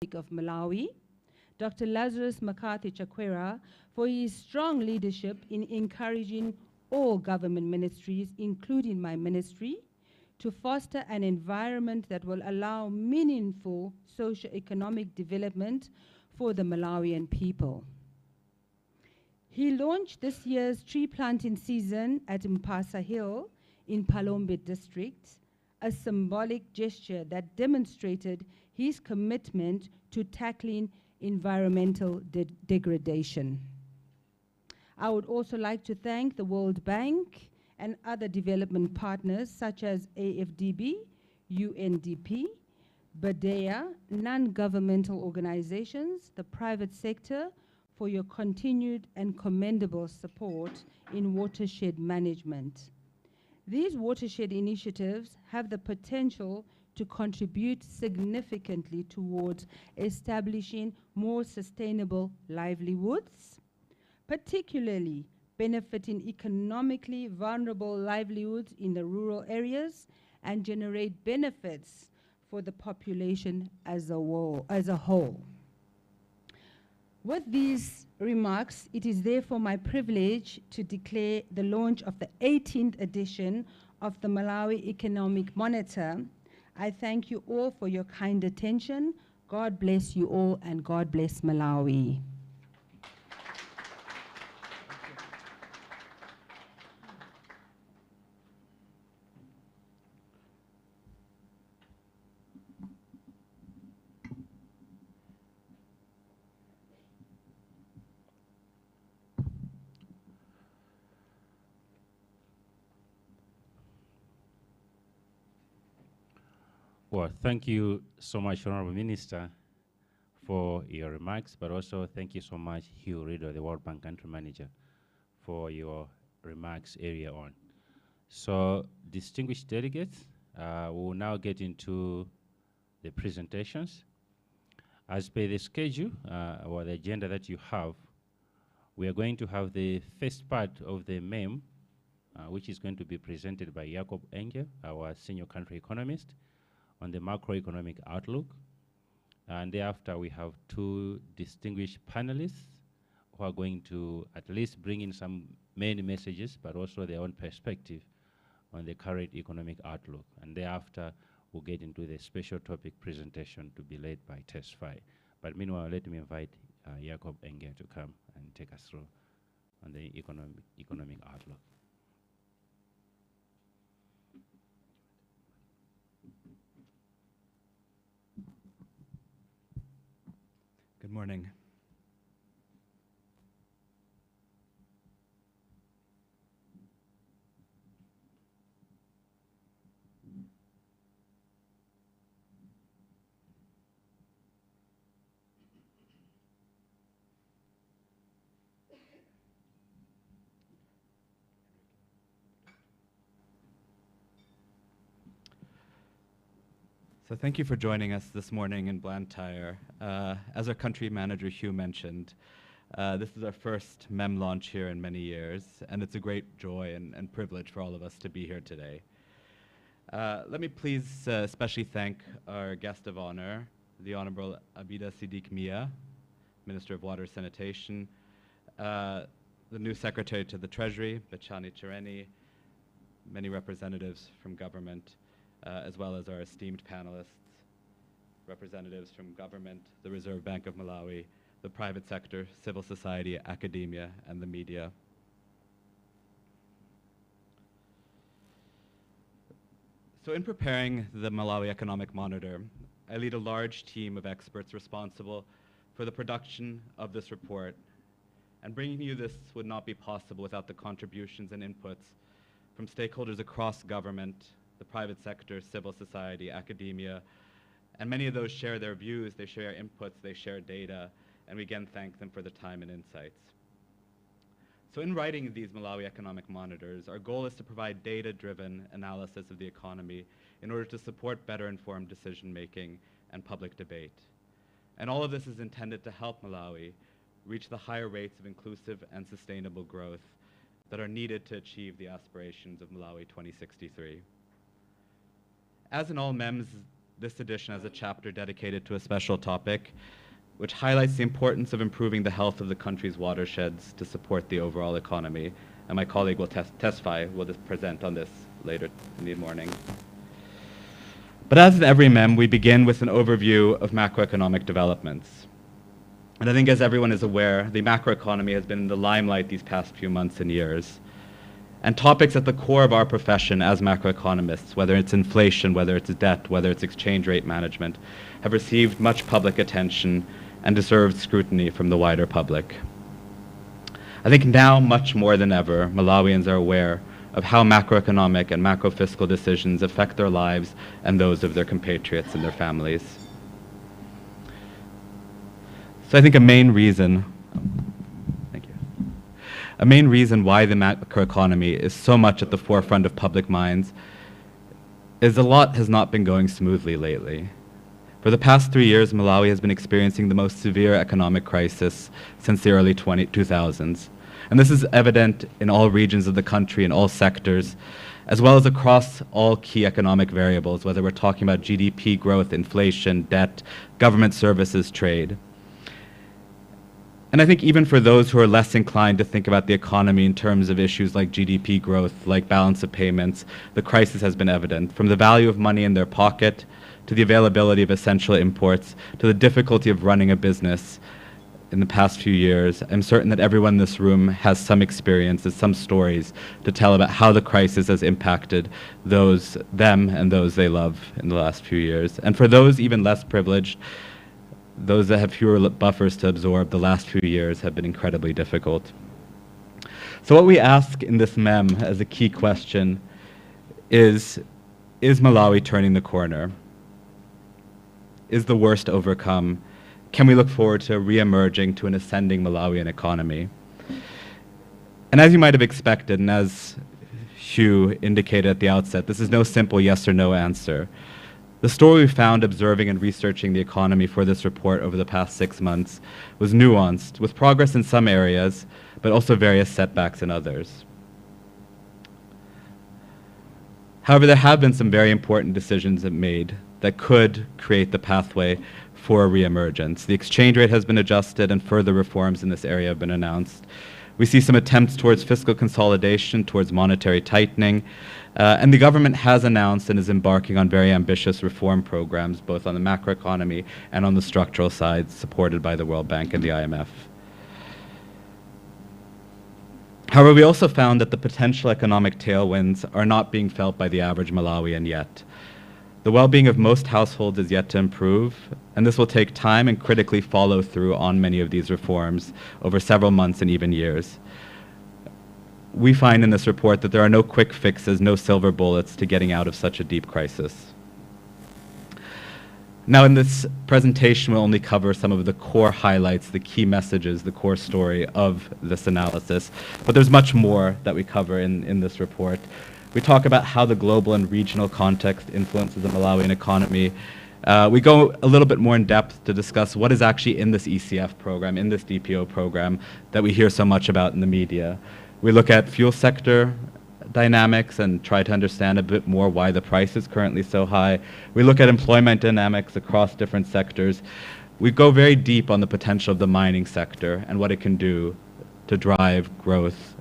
of Malawi, Dr. Lazarus McCarthy Chakwera, for his strong leadership in encouraging all government ministries, including my ministry, to foster an environment that will allow meaningful socio-economic development for the Malawian people. He launched this year's tree planting season at Mpasa Hill in Palombe district, a symbolic gesture that demonstrated his commitment to tackling environmental degradation. I would also like to thank the World Bank and other development partners such as AFDB, UNDP, BADEA, non-governmental organizations, the private sector, for your continued and commendable support in watershed management. These watershed initiatives have the potential to contribute significantly towards establishing more sustainable livelihoods, particularly benefiting economically vulnerable livelihoods in the rural areas and generate benefits for the population as a whole. With these remarks, it is therefore my privilege to declare the launch of the 18th edition of the Malawi Economic Monitor. I thank you all for your kind attention. God bless you all, and God bless Malawi. Well, thank you so much, Honorable Minister, for your remarks, but also thank you so much, Hugh Riddle, the World Bank Country Manager, for your remarks earlier on. So, distinguished delegates, we will now get into the presentations. As per the schedule, or the agenda that you have, we are going to have the first part of the MEM, which is going to be presented by Jacob Engel, our senior country economist, on the macroeconomic outlook. And thereafter, we have two distinguished panelists who are going to at least bring in some main messages, but also their own perspective on the current economic outlook. And thereafter, we'll get into the special topic presentation to be led by Tesfaye. But meanwhile, let me invite Jacob Engel to come and take us through on the economic outlook. Good morning. So thank you for joining us this morning in Blantyre. As our country manager Hugh mentioned, this is our first MEM launch here in many years, and it's a great joy and privilege for all of us to be here today. Let me please especially thank our guest of honor, the Honorable Abida Siddiq Mia, Minister of Water Sanitation, the new Secretary to the Treasury, Bachani Chireni, many representatives from government, as well as our esteemed panelists, representatives from government, the Reserve Bank of Malawi, the private sector, civil society, academia, and the media. So in preparing the Malawi Economic Monitor, I lead a large team of experts responsible for the production of this report. And bringing you this would not be possible without the contributions and inputs from stakeholders across government, the private sector, civil society, academia, and many of those share their views, they share inputs, they share data, and we again thank them for the time and insights. So in writing these Malawi Economic Monitors, our goal is to provide data-driven analysis of the economy in order to support better informed decision-making and public debate. And all of this is intended to help Malawi reach the higher rates of inclusive and sustainable growth that are needed to achieve the aspirations of Malawi 2063. As in all MEMs, this edition has a chapter dedicated to a special topic, which highlights the importance of improving the health of the country's watersheds to support the overall economy. And my colleague will testify, will present on this later in the morning. But as in every mem, we begin with an overview of macroeconomic developments. And I think as everyone is aware, the macroeconomy has been in the limelight these past few months and years. And topics at the core of our profession as macroeconomists, whether it's inflation, whether it's debt, whether it's exchange rate management, have received much public attention and deserved scrutiny from the wider public. I think now, much more than ever, Malawians are aware of how macroeconomic and macrofiscal decisions affect their lives and those of their compatriots and their families. So I think a main reason why the macroeconomy is so much at the forefront of public minds is a lot has not been going smoothly lately. For the past 3 years, Malawi has been experiencing the most severe economic crisis since the early 2000s. And this is evident in all regions of the country, in all sectors, as well as across all key economic variables, whether we're talking about GDP growth, inflation, debt, government services, trade. And I think even for those who are less inclined to think about the economy in terms of issues like GDP growth, like balance of payments, the crisis has been evident, from the value of money in their pocket, to the availability of essential imports, to the difficulty of running a business in the past few years. I'm certain that everyone in this room has some experiences, some stories to tell about how the crisis has impacted them and those they love in the last few years. And for those even less privileged, those that have fewer buffers to absorb, the last few years have been incredibly difficult. So what we ask in this mem as a key question is Malawi turning the corner? Is the worst overcome? Can we look forward to re-emerging to an ascending Malawian economy? And as you might have expected, and as Hugh indicated at the outset, this is no simple yes or no answer. The story we found observing and researching the economy for this report over the past 6 months was nuanced, with progress in some areas, but also various setbacks in others. However, there have been some very important decisions made that could create the pathway for a reemergence. The exchange rate has been adjusted and further reforms in this area have been announced. We see some attempts towards fiscal consolidation, towards monetary tightening, and the government has announced and is embarking on very ambitious reform programs, both on the macroeconomy and on the structural side, supported by the World Bank and the IMF. However, we also found that the potential economic tailwinds are not being felt by the average Malawian yet. The well-being of most households is yet to improve, and this will take time and critically follow through on many of these reforms over several months and even years. We find in this report that there are no quick fixes, no silver bullets to getting out of such a deep crisis. Now, in this presentation, we'll only cover some of the core highlights, the key messages, the core story of this analysis, but there's much more that we cover in this report. We talk about how the global and regional context influences the Malawian economy. We go a little bit more in depth to discuss what is actually in this ECF program, in this DPO program that we hear so much about in the media. We look at fuel sector dynamics and try to understand a bit more why the price is currently so high. We look at employment dynamics across different sectors. We go very deep on the potential of the mining sector and what it can do to drive growth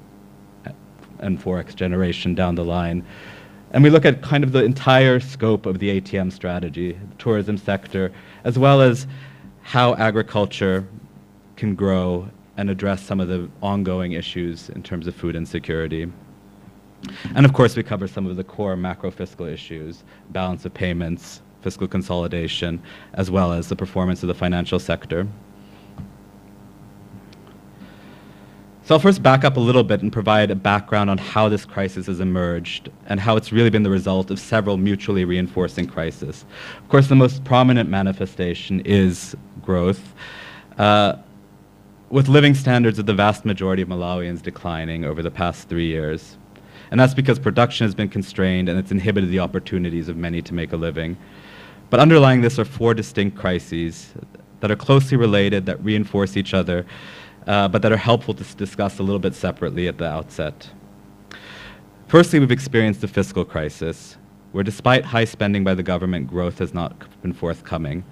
and forex generation down the line. And we look at kind of the entire scope of the ATM strategy, the tourism sector, as well as how agriculture can grow and address some of the ongoing issues in terms of food insecurity. And of course, we cover some of the core macro-fiscal issues, balance of payments, fiscal consolidation, as well as the performance of the financial sector. So I'll first back up a little bit and provide a background on how this crisis has emerged and how it's really been the result of several mutually reinforcing crises. Of course, the most prominent manifestation is growth, with living standards of the vast majority of Malawians declining over the past 3 years. And that's because production has been constrained and it's inhibited the opportunities of many to make a living. But underlying this are 4 distinct crises that are closely related, that reinforce each other, but that are helpful to discuss a little bit separately at the outset. Firstly, we've experienced the fiscal crisis. where despite high spending by the government, growth has not been forthcoming,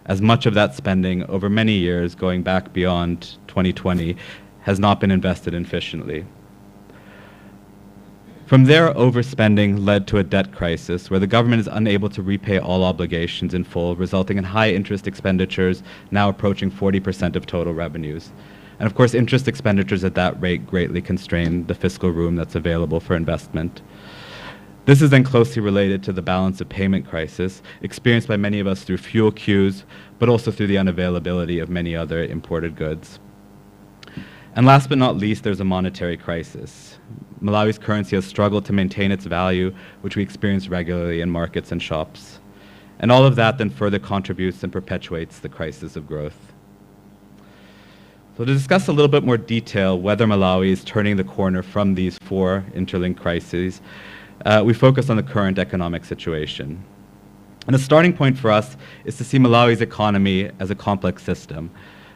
as much of that spending over many years, going back beyond 2020, has not been invested efficiently. From there, overspending led to a debt crisis where the government is unable to repay all obligations in full, resulting in high interest expenditures now approaching 40% of total revenues. And of course, interest expenditures at that rate greatly constrain the fiscal room that's available for investment. This is then closely related to the balance of payment crisis experienced by many of us through fuel queues, but also through the unavailability of many other imported goods. And last but not least, there's a monetary crisis. Malawi's currency has struggled to maintain its value, which we experience regularly in markets and shops. And all of that then further contributes and perpetuates the crisis of growth. So to discuss a little bit more detail whether Malawi is turning the corner from these four interlinked crises, we focus on the current economic situation. And the starting point for us is to see Malawi's economy as a complex system.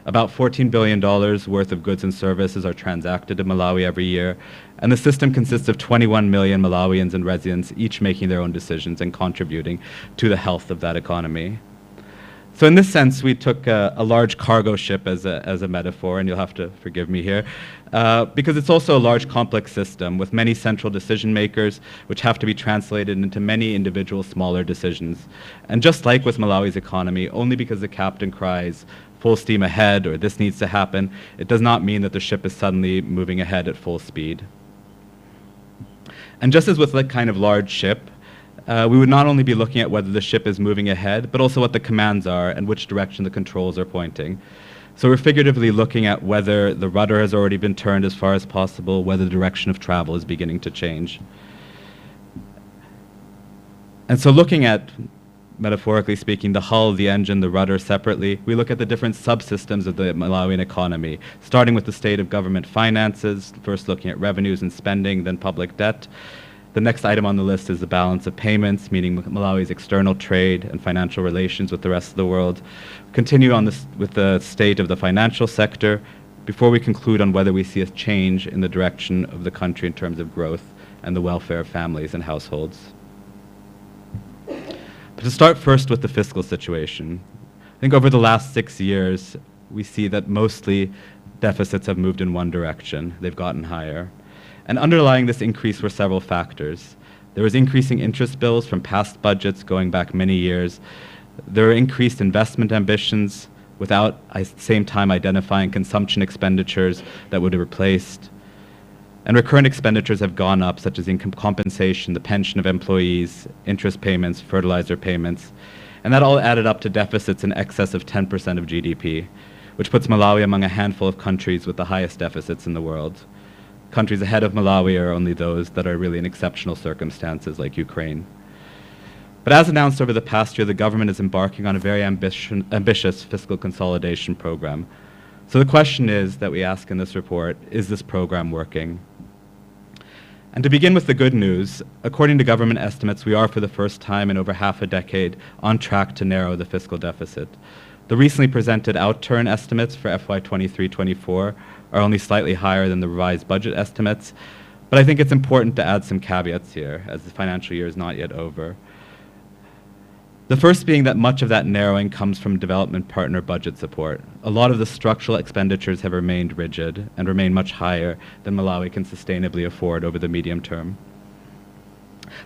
About $14 billion worth of goods and services are transacted in Malawi every year, and the system consists of 21 million Malawians and residents, each making their own decisions and contributing to the health of that economy. So in this sense, we took a large cargo ship as a metaphor, and you'll have to forgive me here, because it's also a large complex system with many central decision makers, which have to be translated into many individual smaller decisions. And just like with Malawi's economy, only because the captain cries, full steam ahead, or this needs to happen, it does not mean that the ship is suddenly moving ahead at full speed. And just as with that kind of large ship, we would not only be looking at whether the ship is moving ahead, but also what the commands are and which direction the controls are pointing. So we're figuratively looking at whether the rudder has already been turned as far as possible, whether the direction of travel is beginning to change. And so looking at, metaphorically speaking, the hull, the engine, the rudder separately, we look at the different subsystems of the Malawian economy, starting with the state of government finances, first looking at revenues and spending, then public debt. The next item on the list is the balance of payments, meaning Malawi's external trade and financial relations with the rest of the world. Continue on with the state of the financial sector before we conclude on whether we see a change in the direction of the country in terms of growth and the welfare of families and households. But to start first with the fiscal situation, I think over the last 6 years, we see that mostly deficits have moved in one direction. They've gotten higher. And underlying this increase were several factors. There was increasing interest bills from past budgets going back many years. There were increased investment ambitions without at the same time identifying consumption expenditures that would have replaced. And recurrent expenditures have gone up, such as income compensation, the pension of employees, interest payments, fertilizer payments. And that all added up to deficits in excess of 10% of GDP, which puts Malawi among a handful of countries with the highest deficits in the world. Countries ahead of Malawi are only those that are really in exceptional circumstances, like Ukraine. But as announced over the past year, the government is embarking on a very ambitious fiscal consolidation program. So the question is that we ask in this report, is this program working? And to begin with the good news, according to government estimates, we are for the first time in over half a decade on track to narrow the fiscal deficit. The recently presented outturn estimates for FY 23-24 are only slightly higher than the revised budget estimates, but I think it's important to add some caveats here, as the financial year is not yet over. The first being that much of that narrowing comes from development partner budget support. A lot of the structural expenditures have remained rigid and remain much higher than Malawi can sustainably afford over the medium term.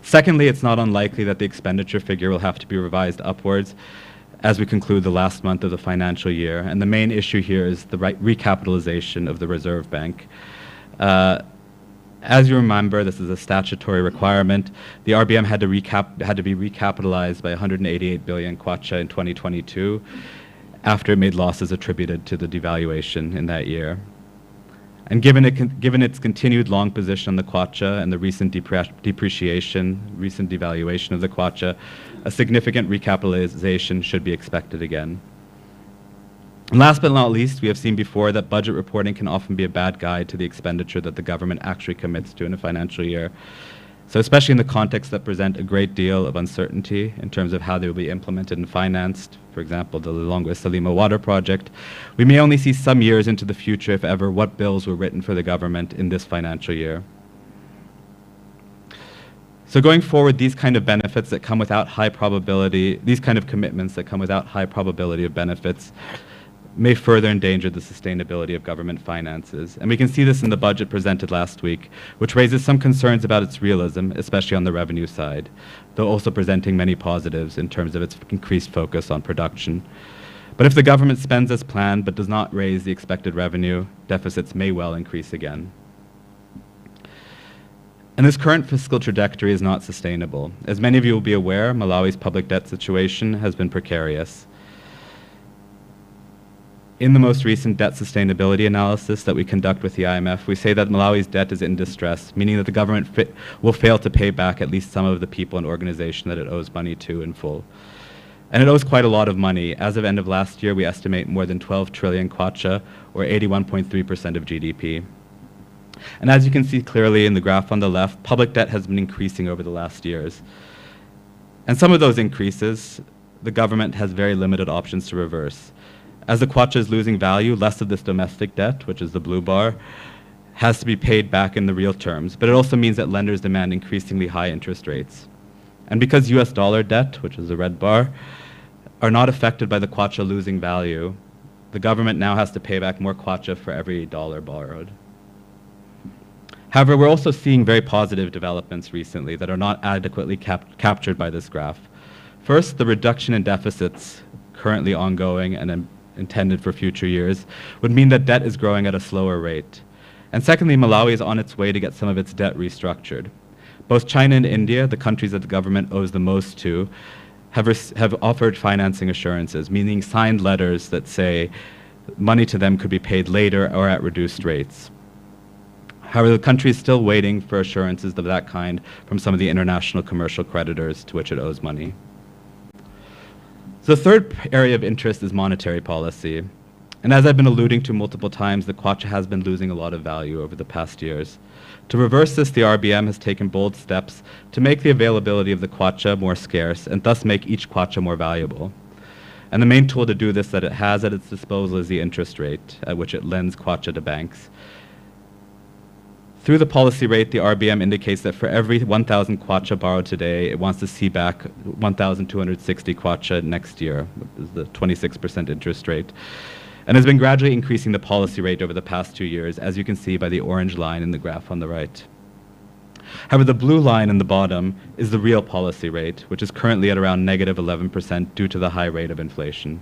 Secondly, it's not unlikely that the expenditure figure will have to be revised upwards as we conclude the last month of the financial year, and the main issue here is the recapitalization of the Reserve Bank. As you remember, this is a statutory requirement. The RBM had to be recapitalized by 188 billion kwacha in 2022 after it made losses attributed to the devaluation in that year. And given its continued long position on the kwacha and the recent depreciation, recent devaluation of the kwacha, a significant recapitalization should be expected again. And last but not least, we have seen before that budget reporting can often be a bad guide to the expenditure that the government actually commits to in a financial year. So especially in the context that present a great deal of uncertainty in terms of how they will be implemented and financed, for example, the Lilongwe Salima water project, we may only see some years into the future, if ever, what bills were written for the government in this financial year. So going forward, these kind of benefits that come without high probability, these kind of commitments that come without high probability of benefits may further endanger the sustainability of government finances. And we can see this in the budget presented last week, which raises some concerns about its realism, especially on the revenue side, though also presenting many positives in terms of its increased focus on production. But if the government spends as planned but does not raise the expected revenue, deficits may well increase again. And this current fiscal trajectory is not sustainable. As many of you will be aware, Malawi's public debt situation has been precarious. In the most recent debt sustainability analysis that we conduct with the IMF, we say that Malawi's debt is in distress, meaning that the government will fail to pay back at least some of the people and organizations that it owes money to in full. And it owes quite a lot of money. As of end of last year, we estimate more than 12 trillion kwacha, or 81.3% of GDP. And as you can see clearly in the graph on the left, public debt has been increasing over the last years. And some of those increases, the government has very limited options to reverse. As the kwacha is losing value, less of this domestic debt, which is the blue bar, has to be paid back in the real terms. But it also means that lenders demand increasingly high interest rates. And because US dollar debt, which is the red bar, are not affected by the kwacha losing value, the government now has to pay back more kwacha for every dollar borrowed. However, we're also seeing very positive developments recently that are not adequately captured by this graph. First, the reduction in deficits currently ongoing and intended for future years would mean that debt is growing at a slower rate. And secondly, Malawi is on its way to get some of its debt restructured. Both China and India, the countries that the government owes the most to, have offered financing assurances, meaning signed letters that say money to them could be paid later or at reduced rates. However, the country is still waiting for assurances of that kind from some of the international commercial creditors to which it owes money. So the third area of interest is monetary policy. And as I've been alluding to multiple times, the kwacha has been losing a lot of value over the past years. To reverse this, the RBM has taken bold steps to make the availability of the kwacha more scarce and thus make each kwacha more valuable. And the main tool to do this that it has at its disposal is the interest rate at which it lends kwacha to banks. Through the policy rate, the RBM indicates that for every 1,000 kwacha borrowed today, it wants to see back 1,260 kwacha next year, which is the 26% interest rate, and has been gradually increasing the policy rate over the past 2 years, as you can see by the orange line in the graph on the right. However, the blue line in the bottom is the real policy rate, which is currently at around negative 11% due to the high rate of inflation.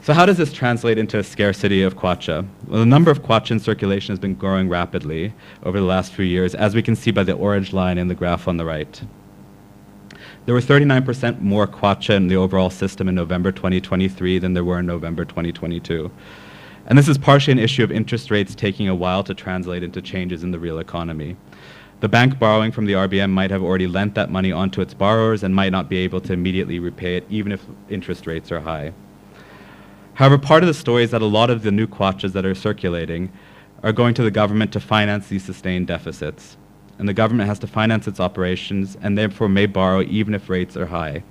So how does this translate into a scarcity of kwacha? Well, the number of kwacha in circulation has been growing rapidly over the last few years, as we can see by the orange line in the graph on the right. There were 39% more kwacha in the overall system in November 2023 than there were in November 2022. And this is partially an issue of interest rates taking a while to translate into changes in the real economy. The bank borrowing from the RBM might have already lent that money onto its borrowers and might not be able to immediately repay it, even if interest rates are high. However, part of the story is that a lot of the new kwachas that are circulating are going to the government to finance these sustained deficits. And the government has to finance its operations and therefore may borrow even if rates are high.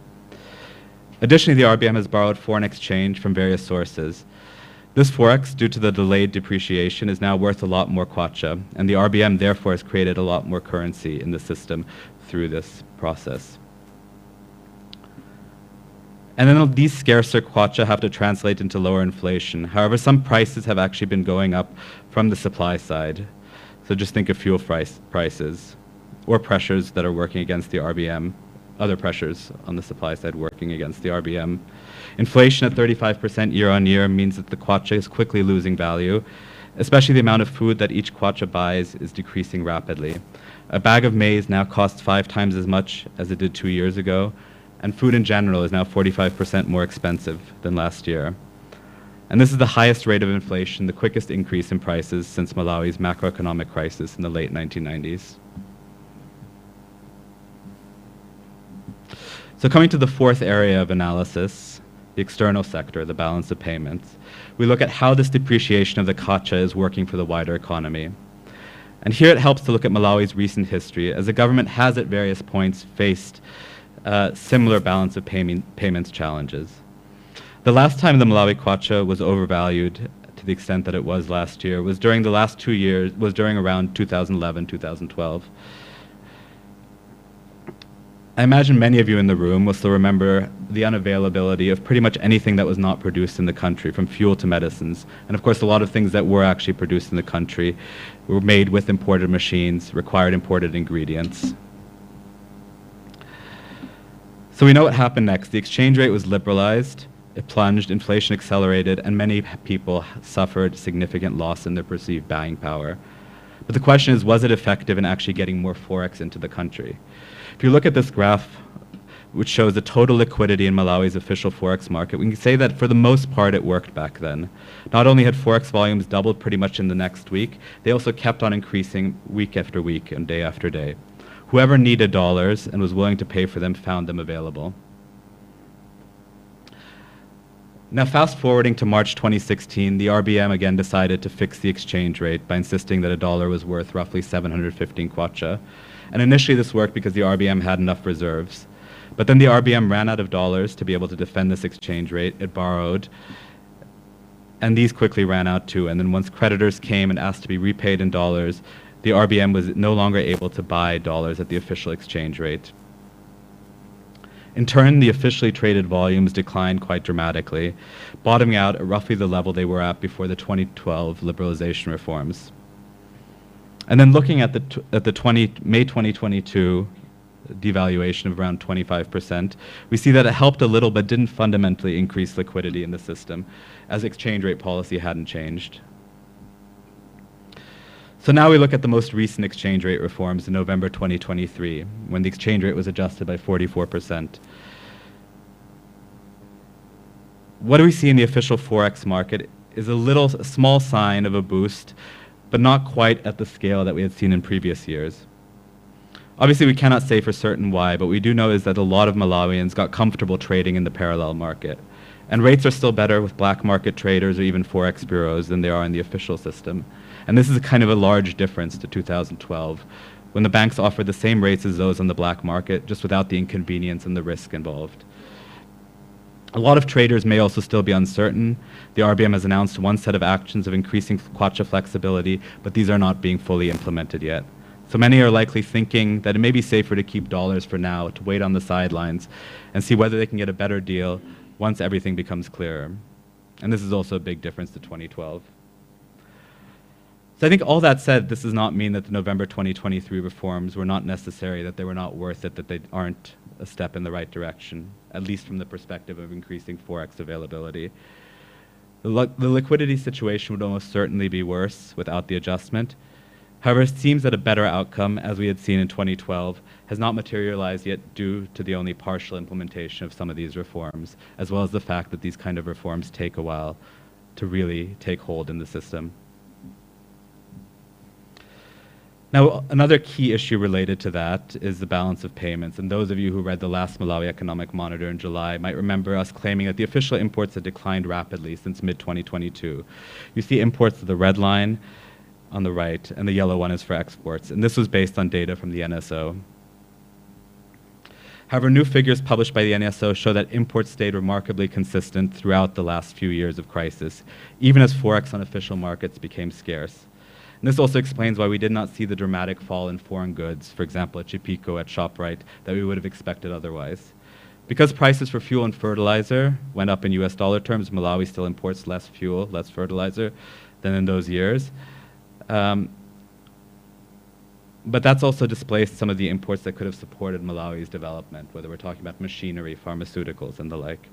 Additionally, the RBM has borrowed foreign exchange from various sources. This forex, due to the delayed depreciation, is now worth a lot more kwacha, and the RBM therefore has created a lot more currency in the system through this process. And then these scarcer kwacha have to translate into lower inflation. However, some prices have actually been going up from the supply side. So just think of fuel prices or pressures that are working against the RBM, other pressures on the supply side working against the RBM. Inflation at 35% year on year means that the kwacha is quickly losing value, especially the amount of food that each kwacha buys is decreasing rapidly. A bag of maize now costs 5 times as much as it did 2 years ago, and food in general is now 45% more expensive than last year. And this is the highest rate of inflation, the quickest increase in prices since Malawi's macroeconomic crisis in the late 1990s. So coming to the fourth area of analysis, the external sector, the balance of payments, we look at how this depreciation of the kwacha is working for the wider economy. And here it helps to look at Malawi's recent history, as the government has at various points faced similar balance of payments challenges. The last time the Malawi kwacha was overvalued to to the extent that it was last year was during the last 2 years, was during around 2011, 2012. I imagine many of you in the room will still remember the unavailability of pretty much anything that was not produced in the country, from fuel to medicines. And of course, a lot of things that were actually produced in the country were made with imported machines, required imported ingredients. So we know what happened next. The exchange rate was liberalized, it plunged, inflation accelerated, and many people suffered significant loss in their perceived buying power. But the question is, was it effective in actually getting more Forex into the country? If you look at this graph, which shows the total liquidity in Malawi's official Forex market, we can say that for the most part it worked back then. Not only had Forex volumes doubled pretty much in the next week, they also kept on increasing week after week and day after day. Whoever needed dollars and was willing to pay for them found them available. Now, fast forwarding to March 2016, the RBM again decided to fix the exchange rate by insisting that a dollar was worth roughly 715 kwacha. And initially this worked because the RBM had enough reserves. But then the RBM ran out of dollars to be able to defend this exchange rate. It borrowed, and these quickly ran out too. And then once creditors came and asked to be repaid in dollars, the RBM was no longer able to buy dollars at the official exchange rate. In turn, the officially traded volumes declined quite dramatically, bottoming out at roughly the level they were at before the 2012 liberalization reforms. And then looking at the May 2022 devaluation of around 25%, we see that it helped a little but didn't fundamentally increase liquidity in the system, as exchange rate policy hadn't changed. So now we look at the most recent exchange rate reforms in November 2023, when the exchange rate was adjusted by 44%. What do we see in the official Forex market is a small sign of a boost, but not quite at the scale that we had seen in previous years. Obviously, we cannot say for certain why, but we do know is that a lot of Malawians got comfortable trading in the parallel market. And rates are still better with black market traders or even Forex bureaus than they are in the official system. And this is a kind of a large difference to 2012, when the banks offered the same rates as those on the black market, just without the inconvenience and the risk involved. A lot of traders may also still be uncertain. The RBM has announced one set of actions of increasing kwacha flexibility, but these are not being fully implemented yet. So many are likely thinking that it may be safer to keep dollars for now, to wait on the sidelines, and see whether they can get a better deal once everything becomes clearer. And this is also a big difference to 2012. So I think all that said, this does not mean that the November 2023 reforms were not necessary, that they were not worth it, that they aren't a step in the right direction, at least from the perspective of increasing Forex availability. The liquidity situation would almost certainly be worse without the adjustment. However, it seems that a better outcome, as we had seen in 2012, has not materialized yet due to the only partial implementation of some of these reforms, as well as the fact that these kind of reforms take a while to really take hold in the system. Now, another key issue related to that is the balance of payments. And those of you who read the last Malawi Economic Monitor in July might remember us claiming that the official imports had declined rapidly since mid-2022. You see imports to the red line on the right, and the yellow one is for exports. And this was based on data from the NSO. However, new figures published by the NSO show that imports stayed remarkably consistent throughout the last few years of crisis, even as Forex on official markets became scarce. And this also explains why we did not see the dramatic fall in foreign goods, for example, at Chipiko, at ShopRite, that we would have expected otherwise. Because prices for fuel and fertilizer went up in US dollar terms, Malawi still imports less fuel, less fertilizer than in those years. But that's also displaced some of the imports that could have supported Malawi's development, whether we're talking about machinery, pharmaceuticals, and the like.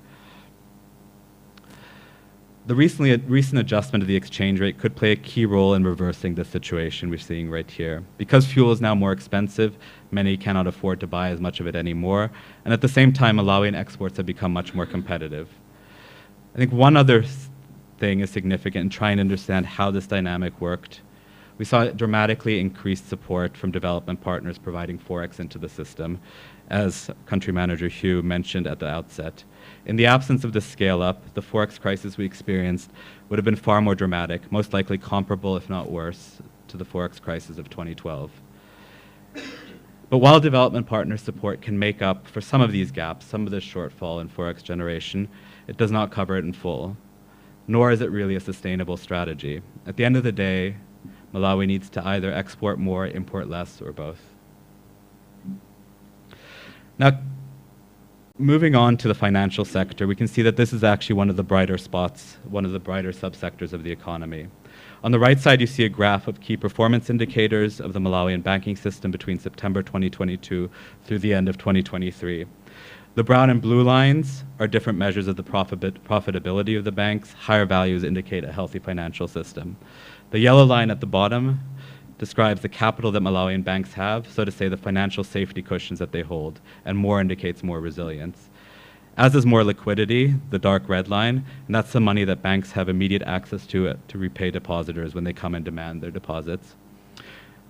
The recent adjustment of the exchange rate could play a key role in reversing the situation we're seeing right here. Because fuel is now more expensive, many cannot afford to buy as much of it anymore, and at the same time, Malawian exports have become much more competitive. I think one other thing is significant in trying to understand how this dynamic worked. We saw dramatically increased support from development partners providing Forex into the system, as Country Manager Hugh mentioned at the outset. In the absence of the scale-up, the Forex crisis we experienced would have been far more dramatic, most likely comparable, if not worse, to the Forex crisis of 2012. But while development partner support can make up for some of these gaps, some of this shortfall in Forex generation, it does not cover it in full. nor is it really a sustainable strategy. At the end of the day, Malawi needs to either export more, import less, or both. Now, moving on to the financial sector, we can see that this is actually one of the brighter spots, one of the brighter subsectors of the economy. On the right side, you see a graph of key performance indicators of the Malawian banking system between September 2022 through the end of 2023. The brown and blue lines are different measures of the profitability of the banks. Higher values indicate a healthy financial system. The yellow line at the bottom describes the capital that Malawian banks have, so to say the financial safety cushions that they hold, and more indicates more resilience. As is more liquidity, the dark red line, and that's the money that banks have immediate access to repay depositors when they come and demand their deposits.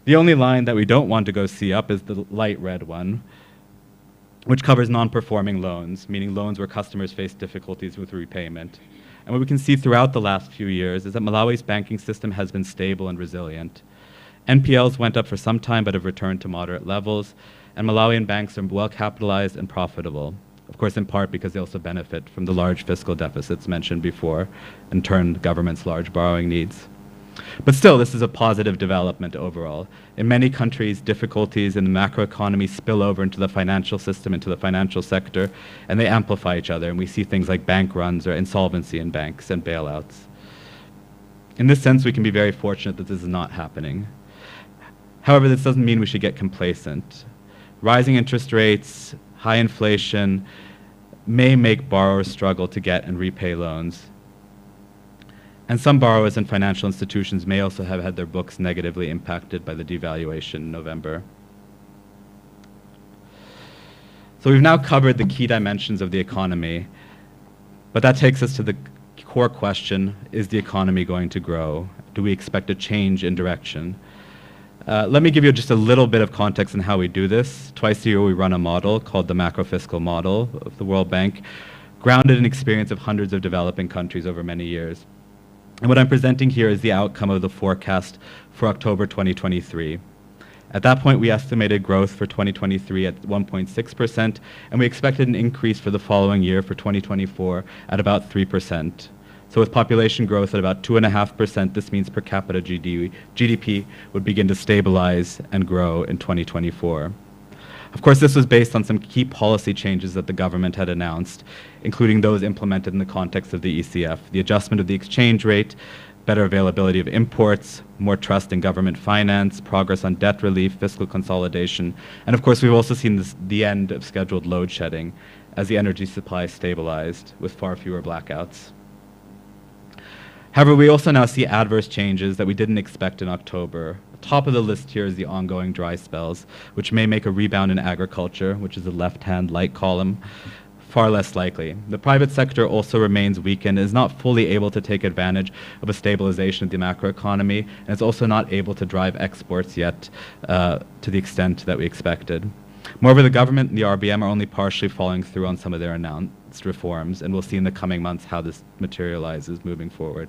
The only line that we don't want to go see up is the light red one, which covers non-performing loans, meaning loans where customers face difficulties with repayment. And what we can see throughout the last few years is that Malawi's banking system has been stable and resilient. NPLs went up for some time but have returned to moderate levels, and Malawian banks are well capitalized and profitable. Of course, in part because they also benefit from the large fiscal deficits mentioned before, in turn, the government's large borrowing needs. But still, this is a positive development overall. In many countries, difficulties in the macroeconomy spill over into the financial system, into the financial sector, and they amplify each other, and we see things like bank runs or insolvency in banks and bailouts. In this sense, we can be very fortunate that this is not happening. However, this doesn't mean we should get complacent. Rising interest rates, high inflation may make borrowers struggle to get and repay loans. And some borrowers and financial institutions may also have had their books negatively impacted by the devaluation in November. So we've now covered the key dimensions of the economy, but that takes us to the core question: is the economy going to grow? Do we expect a change in direction? Let me give you just a little bit of context on how we do this. Twice a year we run a model called the macro-fiscal model of the World Bank, grounded in experience of hundreds of developing countries over many years. And what I'm presenting here is the outcome of the forecast for October 2023. At that point, we estimated growth for 2023 at 1.6%, and we expected an increase for the following year for 2024 at about 3%. So with population growth at about 2.5%, this means per capita GDP would begin to stabilize and grow in 2024. Of course, this was based on some key policy changes that the government had announced, including those implemented in the context of the ECF, the adjustment of the exchange rate, better availability of imports, more trust in government finance, progress on debt relief, fiscal consolidation, and of course we've also seen the end of scheduled load shedding as the energy supply stabilized with far fewer blackouts. However, we also now see adverse changes that we didn't expect in October. Top of the list here is the ongoing dry spells, which may make a rebound in agriculture, which is the left-hand light column, far less likely. The private sector also remains weakened and is not fully able to take advantage of a stabilization of the macroeconomy, and is also not able to drive exports yet to the extent that we expected. Moreover, the government and the RBM are only partially following through on some of their announced reforms, and we'll see in the coming months how this materializes moving forward.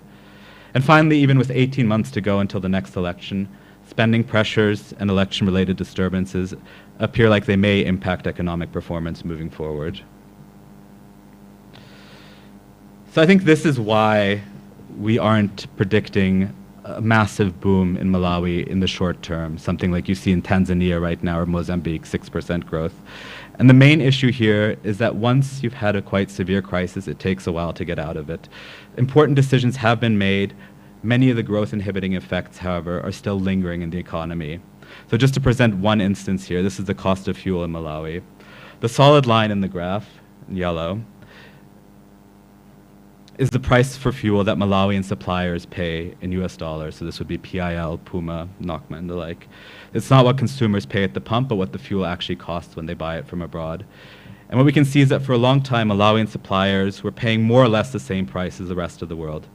And finally, even with 18 months to go until the next election, spending pressures and election-related disturbances appear like they may impact economic performance moving forward. So I think this is why we aren't predicting a massive boom in Malawi in the short term, something like you see in Tanzania right now or Mozambique, 6% growth. And the main issue here is that once you've had a quite severe crisis, it takes a while to get out of it. Important decisions have been made. Many of the growth inhibiting effects, however, are still lingering in the economy. So just to present one instance here, this is the cost of fuel in Malawi. The solid line in the graph, in yellow, is the price for fuel that Malawian suppliers pay in US dollars. So this would be PIL, Puma, Nokma, and the like. It's not what consumers pay at the pump, but what the fuel actually costs when they buy it from abroad. And what we can see is that for a long time, Malawian suppliers were paying more or less the same price as the rest of the world.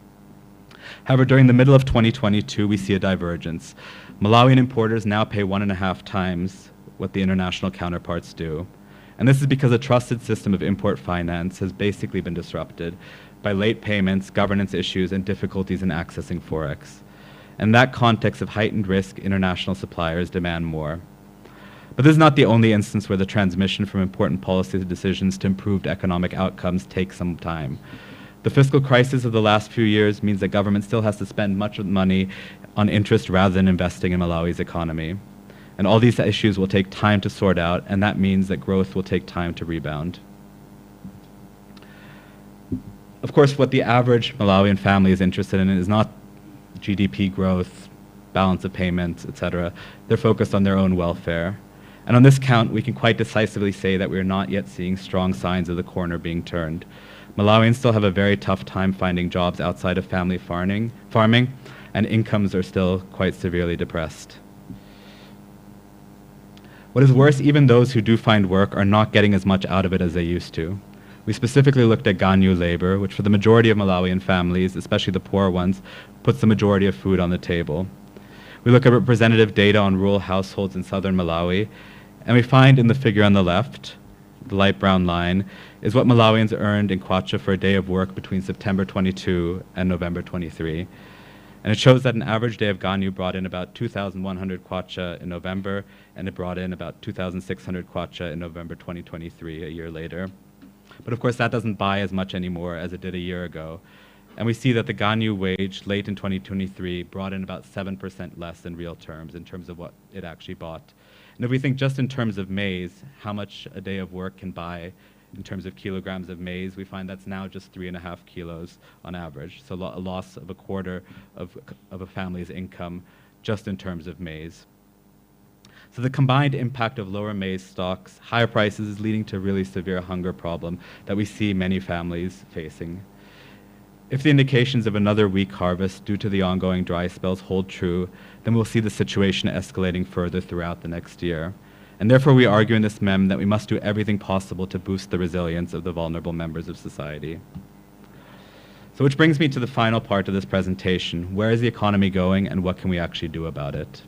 However, during the middle of 2022, we see a divergence. Malawian importers now pay 1.5 times what the international counterparts do. And this is because a trusted system of import finance has basically been disrupted by late payments, governance issues, and difficulties in accessing Forex. In that context of heightened risk, international suppliers demand more. But this is not the only instance where the transmission from important policy decisions to improved economic outcomes takes some time. The fiscal crisis of the last few years means that government still has to spend much of the money on interest rather than investing in Malawi's economy. And all these issues will take time to sort out, and that means that growth will take time to rebound. Of course, what the average Malawian family is interested in is not GDP growth, balance of payments, etc. They're focused on their own welfare. And on this count, we can quite decisively say that we are not yet seeing strong signs of the corner being turned. Malawians still have a very tough time finding jobs outside of family farming, and incomes are still quite severely depressed. What is worse, even those who do find work are not getting as much out of it as they used to. We specifically looked at Ganyu labor, which for the majority of Malawian families, especially the poor ones, puts the majority of food on the table. We look at representative data on rural households in southern Malawi, and we find in the figure on the left, the light brown line, is what Malawians earned in kwacha for a day of work between September 22 and November 23. And it shows that an average day of Ganyu brought in about 2,100 kwacha in November, and it brought in about 2,600 kwacha in November 2023, a year later. But of course, that doesn't buy as much anymore as it did a year ago. And we see that the Ganyu wage late in 2023 brought in about 7% less in real terms, in terms of what it actually bought. And if we think just in terms of maize, how much a day of work can buy in terms of kilograms of maize, we find that's now just 3.5 kilos on average. So a loss of a quarter of a family's income just in terms of maize. So the combined impact of lower maize stocks, higher prices is leading to a really severe hunger problem that we see many families facing. If the indications of another weak harvest due to the ongoing dry spells hold true, then we'll see the situation escalating further throughout the next year. And therefore we argue in this mem that we must do everything possible to boost the resilience of the vulnerable members of society. So which brings me to the final part of this presentation. Where is the economy going and what can we actually do about it?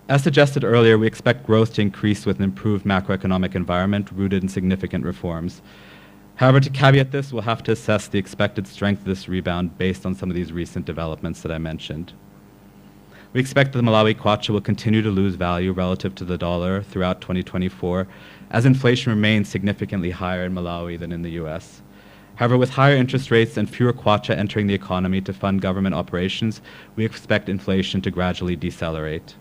As suggested earlier, we expect growth to increase with an improved macroeconomic environment rooted in significant reforms. However, to caveat this, we'll have to assess the expected strength of this rebound based on some of these recent developments that I mentioned. We expect that the Malawi kwacha will continue to lose value relative to the dollar throughout 2024, as inflation remains significantly higher in Malawi than in the US. However, with higher interest rates and fewer kwacha entering the economy to fund government operations, we expect inflation to gradually decelerate.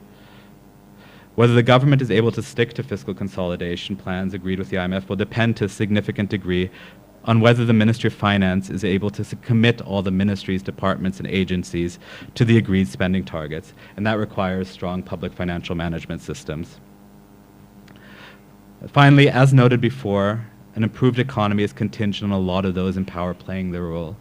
Whether the government is able to stick to fiscal consolidation plans agreed with the IMF will depend to a significant degree on whether the Ministry of Finance is able to commit all the ministries, departments, and agencies to the agreed spending targets, and that requires strong public financial management systems. Finally, as noted before, an improved economy is contingent on a lot of those in power playing their role.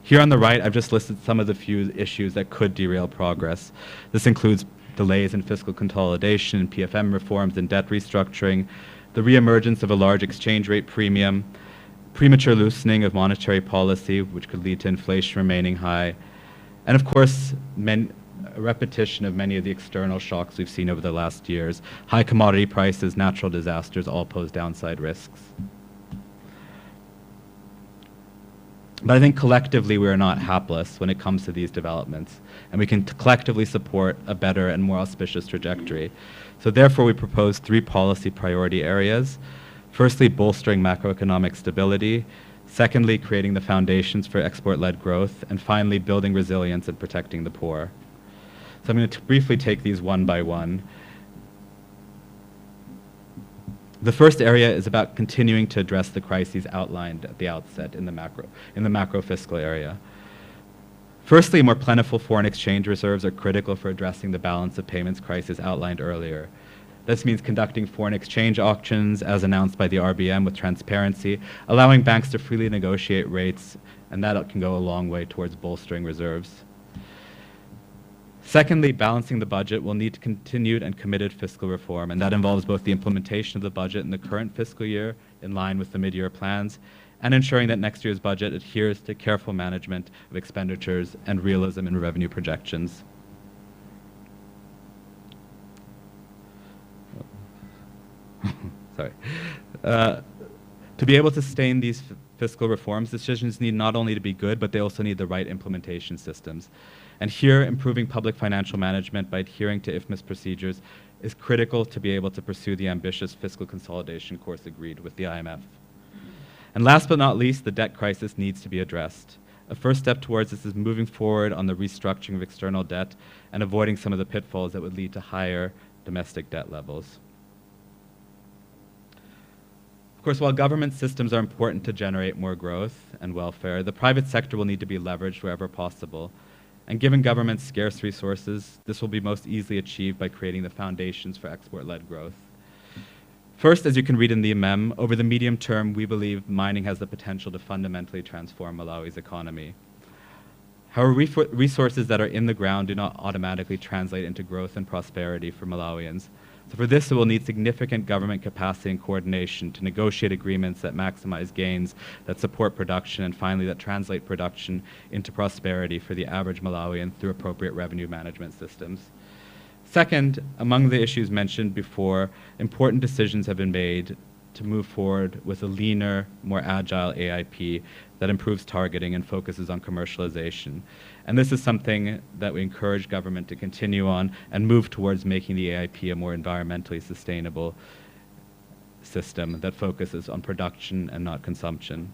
Here on the right, I've just listed some of the few issues that could derail progress. This includes delays in fiscal consolidation, PFM reforms, and debt restructuring, the reemergence of a large exchange rate premium, premature loosening of monetary policy, which could lead to inflation remaining high, and of course, a repetition of many of the external shocks we've seen over the last years. High commodity prices, natural disasters all pose downside risks. But I think collectively we are not hapless when it comes to these developments, and we can collectively support a better and more auspicious trajectory. So therefore we propose 3 policy priority areas. Firstly, bolstering macroeconomic stability. Secondly, creating the foundations for export-led growth. And finally, building resilience and protecting the poor. So I'm going to briefly take these one by one. The first area is about continuing to address the crises outlined at the outset in the macro fiscal area. Firstly, more plentiful foreign exchange reserves are critical for addressing the balance of payments crisis outlined earlier. This means conducting foreign exchange auctions as announced by the RBM with transparency, allowing banks to freely negotiate rates, and that can go a long way towards bolstering reserves. Secondly, balancing the budget will need continued and committed fiscal reform, and that involves both the implementation of the budget in the current fiscal year in line with the mid-year plans, and ensuring that next year's budget adheres to careful management of expenditures and realism in revenue projections. Sorry. To be able to sustain these fiscal reforms, decisions need not only to be good, but they also need the right implementation systems. And here, improving public financial management by adhering to IFMIS procedures is critical to be able to pursue the ambitious fiscal consolidation course agreed with the IMF. And last but not least, the debt crisis needs to be addressed. A first step towards this is moving forward on the restructuring of external debt and avoiding some of the pitfalls that would lead to higher domestic debt levels. Of course, while government systems are important to generate more growth and welfare, the private sector will need to be leveraged wherever possible. And given government's scarce resources, this will be most easily achieved by creating the foundations for export-led growth. First, as you can read in the mem, over the medium term, we believe mining has the potential to fundamentally transform Malawi's economy. However, resources that are in the ground do not automatically translate into growth and prosperity for Malawians. So for this, it will need significant government capacity and coordination to negotiate agreements that maximize gains, that support production, and finally, that translate production into prosperity for the average Malawian through appropriate revenue management systems. Second, among the issues mentioned before, important decisions have been made to move forward with a leaner, more agile AIP that improves targeting and focuses on commercialization. And this is something that we encourage government to continue on and move towards making the AIP a more environmentally sustainable system that focuses on production and not consumption.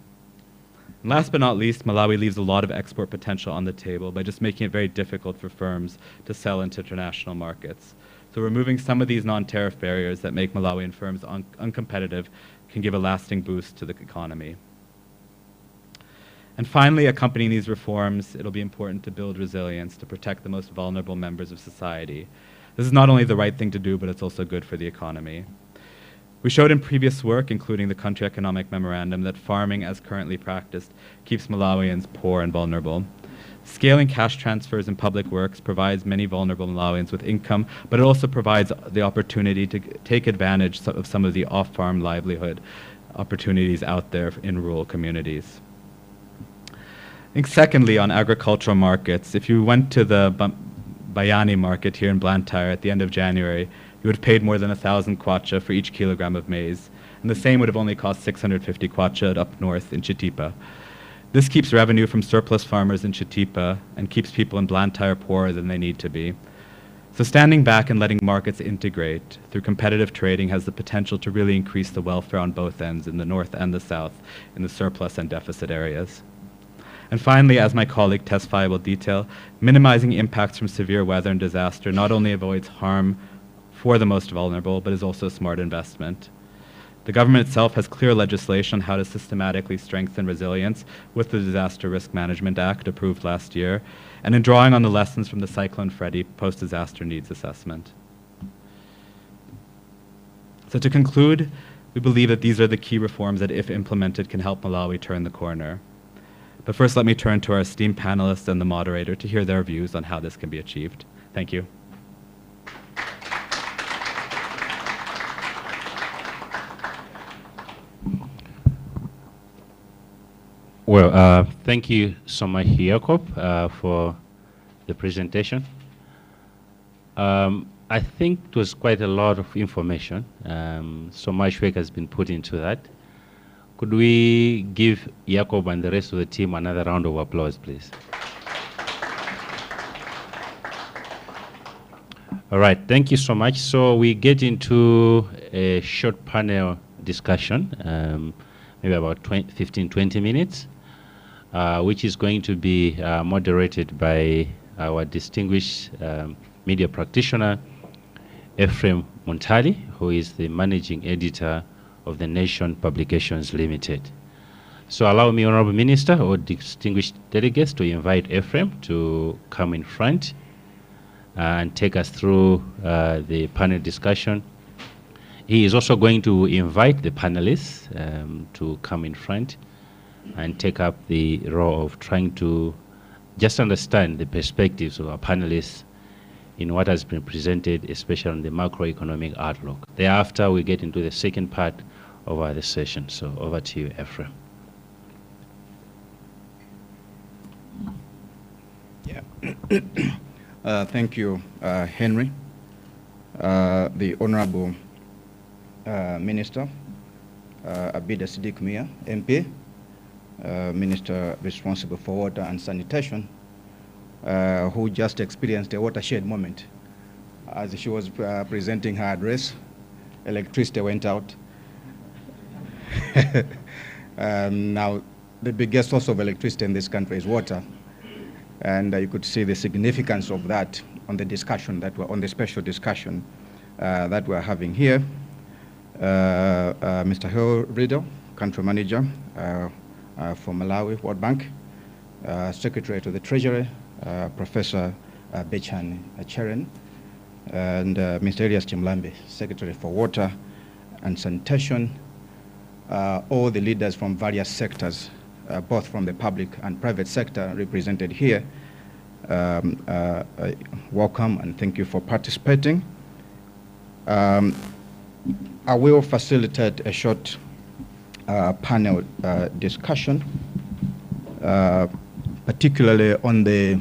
And last but not least, Malawi leaves a lot of export potential on the table by just making it very difficult for firms to sell into international markets. So removing some of these non-tariff barriers that make Malawian firms uncompetitive can give a lasting boost to the economy. And finally, accompanying these reforms, it'll be important to build resilience to protect the most vulnerable members of society. This is not only the right thing to do, but it's also good for the economy. We showed in previous work, including the Country Economic Memorandum, that farming as currently practiced keeps Malawians poor and vulnerable. Scaling cash transfers in public works provides many vulnerable Malawians with income, but it also provides the opportunity to take advantage of some of the off-farm livelihood opportunities out there in rural communities. I think secondly, on agricultural markets, if you went to the Bayani market here in Blantyre at the end of January, you would have paid more than 1,000 kwacha for each kilogram of maize. And the same would have only cost 650 kwacha up north in Chitipa. This keeps revenue from surplus farmers in Chitipa and keeps people in Blantyre poorer than they need to be. So standing back and letting markets integrate through competitive trading has the potential to really increase the welfare on both ends, in the north and the south, in the surplus and deficit areas. And finally, as my colleague Tesfaye will detail, minimizing impacts from severe weather and disaster not only avoids harm for the most vulnerable, but is also a smart investment. The government itself has clear legislation on how to systematically strengthen resilience with the Disaster Risk Management Act approved last year, and in drawing on the lessons from the Cyclone Freddy post-disaster needs assessment. So to conclude, we believe that these are the key reforms that, if implemented, can help Malawi turn the corner. But first, let me turn to our esteemed panelists and the moderator to hear their views on how this can be achieved. Thank you. Well, thank you so much, Jacob, for the presentation. I think it was quite a lot of information. So much work has been put into that. Could we give Jacob and the rest of the team another round of applause, please? All right, thank you so much. So we get into a short panel discussion, maybe about 15, 20 minutes. Which is going to be moderated by our distinguished media practitioner, Ephraim Muntali, who is the managing editor of the Nation Publications Limited. So allow me, Honorable Minister or distinguished delegates, to invite Ephraim to come in front and take us through the panel discussion. He is also going to invite the panelists to come in front and take up the role of trying to just understand the perspectives of our panelists in what has been presented, especially on the macroeconomic outlook. Thereafter, we get into the second part of the session. So over to you, Ephraim. Yeah. Thank you, Henry. The Honorable Minister, Abida Siddiq Mia, MP, Minister responsible for water and sanitation, who just experienced a watershed moment. As she was presenting her address, electricity went out. Now, the biggest source of electricity in this country is water. And you could see the significance of that on the discussion that we're, on the special discussion that we're having here. Mr. Hill Riddle, Country Manager for Malawi World Bank, Secretary to the Treasury, Professor Bechan Cheren, and Mr. Elias Chimlambi, Secretary for Water and Sanitation, all the leaders from various sectors, both from the public and private sector represented here. Welcome and thank you for participating. I will facilitate a short panel discussion, particularly on the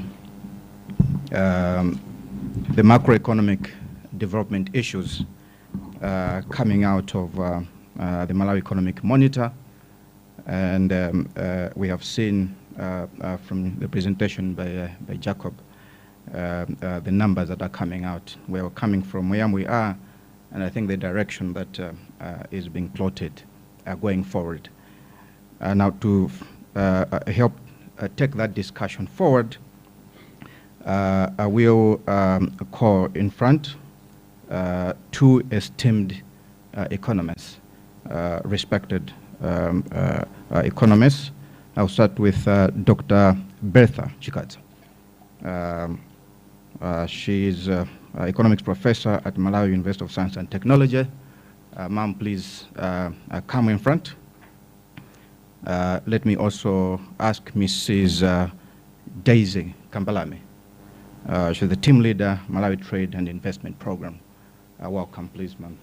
macroeconomic development issues coming out of the Malawi Economic Monitor. And we have seen from the presentation by Jacob the numbers that are coming out. Where we're coming from, where we are, and I think the direction that is being plotted going forward. Now to help take that discussion forward, I will call in front two esteemed economists, respected economists. I'll start with Dr. Bertha Chikadza. She is economics professor at Malawi University of Science and Technology. Ma'am, please come in front. Let me also ask Mrs. Daisy Kambalame. She's the team leader, Malawi Trade and Investment Program. Welcome, please, ma'am.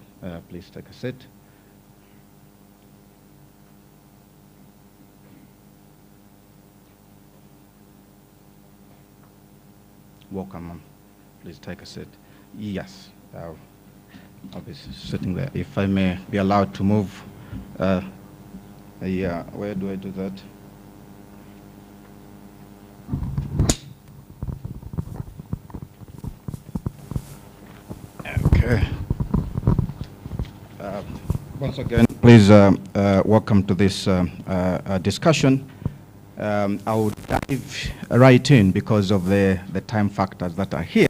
Please take a seat. Welcome, ma'am. Please take a seat. Yes, I'll be sitting there. If I may be allowed to move. Yeah, where do I do that? Okay. Once again, please welcome to this discussion. I will dive right in because of the time factors that are here.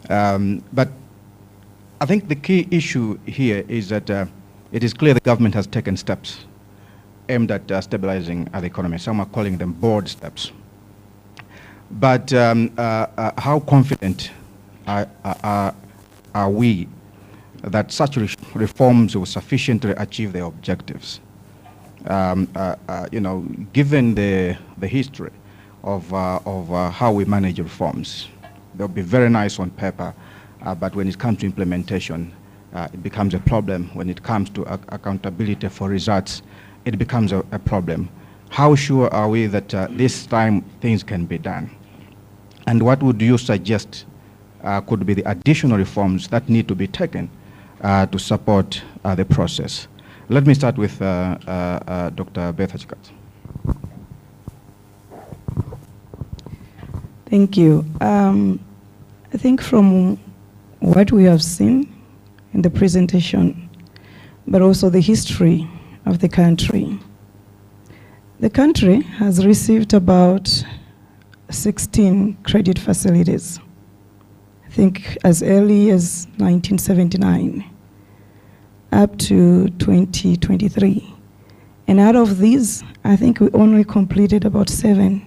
But I think the key issue here is that it is clear the government has taken steps aimed at stabilizing the economy. Some are calling them bold steps. But how confident are we that such reforms will sufficiently achieve their objectives? You know, given the history of how we manage reforms, they'll be very nice on paper, but when it comes to implementation, it becomes a problem. When it comes to accountability for results, it becomes a problem. How sure are we that this time things can be done? And what would you suggest could be the additional reforms that need to be taken to support the process? Let me start with Dr. Bertha Chikadza. Thank you. I think from what we have seen in the presentation, but also the history of the country has received about 16 credit facilities, I think as early as 1979. Up to 2023. And out of these, I think we only completed about 7.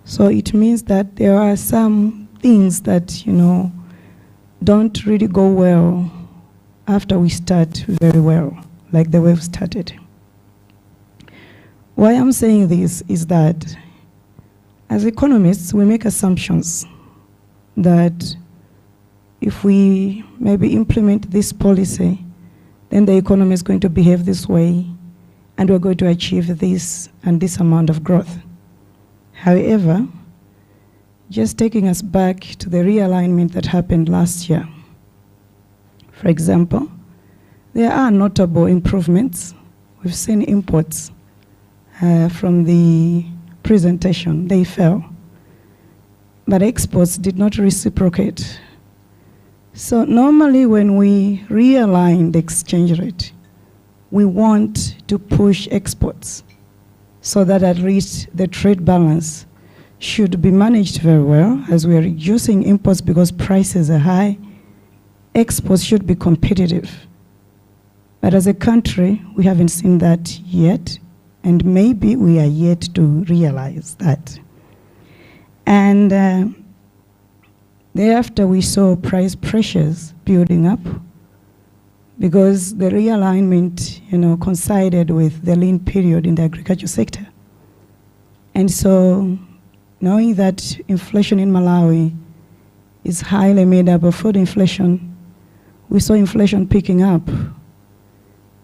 So it means that there are some things that, you know, don't really go well after we start very well, like the way we started. Why I'm saying this is that as economists, we make assumptions that if we maybe implement this policy, then the economy is going to behave this way, and we're going to achieve this and this amount of growth. However, just taking us back to the realignment that happened last year. For example, there are notable improvements. We've seen imports from the presentation, they fell. But exports did not reciprocate. So normally when we realign the exchange rate, we want to push exports so that at least the trade balance should be managed very well as we are reducing imports because prices are high. Exports should be competitive. But as a country, we haven't seen that yet, and maybe we are yet to realize that. And thereafter, we saw price pressures building up because the realignment, coincided with the lean period in the agriculture sector. And so, knowing that inflation in Malawi is highly made up of food inflation, we saw inflation picking up.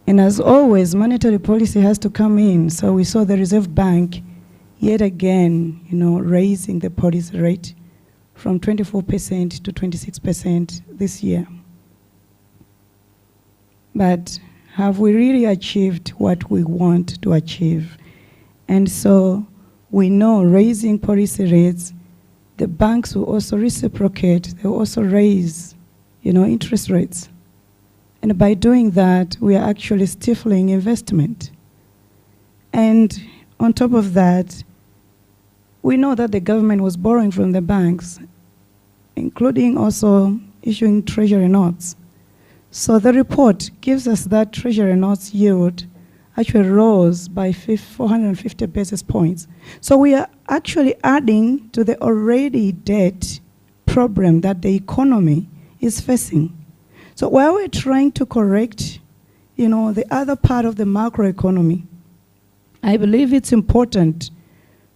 And as always, monetary policy has to come in. So we saw the Reserve Bank yet again, raising the policy rate from 24% to 26% this year. But have we really achieved what we want to achieve? And so we know raising policy rates, the banks will also reciprocate, they will also raise, interest rates. And by doing that, we are actually stifling investment. And on top of that, we know that the government was borrowing from the banks, including also issuing treasury notes. So the report gives us that treasury notes yield actually rose by 450 basis points. So we are actually adding to the already debt problem that the economy is facing. So while we're trying to correct, the other part of the macroeconomy, I believe it's important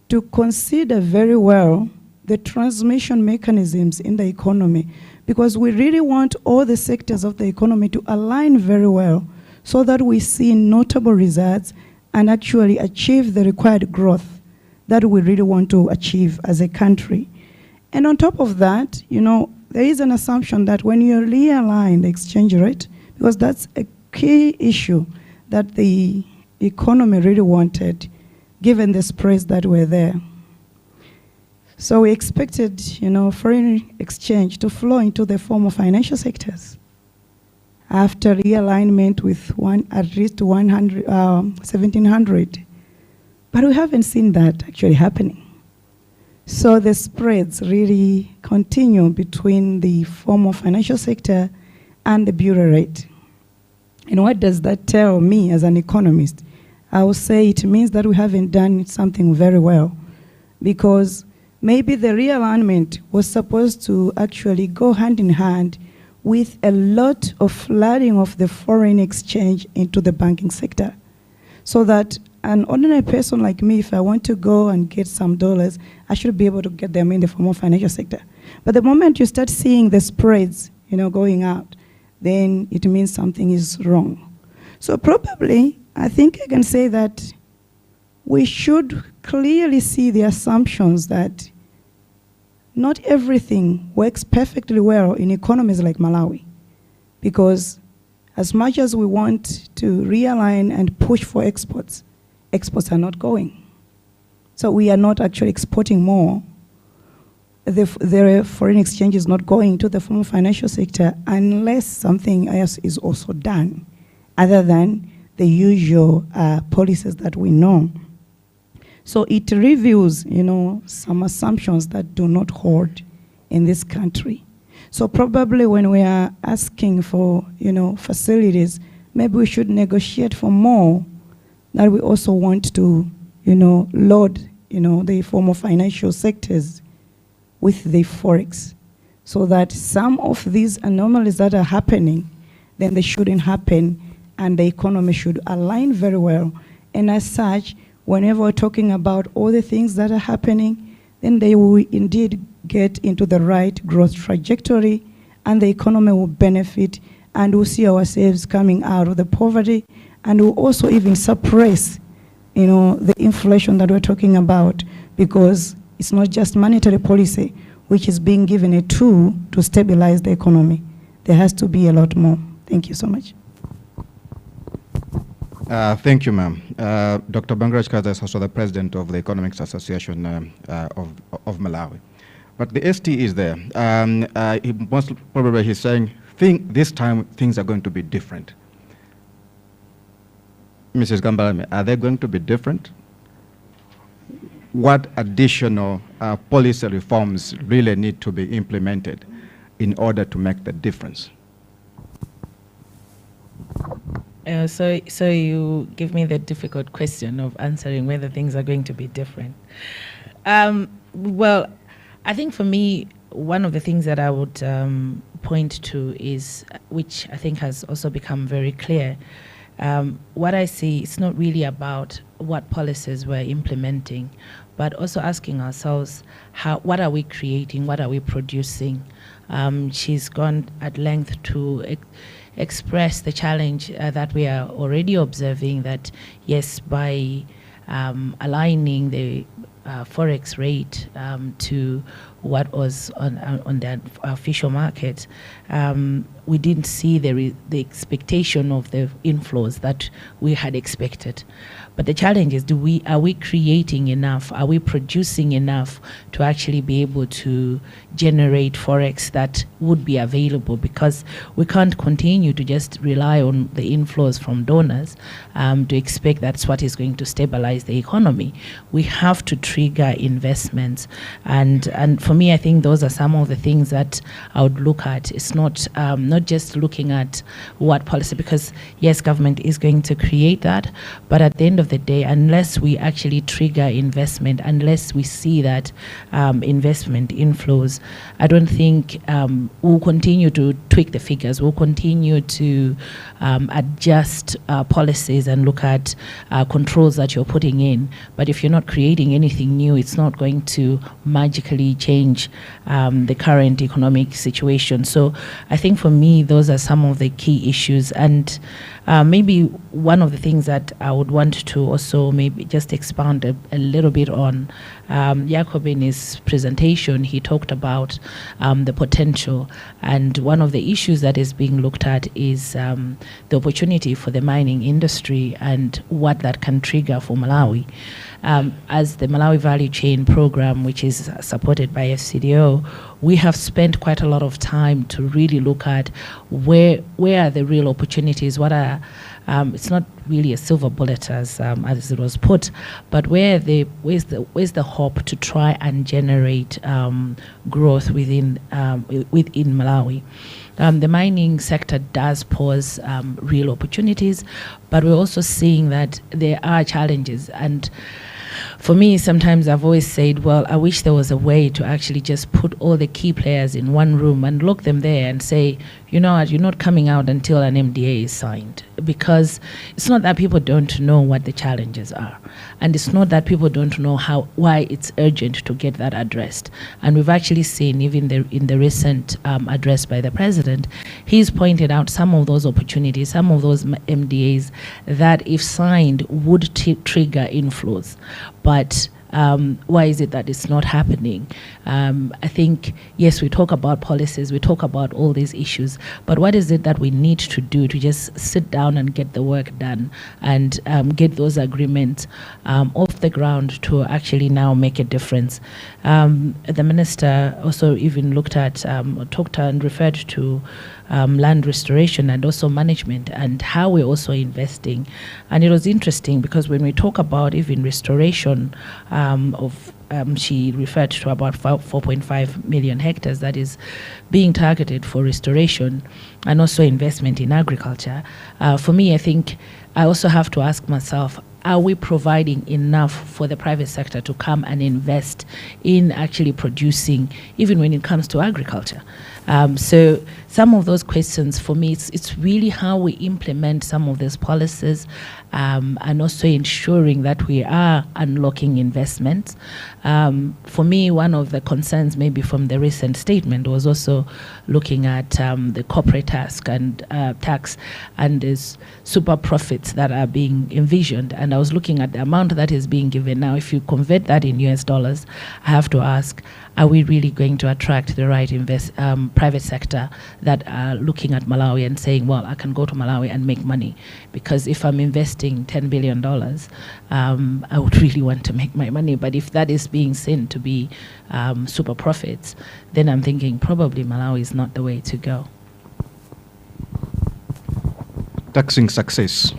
to consider very well the transmission mechanisms in the economy, because we really want all the sectors of the economy to align very well so that we see notable results and actually achieve the required growth that we really want to achieve as a country. And on top of that, there is an assumption that when you realign the exchange rate, because that's a key issue that the economy really wanted, given the spreads that were there. So we expected, foreign exchange to flow into the form of financial sectors after realignment with at least 1,700. But we haven't seen that actually happening. So the spreads really continue between the formal financial sector and the bureau rate. And what does that tell me as an economist? I will say it means that we haven't done something very well, because maybe the realignment was supposed to actually go hand in hand with a lot of flooding of the foreign exchange into the banking sector, so that an ordinary person like me, if I want to go and get some dollars, I should be able to get them in the formal financial sector. But the moment you start seeing the spreads, going out, then it means something is wrong. So probably, I think I can say that we should clearly see the assumptions that not everything works perfectly well in economies like Malawi, because as much as we want to realign and push for exports, exports are not going. So we are not actually exporting more. The foreign exchange is not going to the formal financial sector unless something else is also done, other than the usual policies that we know. So it reveals, some assumptions that do not hold in this country. So probably when we are asking for, facilities, maybe we should negotiate for more, that we also want to, load, the formal financial sectors with the forex, so that some of these anomalies that are happening, then they shouldn't happen, and the economy should align very well. And as such, whenever we're talking about all the things that are happening, then they will indeed get into the right growth trajectory, and the economy will benefit, and we'll see ourselves coming out of the poverty, and we'll also even suppress, the inflation that we're talking about, because it's not just monetary policy, which is being given a tool to stabilize the economy. There has to be a lot more. Thank you so much. Thank you, ma'am. Dr. Bangraj Kaza is also the president of the Economics Association of Malawi. But the ST is there. Most probably he's saying, this time things are going to be different. Mrs. Gambalame, are they going to be different? What additional policy reforms really need to be implemented in order to make the difference? So you give me the difficult question of answering whether things are going to be different. Well, I think for me, one of the things that I would point to is, which I think has also become very clear, what I see, it's not really about what policies we're implementing, but also asking ourselves, what are we creating, what are we producing? She's gone at length to express the challenge that we are already observing, that yes, by aligning the forex rate to what was on the official market, we didn't see the expectation of the inflows that we had expected. But the challenge is, are we creating enough? Are we producing enough to actually be able to generate forex that would be available? Because we can't continue to just rely on the inflows from donors to expect that's what is going to stabilize the economy. We have to trigger investments, and for me, I think those are some of the things that I would look at. It's not just looking at what policy, because yes, government is going to create that, but at the end of the day, unless we actually trigger investment, unless we see that investment inflows, I don't think we'll continue to tweak the figures. We'll continue to adjust policies and look at controls that you're putting in. But if you're not creating anything new, it's not going to magically change the current economic situation. So I think for me, those are some of the key issues. And maybe one of the things that I would want to also maybe just expound a little bit on, Jacob, in his presentation, he talked about the potential, and one of the issues that is being looked at is the opportunity for the mining industry and what that can trigger for Malawi. As the Malawi Value Chain Program, which is supported by FCDO, we have spent quite a lot of time to really look at where are the real opportunities, what are, it's not really a silver bullet as it was put, but where's the hope to try and generate growth within Malawi. The mining sector does pose real opportunities, but we're also seeing that there are challenges. And for me, sometimes I've always said, well, I wish there was a way to actually just put all the key players in one room and look them there and say, you know what, you're not coming out until an MDA is signed. Because it's not that people don't know what the challenges are. And it's not that people don't know why it's urgent to get that addressed. And we've actually seen, even in the recent address by the president, he's pointed out some of those opportunities, some of those MDAs that, if signed, would trigger inflows. But why is it that it's not happening? I think, yes, we talk about policies, we talk about all these issues, but what is it that we need to do to just sit down and get the work done and get those agreements off the ground to actually now make a difference? The minister also even looked at, talked and referred to land restoration and also management and how we're also investing. And it was interesting because when we talk about even restoration she referred to about 4.5 million hectares that is being targeted for restoration and also investment in agriculture. For me, I think I also have to ask myself, are we providing enough for the private sector to come and invest in actually producing, even when it comes to agriculture? So some of those questions for me, it's really how we implement some of these policies and also ensuring that we are unlocking investments. For me, one of the concerns maybe from the recent statement was also looking at the corporate tax and these super profits that are being envisioned. And I was looking at the amount that is being given. Now, if you convert that in US dollars, I have to ask, are we really going to attract the right private sector that are looking at Malawi and saying, well, I can go to Malawi and make money? Because if I'm investing $10 billion, I would really want to make my money. But if that is being seen to be super profits, then I'm thinking probably Malawi is not the way to go. Taxing success.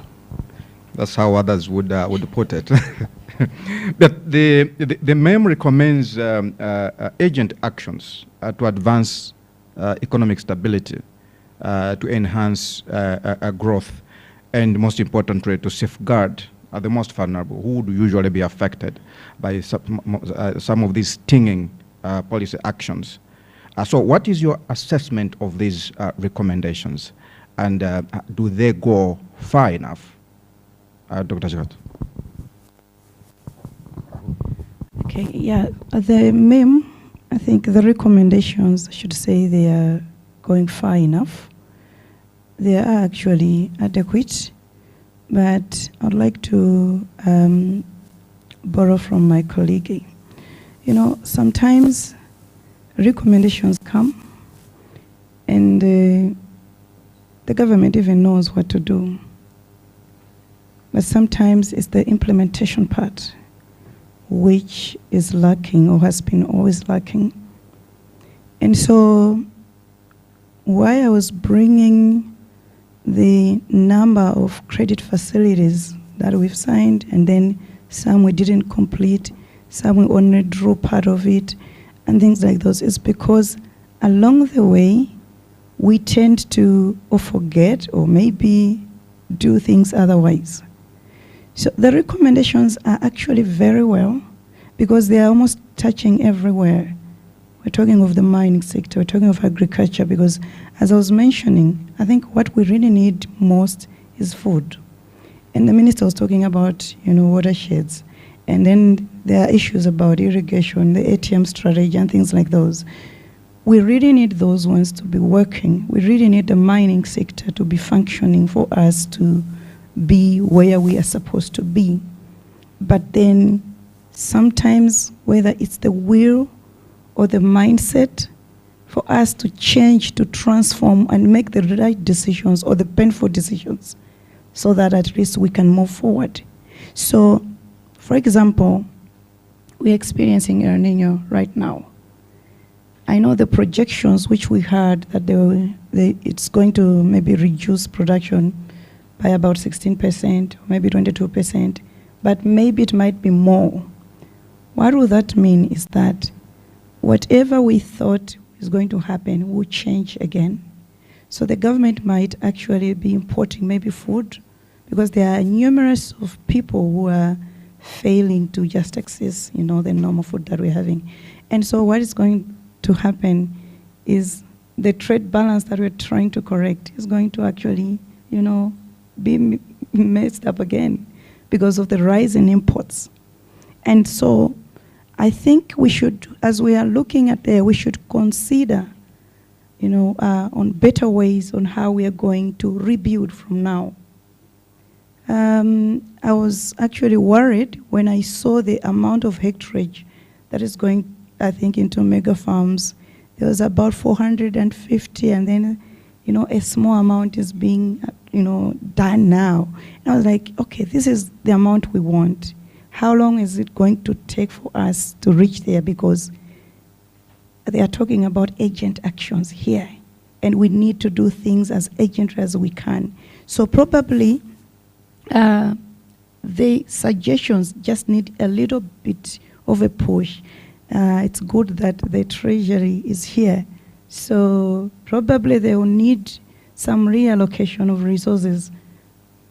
That's how others would put it. But the MEM recommends urgent actions to advance economic stability, to enhance growth, and most importantly, to safeguard the most vulnerable, who would usually be affected by some of these stinging policy actions. So what is your assessment of these recommendations? And do they go far enough? Dr. Jagat. Okay, yeah, the MEM, I think the recommendations, I should say they are going far enough. They are actually adequate, but I'd like to borrow from my colleague. You know, sometimes recommendations come and the government even knows what to do. But sometimes it's the implementation part which is lacking or has been always lacking. And so why I was bringing the number of credit facilities that we've signed, and then some we didn't complete, some we only drew part of it, and things like those, is because along the way, we tend to or forget or maybe do things otherwise. So the recommendations are actually very well because they are almost touching everywhere. We're talking of the mining sector, we're talking of agriculture, because as I was mentioning, I think what we really need most is food. And the minister was talking about, you know, watersheds. And then there are issues about irrigation, the ATM strategy and things like those. We really need those ones to be working. We really need the mining sector to be functioning for us to be where we are supposed to be. But then sometimes, whether it's the will or the mindset for us to change, to transform and make the right decisions or the painful decisions so that at least we can move forward. So, for example, we're experiencing El Nino right now. I know the projections which we had that it's going to maybe reduce production by about 16%, or maybe 22%, but maybe it might be more. What will that mean is that whatever we thought is going to happen will change again. So the government might actually be importing maybe food, because there are numerous of people who are failing to just access, you know, the normal food that we're having. And so what is going to happen is the trade balance that we're trying to correct is going to actually, you know, be messed up again because of the rise in imports. And so I think we should, as we are looking at there, we should consider, you know, on better ways on how we are going to rebuild from now. I was actually worried when I saw the amount of hectarage that is going, I think, into mega farms. There was about 450, and then, you know, a small amount is being, you know, done now. And I was like, okay, this is the amount we want. How long is it going to take for us to reach there? Because they are talking about urgent actions here, and we need to do things as urgent as we can. So probably the suggestions just need a little bit of a push. It's good that the Treasury is here. So probably they will need some reallocation of resources,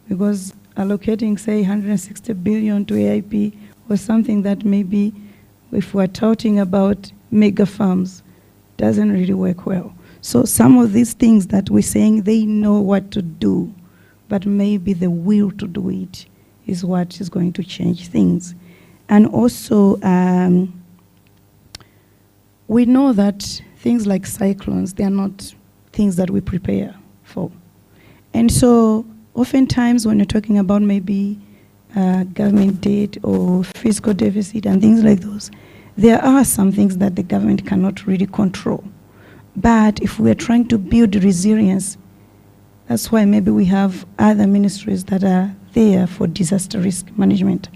because allocating, say, 160 billion to AIP was something that maybe, if we're touting about mega farms, doesn't really work well. So some of these things that we're saying, they know what to do, but maybe the will to do it is what is going to change things. And also, we know that things like cyclones, they are not things that we prepare for. And so oftentimes when you're talking about maybe government debt or fiscal deficit and things like those, there are some things that the government cannot really control. But if we're trying to build resilience, that's why maybe we have other ministries that are there for disaster risk management.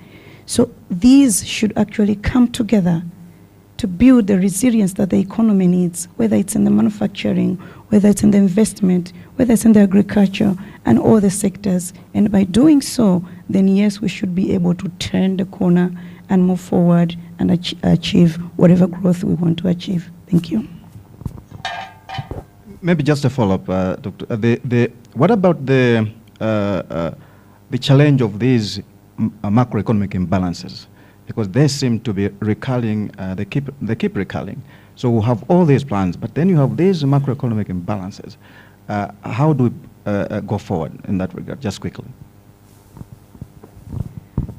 So these should actually come together to build the resilience that the economy needs, whether it's in the manufacturing, whether it's in the investment, whether it's in the agriculture, and all the sectors. And by doing so, then yes, we should be able to turn the corner and move forward and achieve whatever growth we want to achieve. Thank you. Maybe just a follow-up, Doctor. What about the challenge of these macroeconomic imbalances? Because they seem to be recurring, they keep recurring. So we have all these plans, but then you have these macroeconomic imbalances. How do we go forward in that regard, just quickly?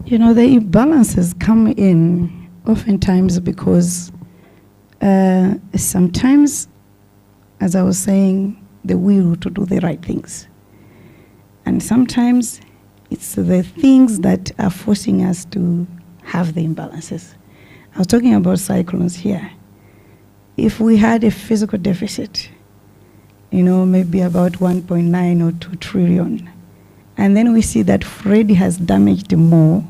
You know, the imbalances come in oftentimes because sometimes, as I was saying, the will to do the right things. And sometimes it's the things that are forcing us to have the imbalances. I was talking about cyclones here. If we had a physical deficit, you know, maybe about 1.9 or 2 trillion, and then we see that Freddy has damaged more,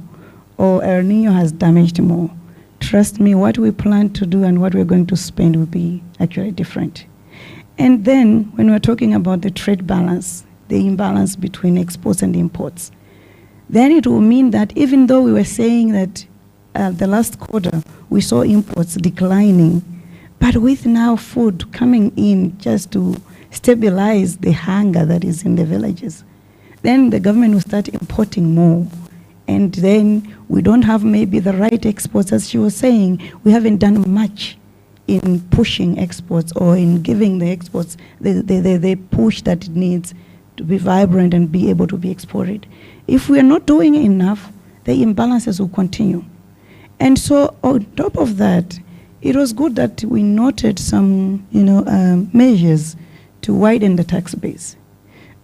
or El Nino has damaged more, trust me, what we plan to do and what we're going to spend will be actually different. And then when we're talking about the trade balance, the imbalance between exports and imports, then it will mean that even though we were saying that the last quarter we saw imports declining, but with now food coming in just to stabilize the hunger that is in the villages, then the government will start importing more. And then we don't have maybe the right exports. As she was saying, we haven't done much in pushing exports or in giving the exports the push that it needs to be vibrant and be able to be exported. If we are not doing enough, the imbalances will continue. And so on top of that, it was good that we noted some measures to widen the tax base.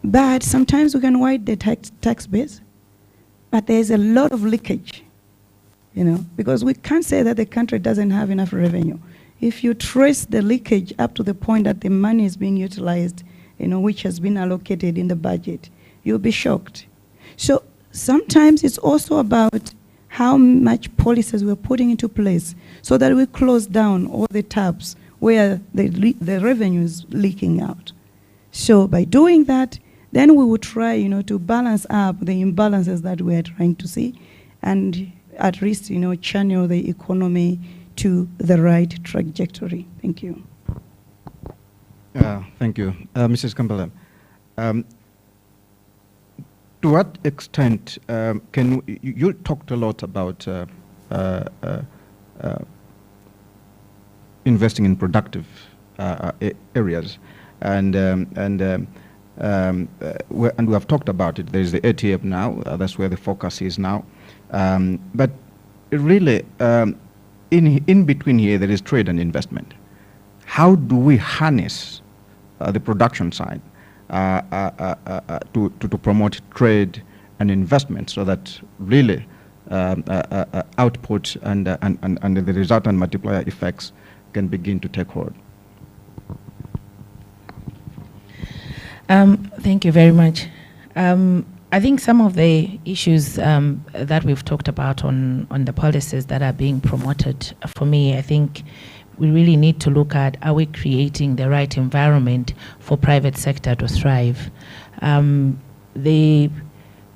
But sometimes we can widen the tax base, but there's a lot of leakage, because we can't say that the country doesn't have enough revenue. If you trace the leakage up to the point that the money is being utilized, which has been allocated in the budget, you'll be shocked. So sometimes it's also about how much policies we're putting into place so that we close down all the taps where the revenue is leaking out. So by doing that, then we will try, to balance up the imbalances that we are trying to see and at least, channel the economy to the right trajectory. Thank you. Thank you. Mrs. Kampala, to what extent can you talked a lot about investing in productive areas, and we have talked about it. There is the ATM now. That's where the focus is now. But really, in between here, there is trade and investment. How do we harness the production side to promote trade and investment so that really output and the resultant multiplier effects can begin to take hold? Thank you very much. I think some of the issues that we've talked about on the policies that are being promoted, for me, I think we really need to look at, are we creating the right environment for private sector to thrive?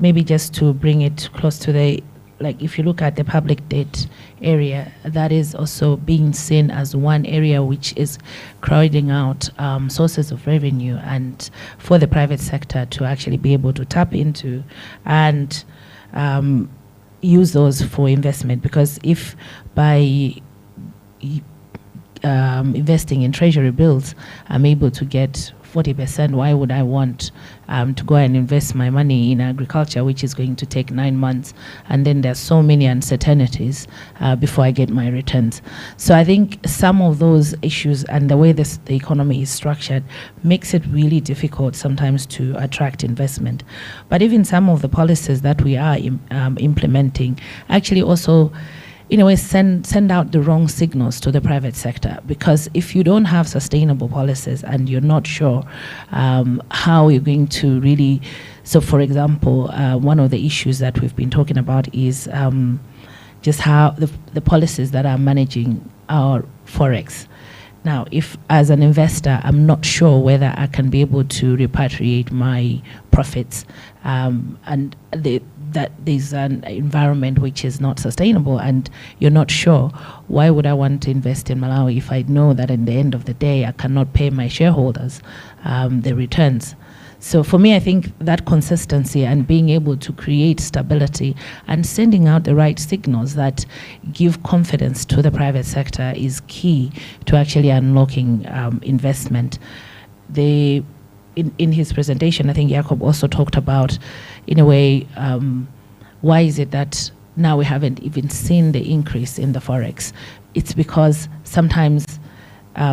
Maybe just to bring it close to if you look at the public debt area, that is also being seen as one area which is crowding out sources of revenue, and for the private sector to actually be able to tap into and use those for investment. Because if by investing in treasury bills, I'm able to get 40%, why would I want to go and invest my money in agriculture, which is going to take 9 months, and then there's so many uncertainties before I get my returns. So I think some of those issues and the way the economy is structured makes it really difficult sometimes to attract investment. But even some of the policies that we are implementing actually also in a way send out the wrong signals to the private sector, because if you don't have sustainable policies and you're not sure how you're going to really, so for example, one of the issues that we've been talking about is just how the policies that are managing our forex. Now, if as an investor, I'm not sure whether I can be able to repatriate my profits, and that there's an environment which is not sustainable, and you're not sure, why would I want to invest in Malawi if I know that in the end of the day I cannot pay my shareholders the returns? So for me, I think that consistency and being able to create stability and sending out the right signals that give confidence to the private sector is key to actually unlocking investment. In his presentation, I think Jakob also talked about, in a way, why is it that now we haven't even seen the increase in the forex? It's because sometimes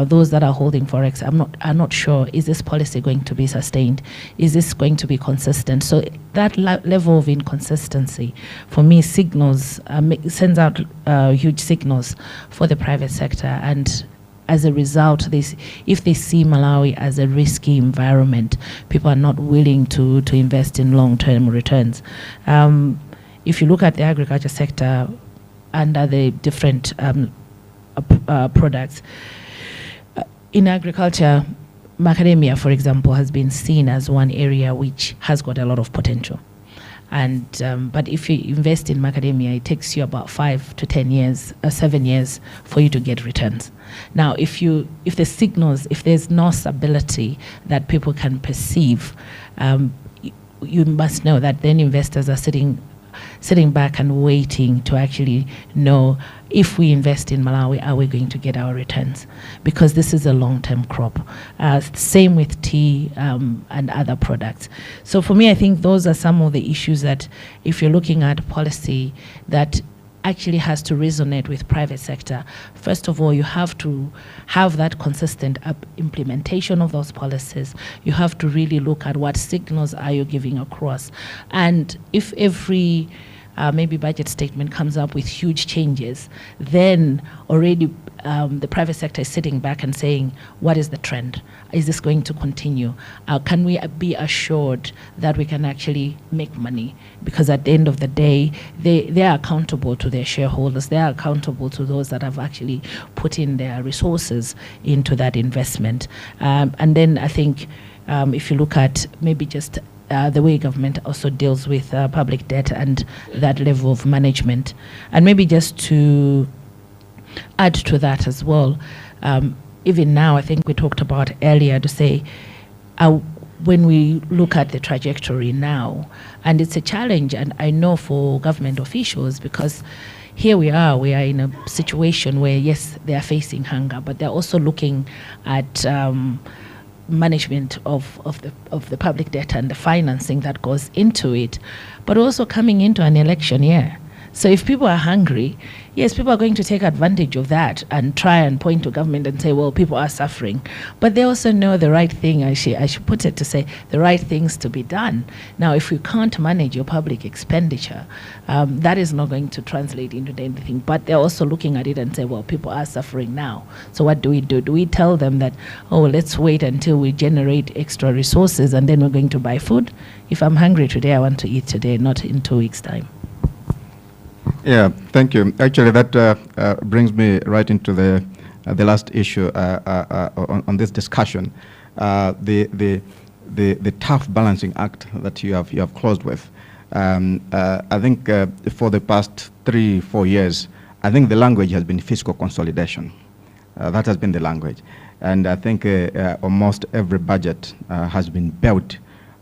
those that are holding forex are not sure, is this policy going to be sustained? Is this going to be consistent? So that level of inconsistency, for me, signals, sends out huge signals for the private sector. And as a result, if they see Malawi as a risky environment, people are not willing to invest in long-term returns. If you look at the agriculture sector under the different products, in agriculture, macadamia, for example, has been seen as one area which has got a lot of potential. And but if you invest in macadamia, it takes you about 5 to 10 years, 7 years for you to get returns. Now, if there's no stability that people can perceive, you must know that then investors are sitting back and waiting to actually know, if we invest in Malawi, are we going to get our returns? Because this is a long-term crop. Same with tea and other products. So for me, I think those are some of the issues that, if you're looking at policy that actually has to resonate with private sector, first of all, you have to have that consistent implementation of those policies. You have to really look at what signals are you giving across. And if every maybe budget statement comes up with huge changes, then already the private sector is sitting back and saying, what is the trend? Is this going to continue? Can we be assured that we can actually make money? Because at the end of the day, they are accountable to their shareholders. They are accountable to those that have actually put in their resources into that investment. And then I think if you look at maybe just the way government also deals with public debt and that level of management. And maybe just to add to that as well, even now, I think we talked about earlier to say, when we look at the trajectory now, and it's a challenge, and I know for government officials, because here we are in a situation where, yes, they are facing hunger, but they're also looking at management of the public debt and the financing that goes into it, but also coming into an election year. So if people are hungry, yes, people are going to take advantage of that and try and point to government and say, well, people are suffering. But they also know the right thing, I should put it to say, the right things to be done. Now, if you can't manage your public expenditure, that is not going to translate into anything. But they're also looking at it and say, well, people are suffering now. So what do? Do we tell them that, oh, let's wait until we generate extra resources and then we're going to buy food? If I'm hungry today, I want to eat today, not in 2 weeks' time. Yeah, thank you. Actually, that brings me right into the last issue on this discussion, the tough balancing act that you have closed with. I think for the past 3-4 years, I think the language has been fiscal consolidation. That has been the language, and I think almost every budget has been built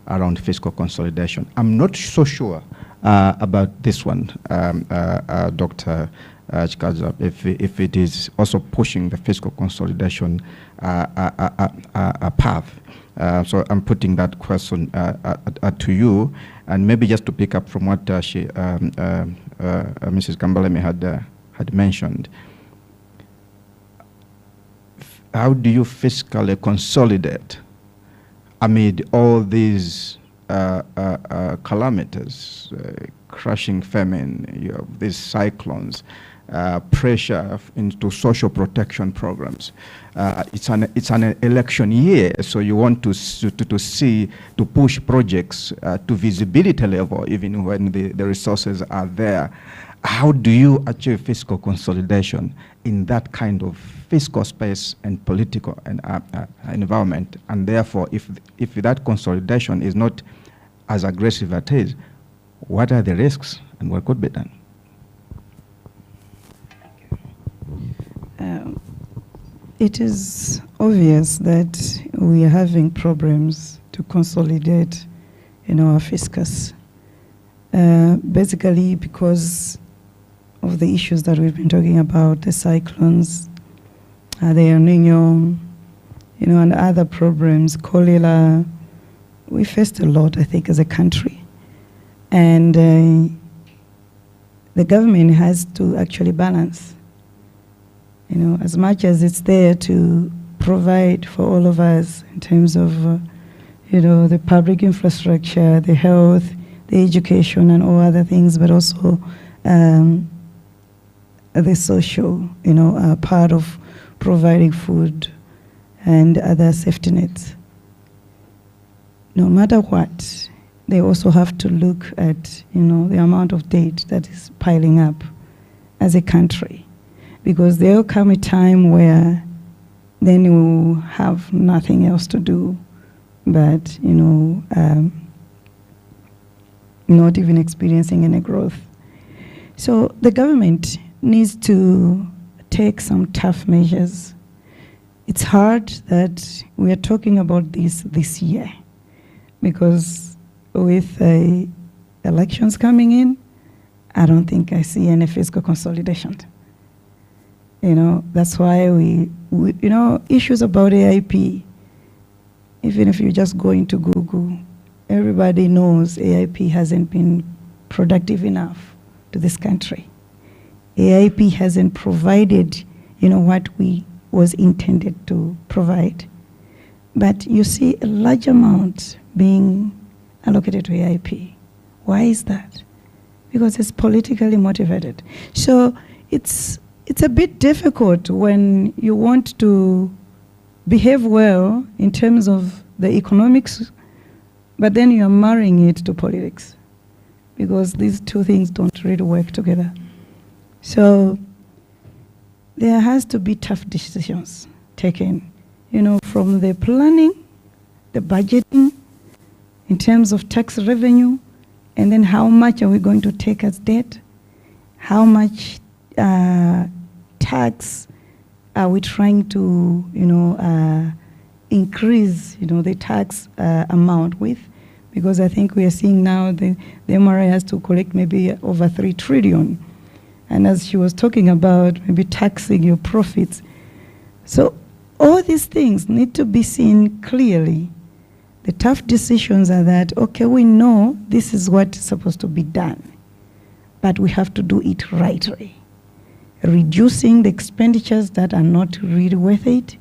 around fiscal consolidation. I'm not so sure about this one, Dr. Chikaza, if it is also pushing the fiscal consolidation path. So I'm putting that question to you, and maybe just to pick up from what Mrs. Kambalemi had mentioned. How do you fiscally consolidate amid all these calamities, crushing famine, you have these cyclones, pressure into social protection programs. It's an election year, so you want to push projects to visibility level, even when the resources are there. How do you achieve fiscal consolidation in that kind of fiscal space and political environment? And therefore, if that consolidation is not as aggressive as it is, what are the risks and what could be done? It is obvious that we are having problems to consolidate, our fiscus, basically because of the issues that we've been talking about, the cyclones, the El Nino, and other problems, cholera. We faced a lot, I think, as a country. And the government has to actually balance. As much as it's there to provide for all of us in terms of, the public infrastructure, the health, the education, and all other things, but also the social, part of providing food and other safety nets. No matter what, they also have to look at, the amount of debt that is piling up as a country. Because there will come a time where then you will have nothing else to do but, not even experiencing any growth. So the government needs to take some tough measures. It's hard that we are talking about this year because with elections coming in, I don't think I see any fiscal consolidation. That's why we issues about AIP, even if you just go into Google, everybody knows AIP hasn't been productive enough to this country. AIP hasn't provided, what we was intended to provide. But you see a large amount being allocated to AIP. Why is that? Because it's politically motivated. So it's a bit difficult when you want to behave well in terms of the economics, but then you're marrying it to politics, because these two things don't really work together. So there has to be tough decisions taken, from the planning, the budgeting, in terms of tax revenue, and then how much are we going to take as debt, how much tax are we trying to, increase, the tax amount with? Because I think we are seeing now the MRA has to collect maybe over 3 trillion. And as she was talking about, maybe taxing your profits. So all these things need to be seen clearly. The tough decisions are that, okay, we know this is what is supposed to be done, but we have to do it rightly. Reducing the expenditures that are not really worth it,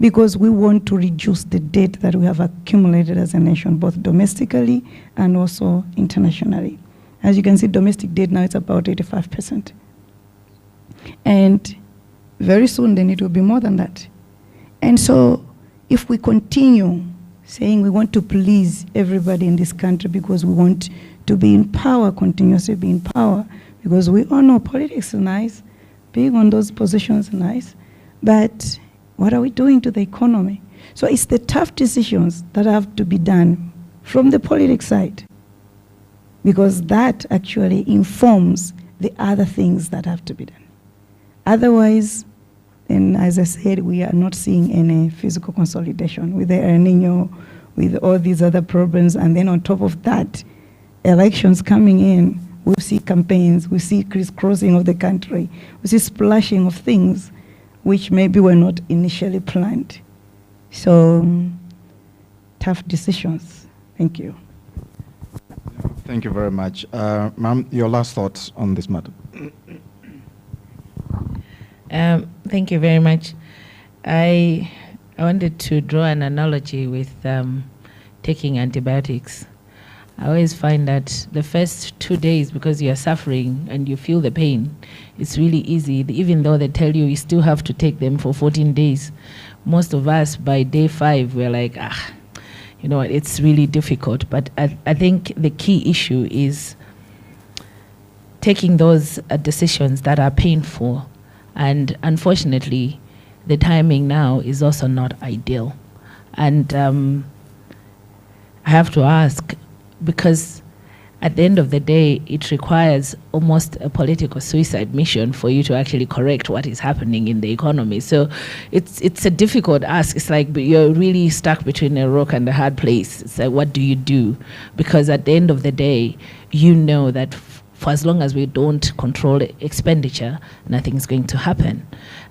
because we want to reduce the debt that we have accumulated as a nation, both domestically and also internationally. As you can see, domestic debt now is about 85%. And very soon then it will be more than that. And so if we continue saying we want to please everybody in this country because we want to be in power, continuously be in power, because we all know politics is nice, being on those positions is nice, but what are we doing to the economy? So it's the tough decisions that have to be done from the politics side, because that actually informs the other things that have to be done. Otherwise, then as I said, we are not seeing any physical consolidation with the El Nino, with all these other problems, and then on top of that, elections coming in, we'll see campaigns, we see crisscrossing of the country, we see splashing of things which maybe were not initially planned. So, tough decisions. Thank you. Thank you very much. Ma'am, your last thoughts on this matter. Thank you very much. I wanted to draw an analogy with taking antibiotics. I always find that the first 2 days, because you're suffering and you feel the pain, it's really easy. Even though they tell you still have to take them for 14 days, most of us by day 5, we're like, you know, it's really difficult. But I think the key issue is taking those decisions that are painful. And unfortunately, the timing now is also not ideal. And I have to ask, because at the end of the day, it requires almost a political suicide mission for you to actually correct what is happening in the economy. So it's a difficult ask. It's like you're really stuck between a rock and a hard place. It's like, what do you do? Because at the end of the day, you know that for as long as we don't control expenditure, nothing's going to happen.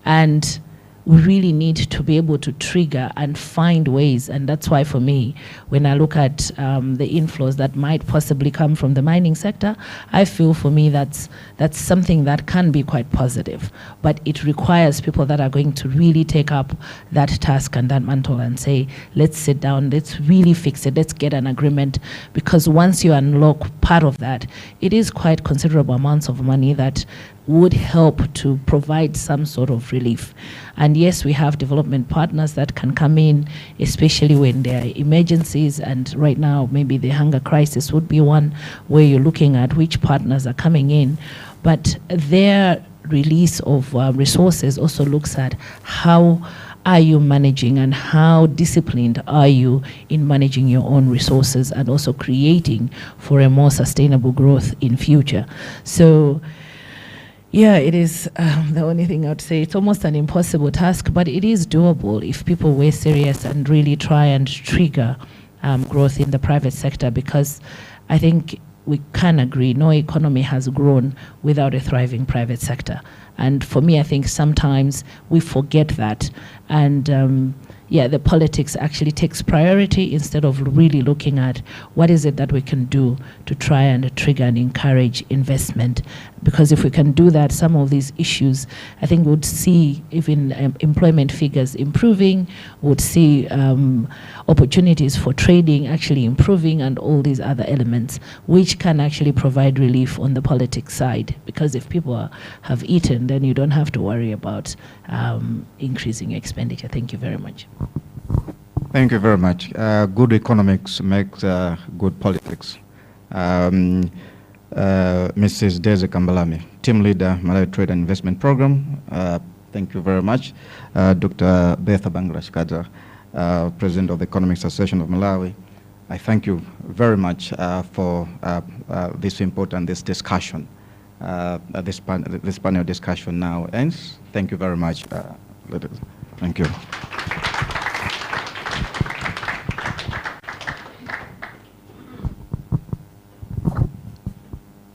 And we really need to be able to trigger and find ways. And that's why for me, when I look at the inflows that might possibly come from the mining sector, I feel for me that's something that can be quite positive. But it requires people that are going to really take up that task and that mantle and say, let's sit down, let's really fix it, let's get an agreement. Because once you unlock part of that, it is quite considerable amounts of money that would help to provide some sort of relief. And yes, we have development partners that can come in, especially when there are emergencies, and right now maybe the hunger crisis would be one where you're looking at which partners are coming in. But their release of resources also looks at how are you managing and how disciplined are you in managing your own resources and also creating for a more sustainable growth in future. So yeah, it is the only thing I would say. It's almost an impossible task, but it is doable if people were serious and really try and trigger growth in the private sector, because I think we can agree no economy has grown without a thriving private sector. And for me, I think sometimes we forget that. And yeah, the politics actually takes priority instead of really looking at what is it that we can do to try and trigger and encourage investment. Because if we can do that, some of these issues, I think we would see even employment figures improving, would see opportunities for trading actually improving, and all these other elements, which can actually provide relief on the politics side. Because if people have eaten, then you don't have to worry about increasing expenditure. Thank you very much. Thank you very much. Good economics makes good politics. Mrs. Daisy Kambalami, Team Leader, Malawi Trade and Investment Program. Thank you very much. Dr. Betha Bangrashkaza, President of the Economic Association of Malawi. I thank you very much for this discussion. This panel discussion now ends. Thank you very much. Thank you.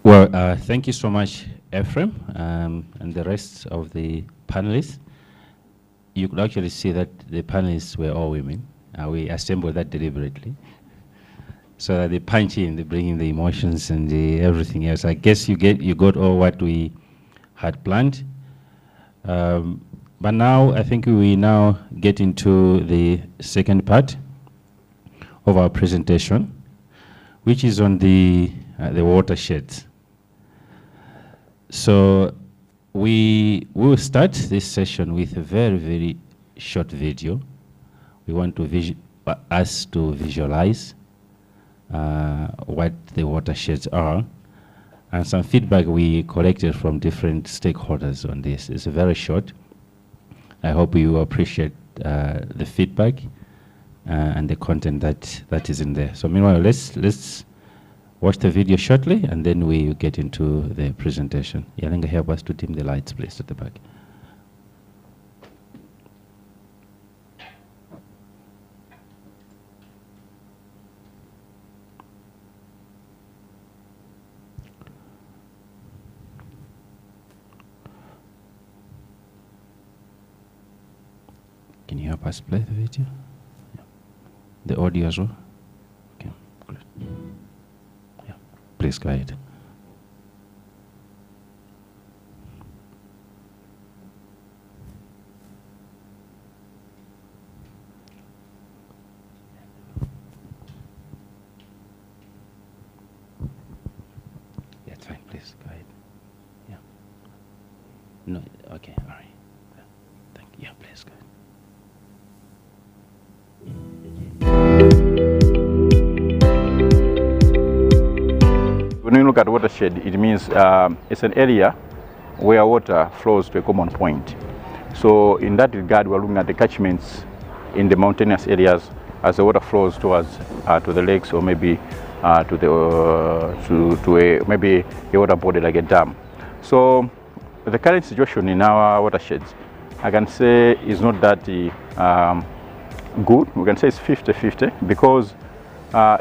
Well, thank you so much, Ephraim, and the rest of the panelists. You could actually see that the panelists were all women. We assembled that deliberately, so that they punch in, they bring in the emotions and everything else. I guess you got all what we had planned. But now I think we now get into the second part of our presentation, which is on the watersheds. So we will start this session with a very, very short video. We want us to visualize what the watersheds are, and some feedback we collected from different stakeholders on this. It's very short. I hope you appreciate the feedback and the content that is in there. So meanwhile, let's watch the video shortly, and then we get into the presentation. Yalenga, help us to dim the lights, please, at the back. Can you help us play the video? Yeah. The audio as well? Okay, great. Yeah, please go ahead. Okay, all right. Thank you. Yeah, please go ahead. When you look at watershed, it means it's an area where water flows to a common point. So in that regard, we're looking at the catchments in the mountainous areas as the water flows towards to the lakes, or maybe maybe a water body like a dam. So the current situation in our watersheds, I can say, is not that good. We can say it's 50-50, because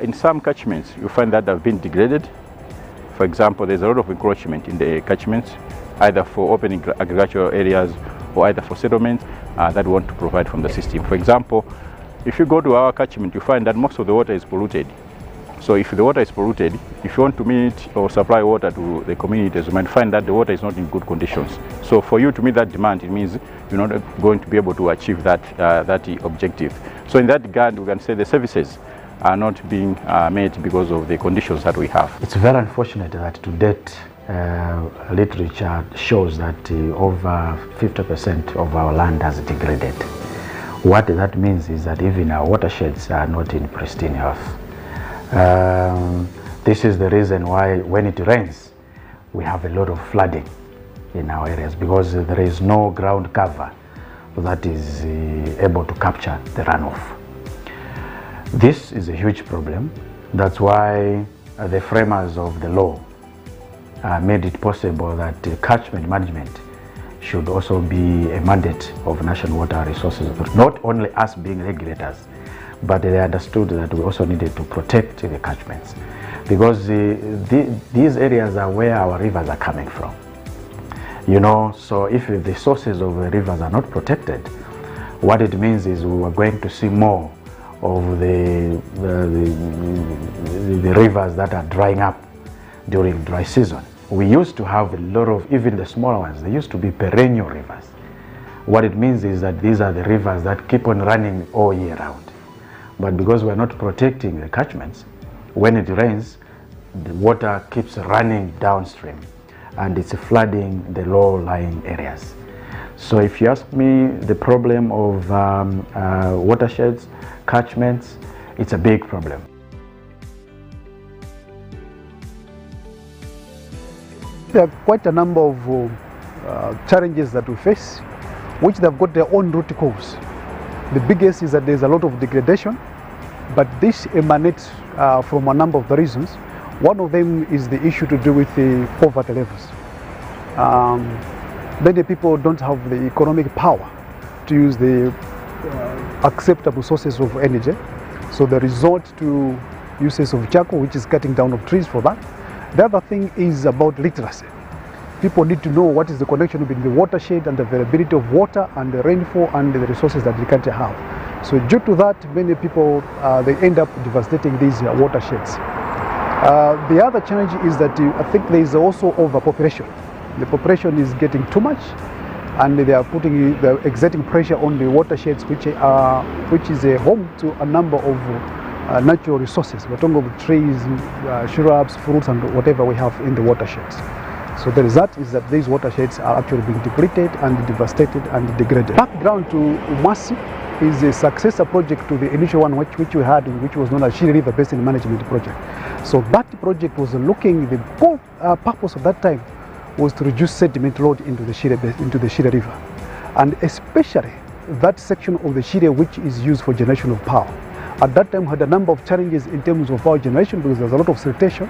in some catchments you find that they've been degraded. For example, there's a lot of encroachment in the catchments, either for open agricultural areas or either for settlements that want to provide from the system. For example, if you go to our catchment, you find that most of the water is polluted. So if the water is polluted, if you want to meet or supply water to the communities, you might find that the water is not in good conditions. So for you to meet that demand, it means you're not going to be able to achieve that objective. So in that regard, we can say the services are not being met because of the conditions that we have. It's very unfortunate that to date, literature shows that over 50% of our land has degraded. What that means is that even our watersheds are not in pristine health. This is the reason why when it rains, we have a lot of flooding in our areas, because there is no ground cover that is able to capture the runoff. This is a huge problem. That's why the framers of the law made it possible that catchment management should also be a mandate of National Water Resources. Not only us being regulators, but they understood that we also needed to protect the catchments, because these areas are where our rivers are coming from. You know, so if the sources of the rivers are not protected, what it means is we are going to see more of the rivers that are drying up during dry season. We used to have a lot of, even the smaller ones, they used to be perennial rivers. What it means is that these are the rivers that keep on running all year round. But because we're not protecting the catchments, when it rains, the water keeps running downstream and it's flooding the low-lying areas. So if you ask me, the problem of watersheds, catchments, it's a big problem. There are quite a number of challenges that we face, which they've got their own root cause. The biggest is that there's a lot of degradation, but this emanates from a number of the reasons. One of them is the issue to do with the poverty levels. Many people don't have the economic power to use the acceptable sources of energy, so they resort to uses of charcoal, which is cutting down of trees for that. The other thing is about literacy. People need to know what is the connection between the watershed and the availability of water and the rainfall and the resources that the country have. So due to that, many people, they end up devastating these watersheds. The other challenge is that I think there is also overpopulation. The population is getting too much, and they're exerting pressure on the watersheds, which is a home to a number of natural resources. We're talking about trees, shrubs, fruits, and whatever we have in the watersheds. So the result is that these watersheds are actually being depleted and devastated and degraded. Background to Umasi is a successor project to the initial one which we had, which was known as Shire River Basin Management Project. So that project was looking, the core purpose of that time was to reduce sediment load into the Shire River, and especially that section of the Shire which is used for generation of power. At that time, had a number of challenges in terms of power generation, because there's a lot of siltation.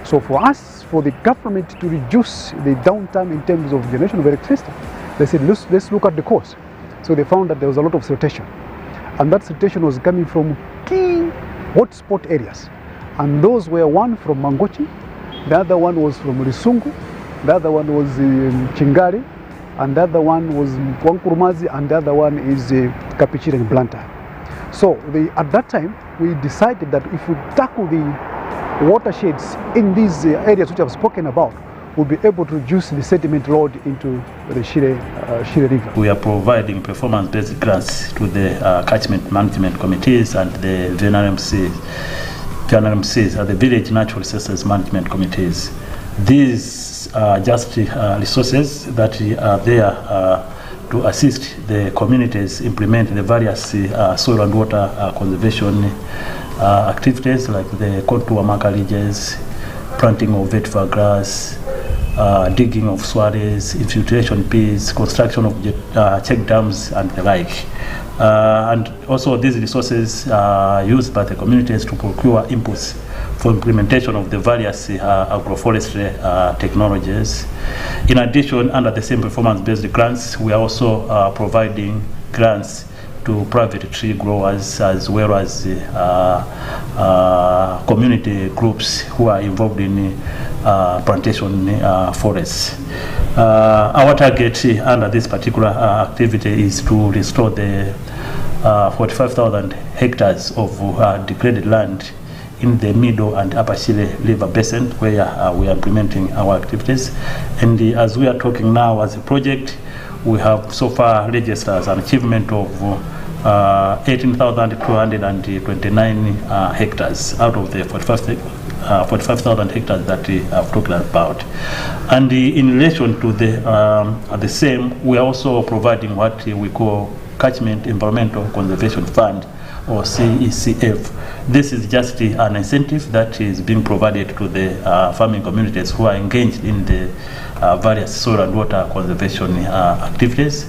So for us, for the government to reduce the downtime in terms of generation of electricity, they said, let's look at the cause. So they found that there was a lot of siltation, and that siltation was coming from key hotspot areas, and those were one from Mangochi, the other one was from Risungu, the other one was Chingari, and the other one was Wankurumazi, and the other one is Kapichiri and Blantyre. So at that time, we decided that if we tackle the watersheds in these areas which I've spoken about, we'll be able to reduce the sediment load into the Shire River. We are providing performance-based grants to the catchment management committees and the VNRMCs, the Village Natural Resources Management Committees. These is just resources that are there to assist the communities implement the various soil and water conservation activities like the contour marker ridges, planting of vetiver grass, digging of swales, infiltration pits, construction of check dams and the like. And also these resources are used by the communities to procure inputs for implementation of the various agroforestry technologies. In addition, under the same performance-based grants, we are also providing grants to private tree growers as well as community groups who are involved in plantation forests. Our target under this particular activity is to restore the 45,000 hectares of degraded land in the middle and upper Chile River Basin where we are implementing our activities. And as we are talking now as a project, we have so far registered an achievement of 18,229 hectares out of the 45,000 hectares that we have talked about. And in relation to the same, we are also providing what we call Catchment Environmental Conservation Fund, or CECF. This is just an incentive that is being provided to the farming communities who are engaged in the various soil and water conservation activities.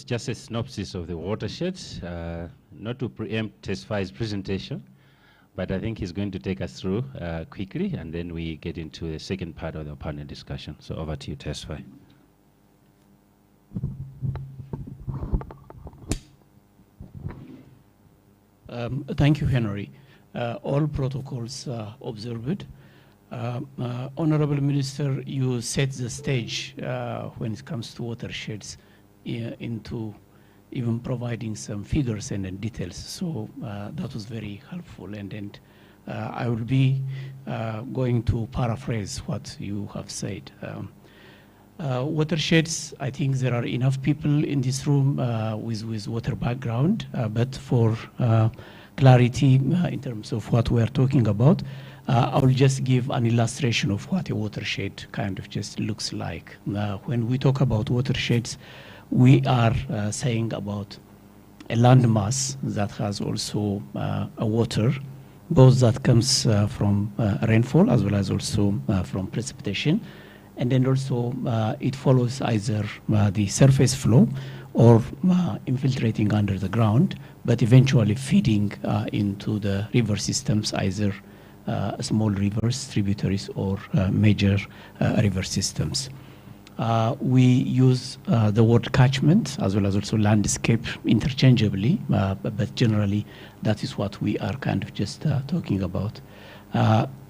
Just a synopsis of the watersheds, not to preempt Tesfai's presentation, but I think he's going to take us through quickly, and then we get into the second part of the panel discussion. So over to you, Tesfai. Thank you, Henry. All protocols observed. Honorable Minister, you set the stage when it comes to watersheds into even providing some figures and details. So that was very helpful. And I will be going to paraphrase what you have said. Watersheds, I think there are enough people in this room with water background, but for clarity in terms of what we are talking about, I will just give an illustration of what a watershed kind of just looks like. When we talk about watersheds, we are saying about a landmass that has also a water, both that comes from rainfall as well as also from precipitation. And then also it follows either the surface flow or infiltrating under the ground, but eventually feeding into the river systems, either small rivers, tributaries, or major river systems. We use the word catchment as well as also landscape interchangeably, but generally that is what we are kind of just talking about.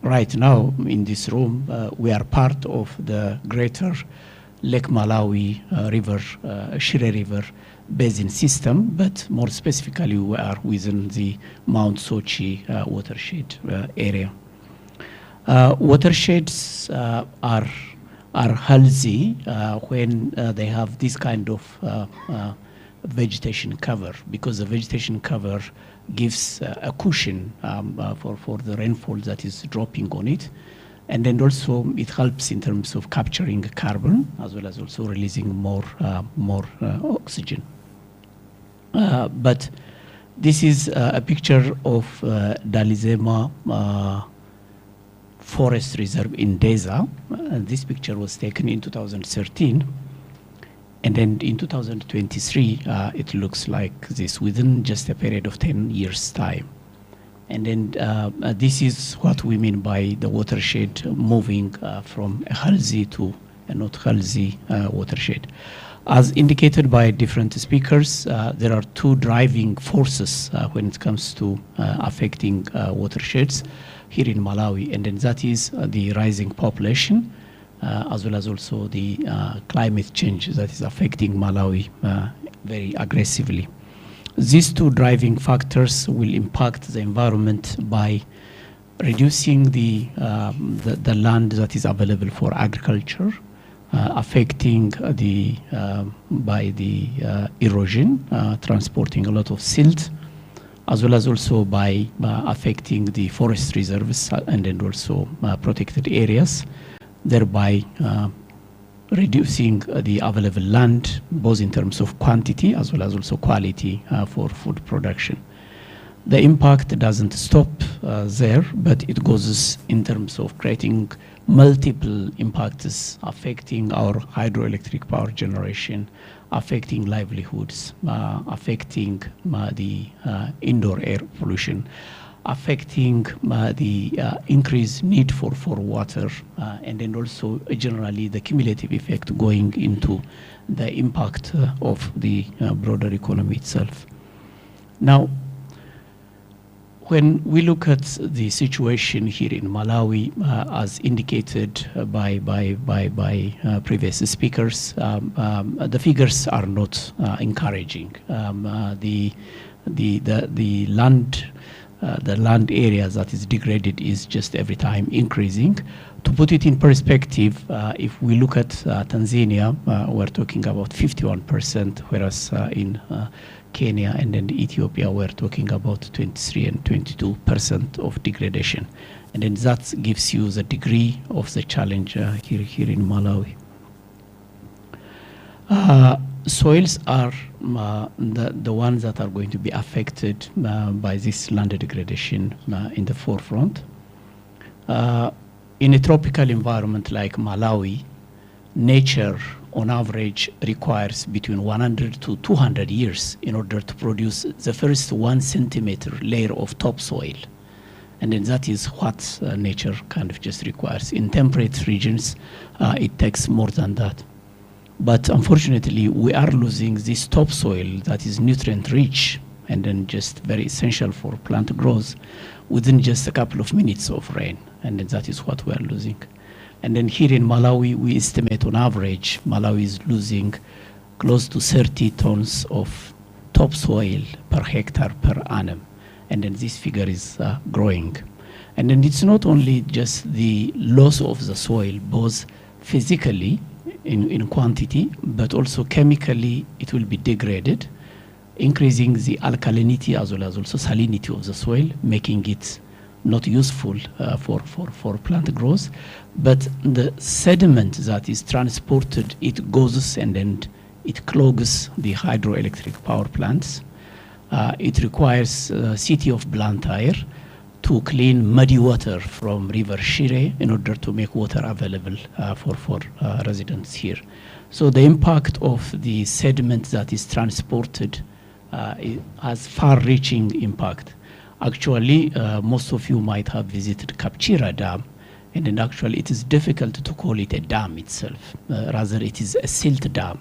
Right now in this room, we are part of the greater Lake Malawi river, Shire River basin system, but more specifically we are within the Mount Sochi watershed area. Watersheds are healthy when they have this kind of vegetation cover, because the vegetation cover gives a cushion for the rainfall that is dropping on it. And then also it helps in terms of capturing carbon as well as also releasing more oxygen. But this is a picture of Dalizema Forest Reserve in Deza. This picture was taken in 2013. And then in 2023, it looks like this within just a period of 10 years' time. And then this is what we mean by the watershed moving from a healthy to a not healthy watershed. As indicated by different speakers, there are two driving forces when it comes to affecting watersheds here in Malawi, and then that is the rising population, as well as also the climate change that is affecting Malawi very aggressively. These two driving factors will impact the environment by reducing the land that is available for agriculture, affecting by the erosion, transporting a lot of silt, as well as also by affecting the forest reserves and then also protected areas, thereby reducing the available land, both in terms of quantity as well as also quality for food production. The impact doesn't stop there, but it goes in terms of creating multiple impacts affecting our hydroelectric power generation, affecting livelihoods, affecting the indoor air pollution, affecting the increased need for water, and then also generally the cumulative effect going into the impact of the broader economy itself. Now, when we look at the situation here in Malawi, as indicated by previous speakers, the figures are not encouraging. The land area that is degraded is just every time increasing. To put it in perspective, if we look at Tanzania, we're talking about 51%, whereas in Kenya and then Ethiopia, we're talking about 23 and 22% of degradation. And then that gives you the degree of the challenge here in Malawi. Soils are the ones that are going to be affected by this land degradation in the forefront. In a tropical environment like Malawi, nature on average requires between 100 to 200 years in order to produce the first 1 centimeter layer of topsoil. And then that is what nature kind of just requires. In temperate regions, it takes more than that. But unfortunately, we are losing this topsoil that is nutrient rich and then just very essential for plant growth within just a couple of minutes of rain. And then that is what we are losing. And then here in Malawi, we estimate on average, Malawi is losing close to 30 tons of topsoil per hectare per annum. And then this figure is growing. And then it's not only just the loss of the soil, both physically in quantity, but also chemically it will be degraded, increasing the alkalinity as well as also salinity of the soil, making it not useful for plant growth. But the sediment that is transported, it goes and then it clogs the hydroelectric power plants. It requires city of Blantyre to clean muddy water from River Shire in order to make water available for residents here. So the impact of the sediment that is transported has far-reaching impact. Actually, most of you might have visited Kapchira Dam, and then actually it is difficult to call it a dam itself. Rather, it is a silt dam.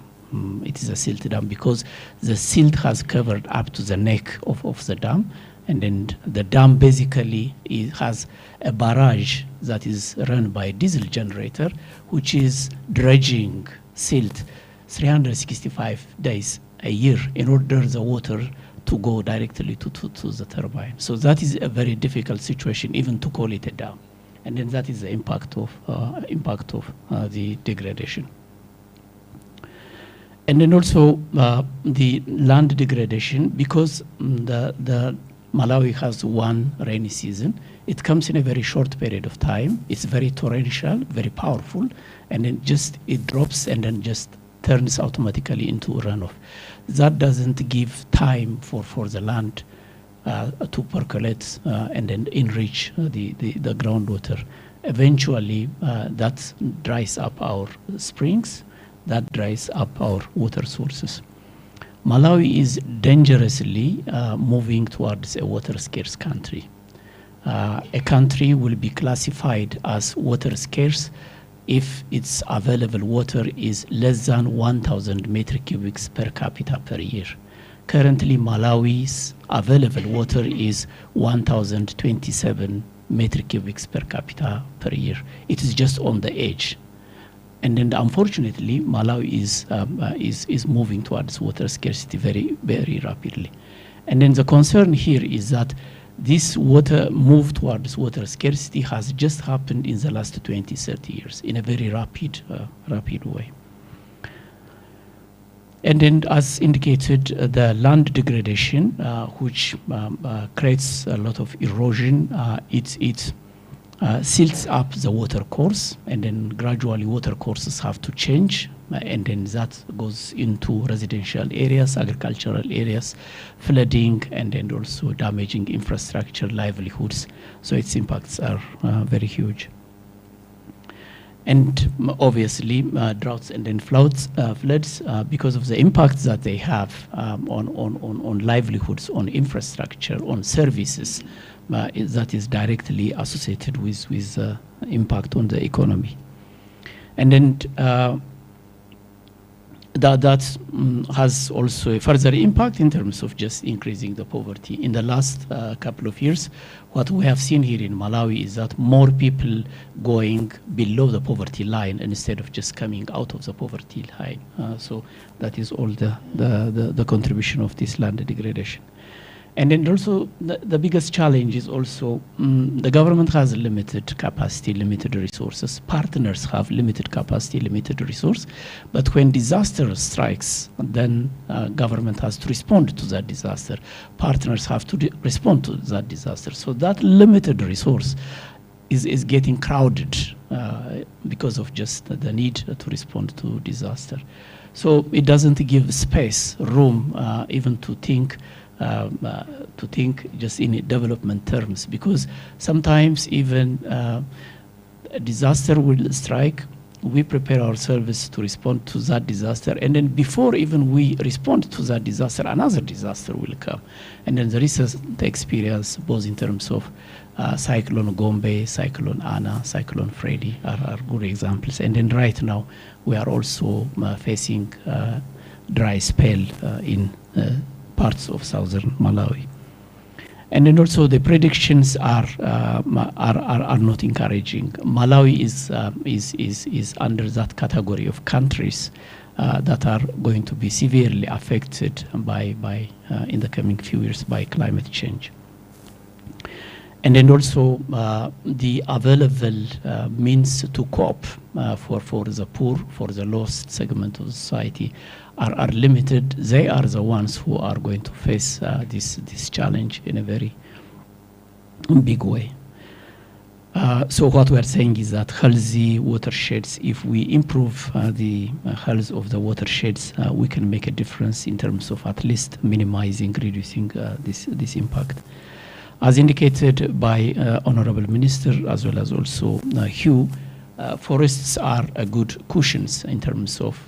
It is a silt dam because the silt has covered up to the neck of the dam, and then the dam basically has a barrage that is run by a diesel generator, which is dredging silt 365 days a year in order the water to go directly to the turbine. So that is a very difficult situation, even to call it a dam. And then that is the impact of the degradation. And then also the land degradation, because the Malawi has one rainy season. It comes in a very short period of time. It's very torrential, very powerful, and then just it drops and then just turns automatically into runoff. That doesn't give time for the land to percolate and then enrich the groundwater. Eventually, that dries up our springs, that dries up our water sources. Malawi is dangerously moving towards a water-scarce country. A country will be classified as water-scarce if its available water is less than 1,000 meter cubics per capita per year. Currently, Malawi's available water is 1,027 meter cubics per capita per year. It is just on the edge. And then, unfortunately, Malawi is moving towards water scarcity very, very rapidly. And then the concern here is that this water move towards water scarcity has just happened in the last 20, 30 years in a very rapid way. And then, as indicated, the land degradation, which creates a lot of erosion, it silts up the water course, and then gradually water courses have to change, and then that goes into residential areas, agricultural areas, flooding, and then also damaging infrastructure, livelihoods. So its impacts are very huge. And obviously, droughts and then floods, because of the impacts that they have on livelihoods, on infrastructure, on services, that is directly associated with impact on the economy. And then that has also a further impact in terms of just increasing the poverty. In the last couple of years, what we have seen here in Malawi is that more people going below the poverty line instead of just coming out of the poverty line. So that is all the contribution of this land degradation. And then also the biggest challenge is also the government has limited capacity, limited resources. Partners have limited capacity, limited resource. But when disaster strikes, then government has to respond to that disaster. Partners have to respond to that disaster. So that limited resource is getting crowded because of just the need to respond to disaster. So it doesn't give space, room, even to think just in development terms, because sometimes even a disaster will strike, we prepare ourselves to respond to that disaster, and then before even we respond to that disaster, another disaster will come. And then the recent experience, both in terms of Cyclone Gombe, Cyclone Anna, Cyclone Freddy are good examples. And then right now, we are also facing dry spell in parts of southern Malawi. And then also the predictions are not encouraging. Malawi is under that category of countries that are going to be severely affected by in the coming few years by climate change. And then also the available means to cope for the poor, for the lost segment of society are limited. They are the ones who are going to face this challenge in a very big way. So what we are saying is that healthy watersheds, if we improve the health of the watersheds, we can make a difference in terms of at least minimizing, reducing this impact. As indicated by Honorable Minister, as well as also Hugh, forests are a good cushions in terms of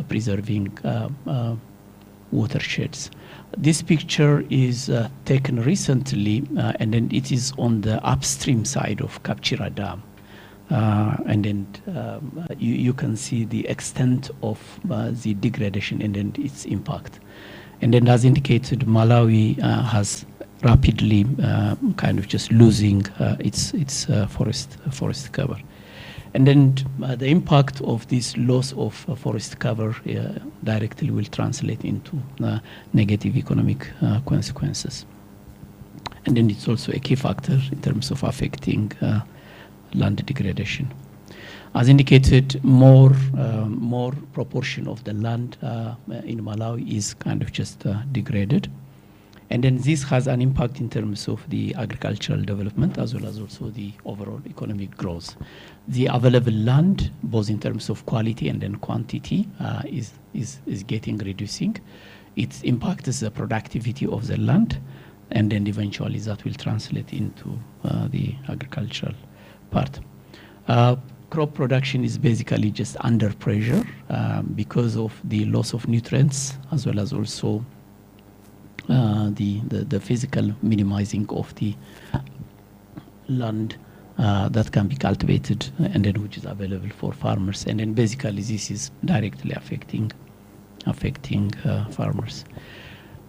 preserving watersheds. This picture is taken recently, and then it is on the upstream side of Kapchira Dam. And then you can see the extent of the degradation and then its impact. And then as indicated, Malawi has rapidly kind of just losing its forest cover. And then the impact of this loss of forest cover directly will translate into negative economic consequences. And then it's also a key factor in terms of affecting land degradation. As indicated, more proportion of the land in Malawi is kind of just degraded. And then this has an impact in terms of the agricultural development as well as also the overall economic growth. The available land, both in terms of quality and then quantity, is getting reducing. It impacts the productivity of the land, and then eventually that will translate into the agricultural part. Crop production is basically just under pressure because of the loss of nutrients as well as also the physical minimizing of the land that can be cultivated and then which is available for farmers. And then basically this is directly affecting farmers.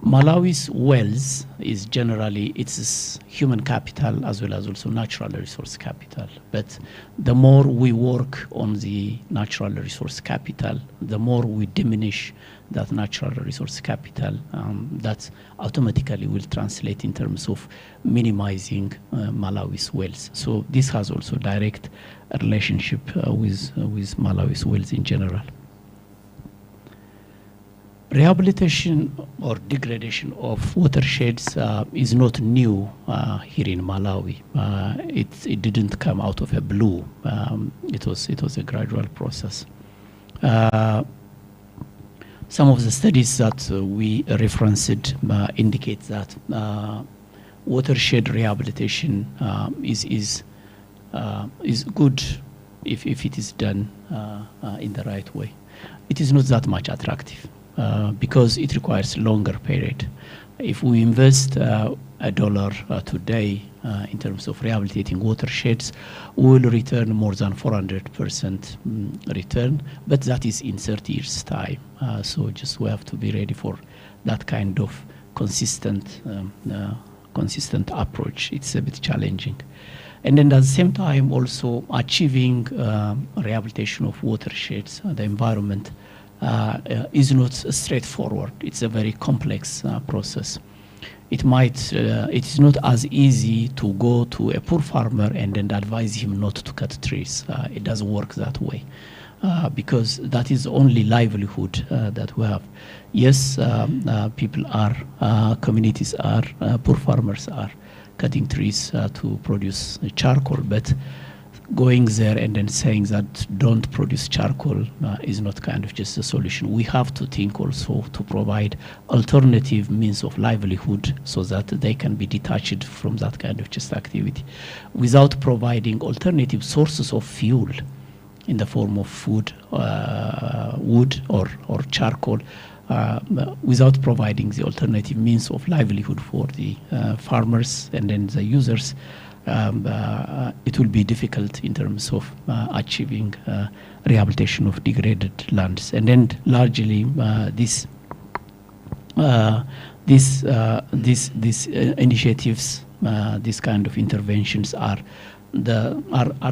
Malawi's wells is generally, it's human capital as well as also natural resource capital. But the more we work on the natural resource capital, the more we diminish that natural resource capital, that automatically will translate in terms of minimizing Malawi's wells. So this has also direct relationship with Malawi's wells in general. Rehabilitation or degradation of watersheds is not new here in Malawi. It didn't come out of a blue. It was a gradual process. Some of the studies that we referenced indicate that watershed rehabilitation is good if it is done in the right way. It is not that much attractive. Because it requires longer period. If we invest $1 today in terms of rehabilitating watersheds, we will return more than 400% return, but that is in 30 years' time. So just we have to be ready for that kind of consistent approach. It's a bit challenging. And then at the same time, also achieving rehabilitation of watersheds, the environment, is not straightforward. It's a very complex process. It is not as easy to go to a poor farmer and then advise him not to cut trees. It doesn't work that way because that is only livelihood that we have. Yes, people are, communities are, poor farmers are cutting trees to produce charcoal, but going there and then saying that don't produce charcoal is not kind of just a solution. We have to think also to provide alternative means of livelihood so that they can be detached from that kind of just activity. Without providing alternative sources of fuel in the form of food, wood or charcoal, without providing the alternative means of livelihood for the farmers and then the users, it will be difficult in terms of achieving rehabilitation of degraded lands. And then largely these initiatives, these kind of interventions are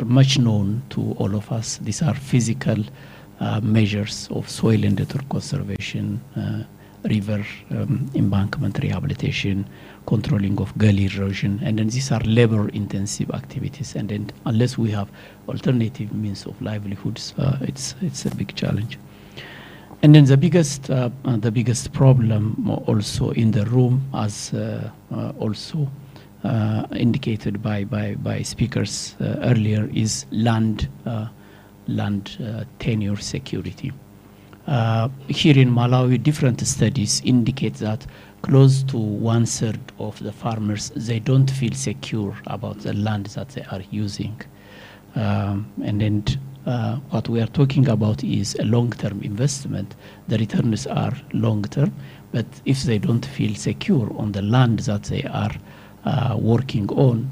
much known to all of us. These are physical measures of soil and water conservation, river embankment rehabilitation, controlling of gully erosion, and then these are labor-intensive activities. And then unless we have alternative means of livelihoods, it's a big challenge. And then the biggest problem also in the room, as also indicated by speakers earlier, is land tenure security. Here in Malawi, different studies indicate that close to 1/3 of the farmers, they don't feel secure about the land that they are using. And then what we are talking about is a long-term investment. The returns are long-term, but if they don't feel secure on the land that they are working on,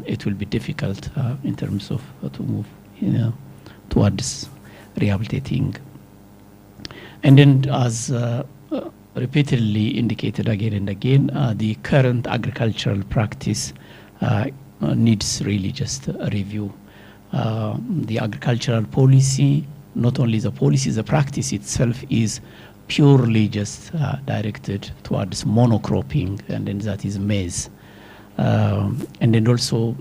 it will be difficult in terms of to move towards rehabilitating. And then as repeatedly indicated again and again, the current agricultural practice needs really just a review. The agricultural policy, not only the policy, the practice itself is purely just directed towards monocropping, and then that is maize. And then also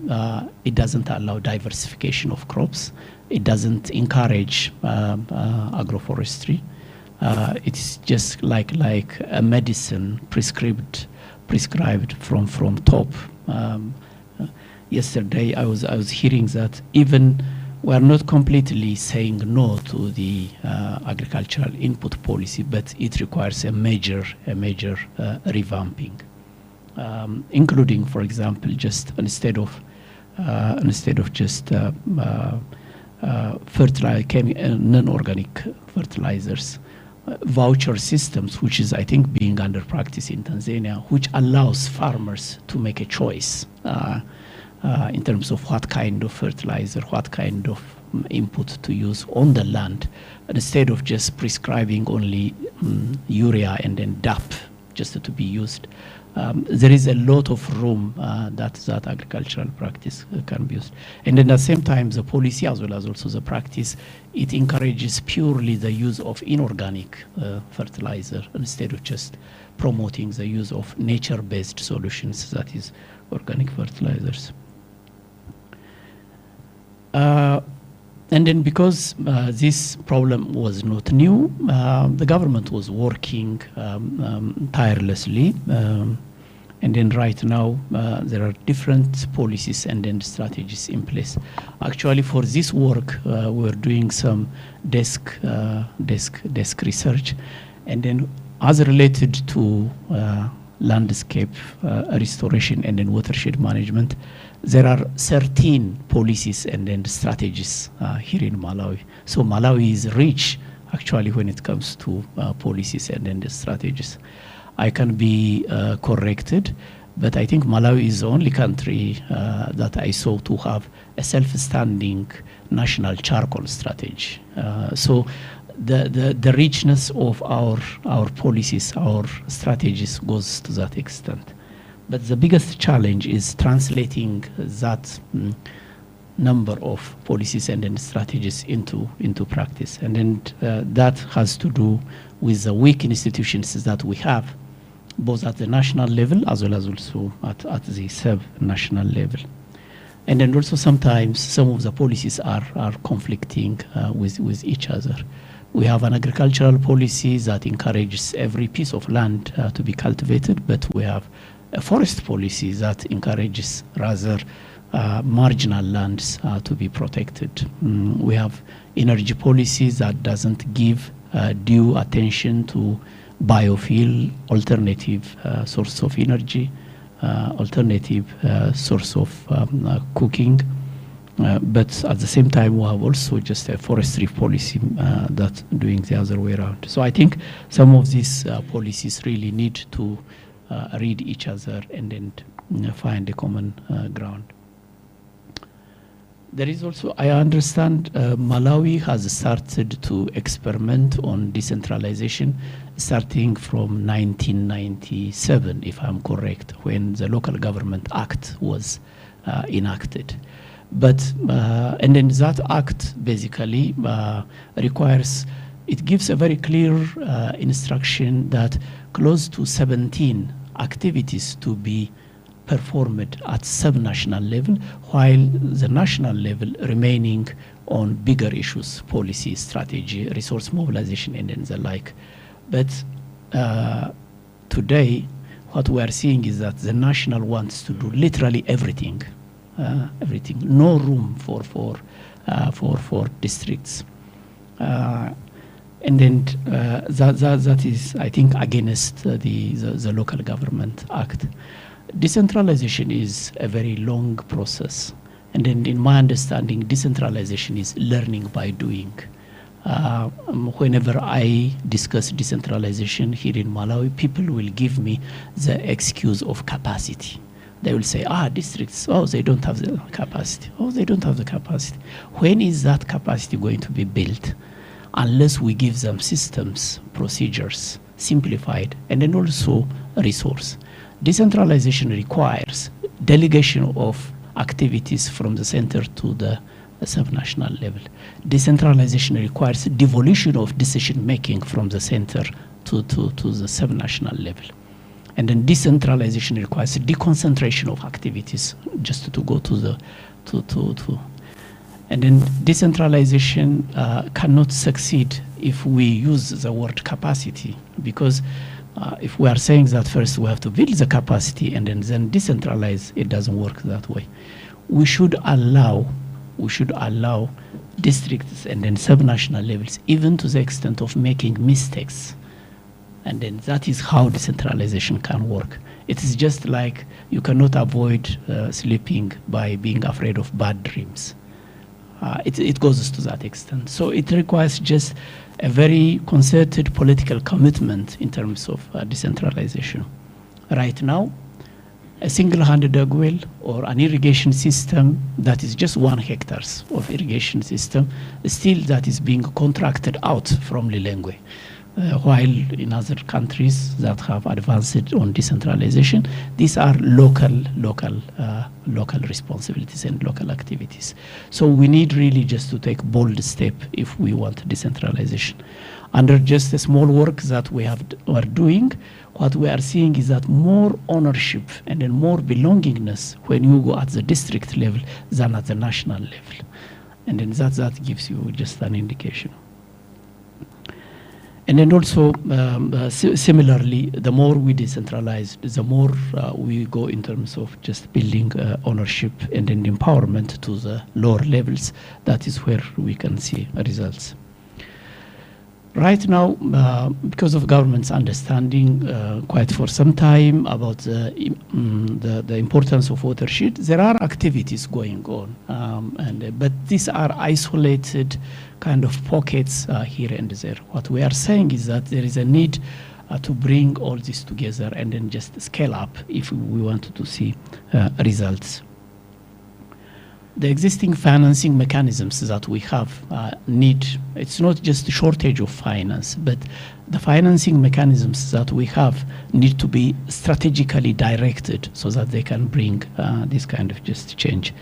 it doesn't allow diversification of crops. It doesn't encourage agroforestry. It's just like a medicine prescribed from top. Yesterday I was hearing that even we are not completely saying no to the agricultural input policy, but it requires a major revamping, including, for example, just instead of just non-organic fertilizers, voucher systems, which is, I think, being under practice in Tanzania, which allows farmers to make a choice in terms of what kind of fertilizer, what kind of input to use on the land, instead of just prescribing only urea and then DAP just to be used. There is a lot of room that agricultural practice can be used. And then at the same time, the policy as well as also the practice, it encourages purely the use of inorganic fertilizer instead of just promoting the use of nature-based solutions, that is organic fertilizers. And then because this problem was not new, the government was working tirelessly. And then right now, there are different policies and then strategies in place. Actually, for this work, we're doing some desk research. And then as related to landscape restoration and then watershed management, there are 13 policies and then strategies here in Malawi. So Malawi is rich, actually, when it comes to policies and then the strategies. I can be corrected, but I think Malawi is the only country that I saw to have a self-standing national charcoal strategy. So the richness of our policies, our strategies goes to that extent. But the biggest challenge is translating that number of policies and then strategies into practice. And then that has to do with the weak institutions that we have, both at the national level as well as also at the sub-national level. And then also sometimes some of the policies are conflicting with each other. We have an agricultural policy that encourages every piece of land to be cultivated, but we have a forest policy that encourages rather marginal lands to be protected. We have energy policies that doesn't give due attention to biofuel, alternative source of energy, alternative source of cooking. But at the same time, we have also just a forestry policy that's doing the other way around. So I think some of these policies really need to read each other and then find a common ground. There is also, I understand, Malawi has started to experiment on decentralization starting from 1997, if I'm correct, when the Local Government Act was enacted. But, and then that act basically requires, it gives a very clear instruction that close to 17 activities to be performed at subnational level, while the national level remaining on bigger issues, policy, strategy, resource mobilization, and then the like. But today, what we are seeing is that the national wants to do literally everything, everything. No room for districts. And then that is, I think, against the Local Government Act. Decentralization is a very long process. And then in my understanding, decentralization is learning by doing. Whenever I discuss decentralization here in Malawi, people will give me the excuse of capacity. They will say, districts, they don't have the capacity. They don't have the capacity. When is that capacity going to be built? Unless we give them systems, procedures, simplified, and then also resource. Decentralization requires delegation of activities from the center to the subnational level. Decentralization requires devolution of decision-making from the center to the subnational level. And then decentralization requires deconcentration of activities, just to go to the, And then decentralization cannot succeed if we use the word capacity, because if we are saying that first we have to build the capacity and then decentralize, it doesn't work that way. We should allow districts and then subnational levels, even to the extent of making mistakes. And then that is how decentralization can work. It is just like you cannot avoid sleeping by being afraid of bad dreams. It goes to that extent. So it requires just a very concerted political commitment in terms of decentralization. Right now, a single-handed well or an irrigation system that is just 1 hectare of irrigation system, still that is being contracted out from Lilongwe. while in other countries that have advanced on decentralization, these are local responsibilities and local activities. So we need really just to take bold step if we want decentralization. Under just the small work that we are doing, what we are seeing is that more ownership and then more belongingness when you go at the district level than at the national level. And then that gives you just an indication. And then also, similarly, the more we decentralize, the more we go in terms of just building ownership and then empowerment to the lower levels. That is where we can see results. Right now, because of government's understanding quite for some time about the importance of watershed, there are activities going on, but these are isolated kind of pockets here and there. What we are saying is that there is a need to bring all this together and then just scale up if we want to see results. The existing financing mechanisms that we have it's not just a shortage of finance, but the financing mechanisms that we have need to be strategically directed so that they can bring this kind of just change.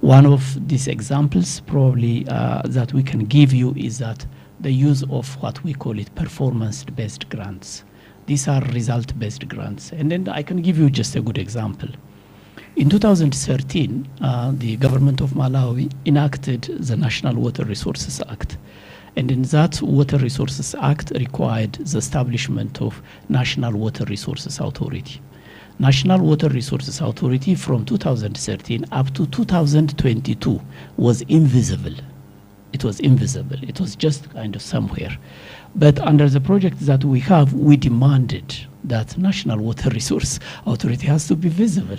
One of these examples probably that we can give you is that the use of what we call it performance-based grants. These are result-based grants. And then I can give you just a good example. In 2013, the government of Malawi enacted the National Water Resources Act. And in that Water Resources Act required the establishment of National Water Resources Authority. National Water Resources Authority from 2013 up to 2022 was invisible. It was invisible. It was just kind of somewhere. But under the project that we have, we demanded that National Water Resource Authority has to be visible.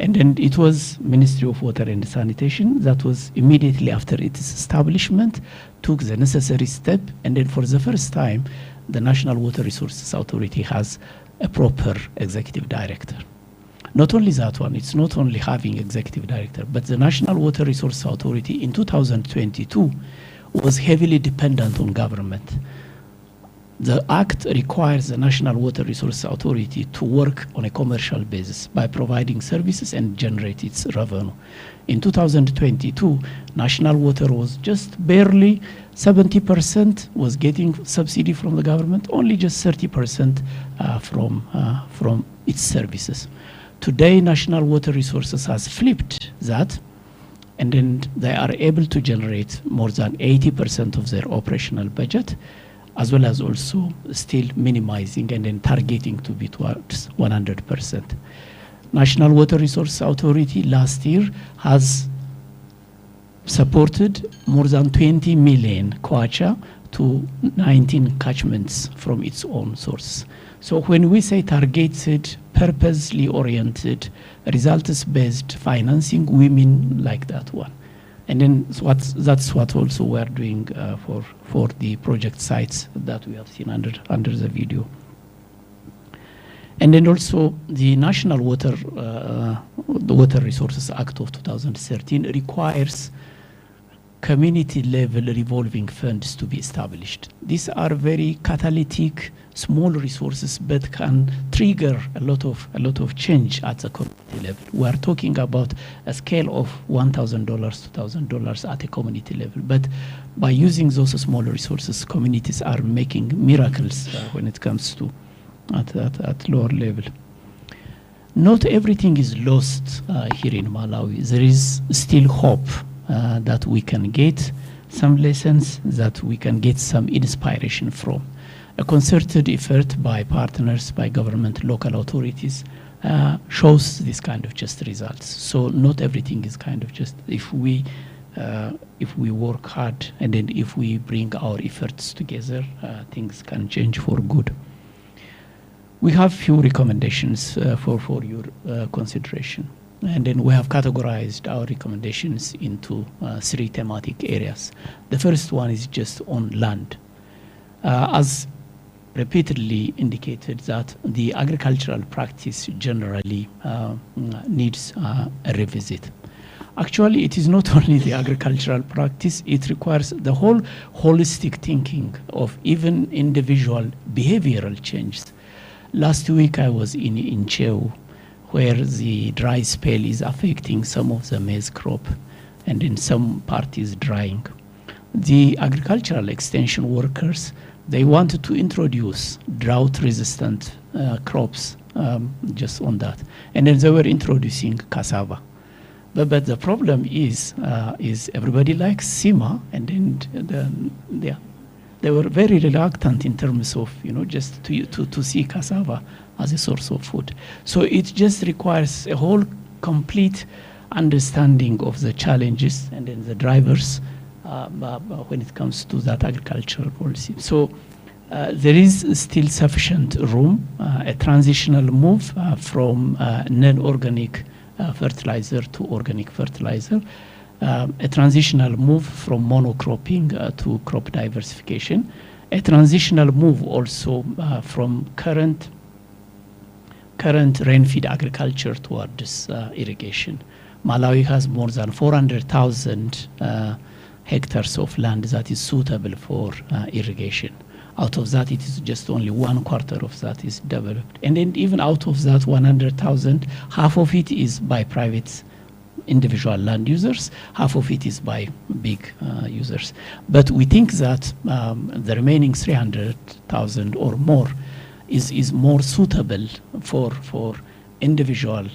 And then it was Ministry of Water and Sanitation that was immediately after its establishment took the necessary step, and then for the first time, the National Water Resources Authority has a proper executive director. Not only that one, it's not only having executive director, but the National Water Resources Authority in 2022 was heavily dependent on government. The Act requires the National Water Resources Authority to work on a commercial basis by providing services and generate its revenue. In 2022, National Water was just barely 70% was getting subsidy from the government, only just 30% from its services. Today, National Water Resources has flipped that, and then they are able to generate more than 80% of their operational budget, as well as also still minimizing and then targeting to be towards 100%. National Water Resources Authority last year has supported more than 20 million kwacha to 19 catchments from its own source. So when we say targeted, purposely oriented, results-based financing, we mean like that one. And then that's what also we're doing for the project sites that we have seen under the video. And then also the National Water Resources Act of 2013 requires community-level revolving funds to be established. These are very catalytic, small resources, but can trigger a lot of change at the community level. We are talking about a scale of $1,000, $2,000 at a community level. But by using those small resources, communities are making miracles when it comes to at lower level. Not everything is lost here in Malawi. There is still hope that we can get some lessons, that we can get some inspiration from. A concerted effort by partners, by government, local authorities shows this kind of just results. So not everything is kind of just, if we work hard and then if we bring our efforts together, things can change for good. We have few recommendations for your consideration. And then we have categorized our recommendations into 3 thematic areas. The first one is just on land. As repeatedly indicated, that the agricultural practice generally needs a revisit. Actually, it is not only the agricultural practice, it requires the whole holistic thinking of even individual behavioral changes. Last week I was in Cheu, where the dry spell is affecting some of the maize crop, and in some parties drying. The agricultural extension workers, they wanted to introduce drought-resistant crops just on that. And then they were introducing cassava. But the problem is everybody likes sima, and then they were very reluctant in terms of, just to see cassava as a source of food. So it just requires a whole complete understanding of the challenges and then the drivers when it comes to that agricultural policy. So there is still sufficient room, a transitional move from non-organic fertilizer to organic fertilizer, a transitional move from monocropping to crop diversification, a transitional move also from current rain-fed agriculture towards irrigation. Malawi has more than 400,000 hectares of land that is suitable for irrigation. Out of that, it is just only 1/4 of that is developed. And then even out of that 100,000, half of it is by private individual land users, half of it is by big users. But we think that the remaining 300,000 or more is more suitable for individual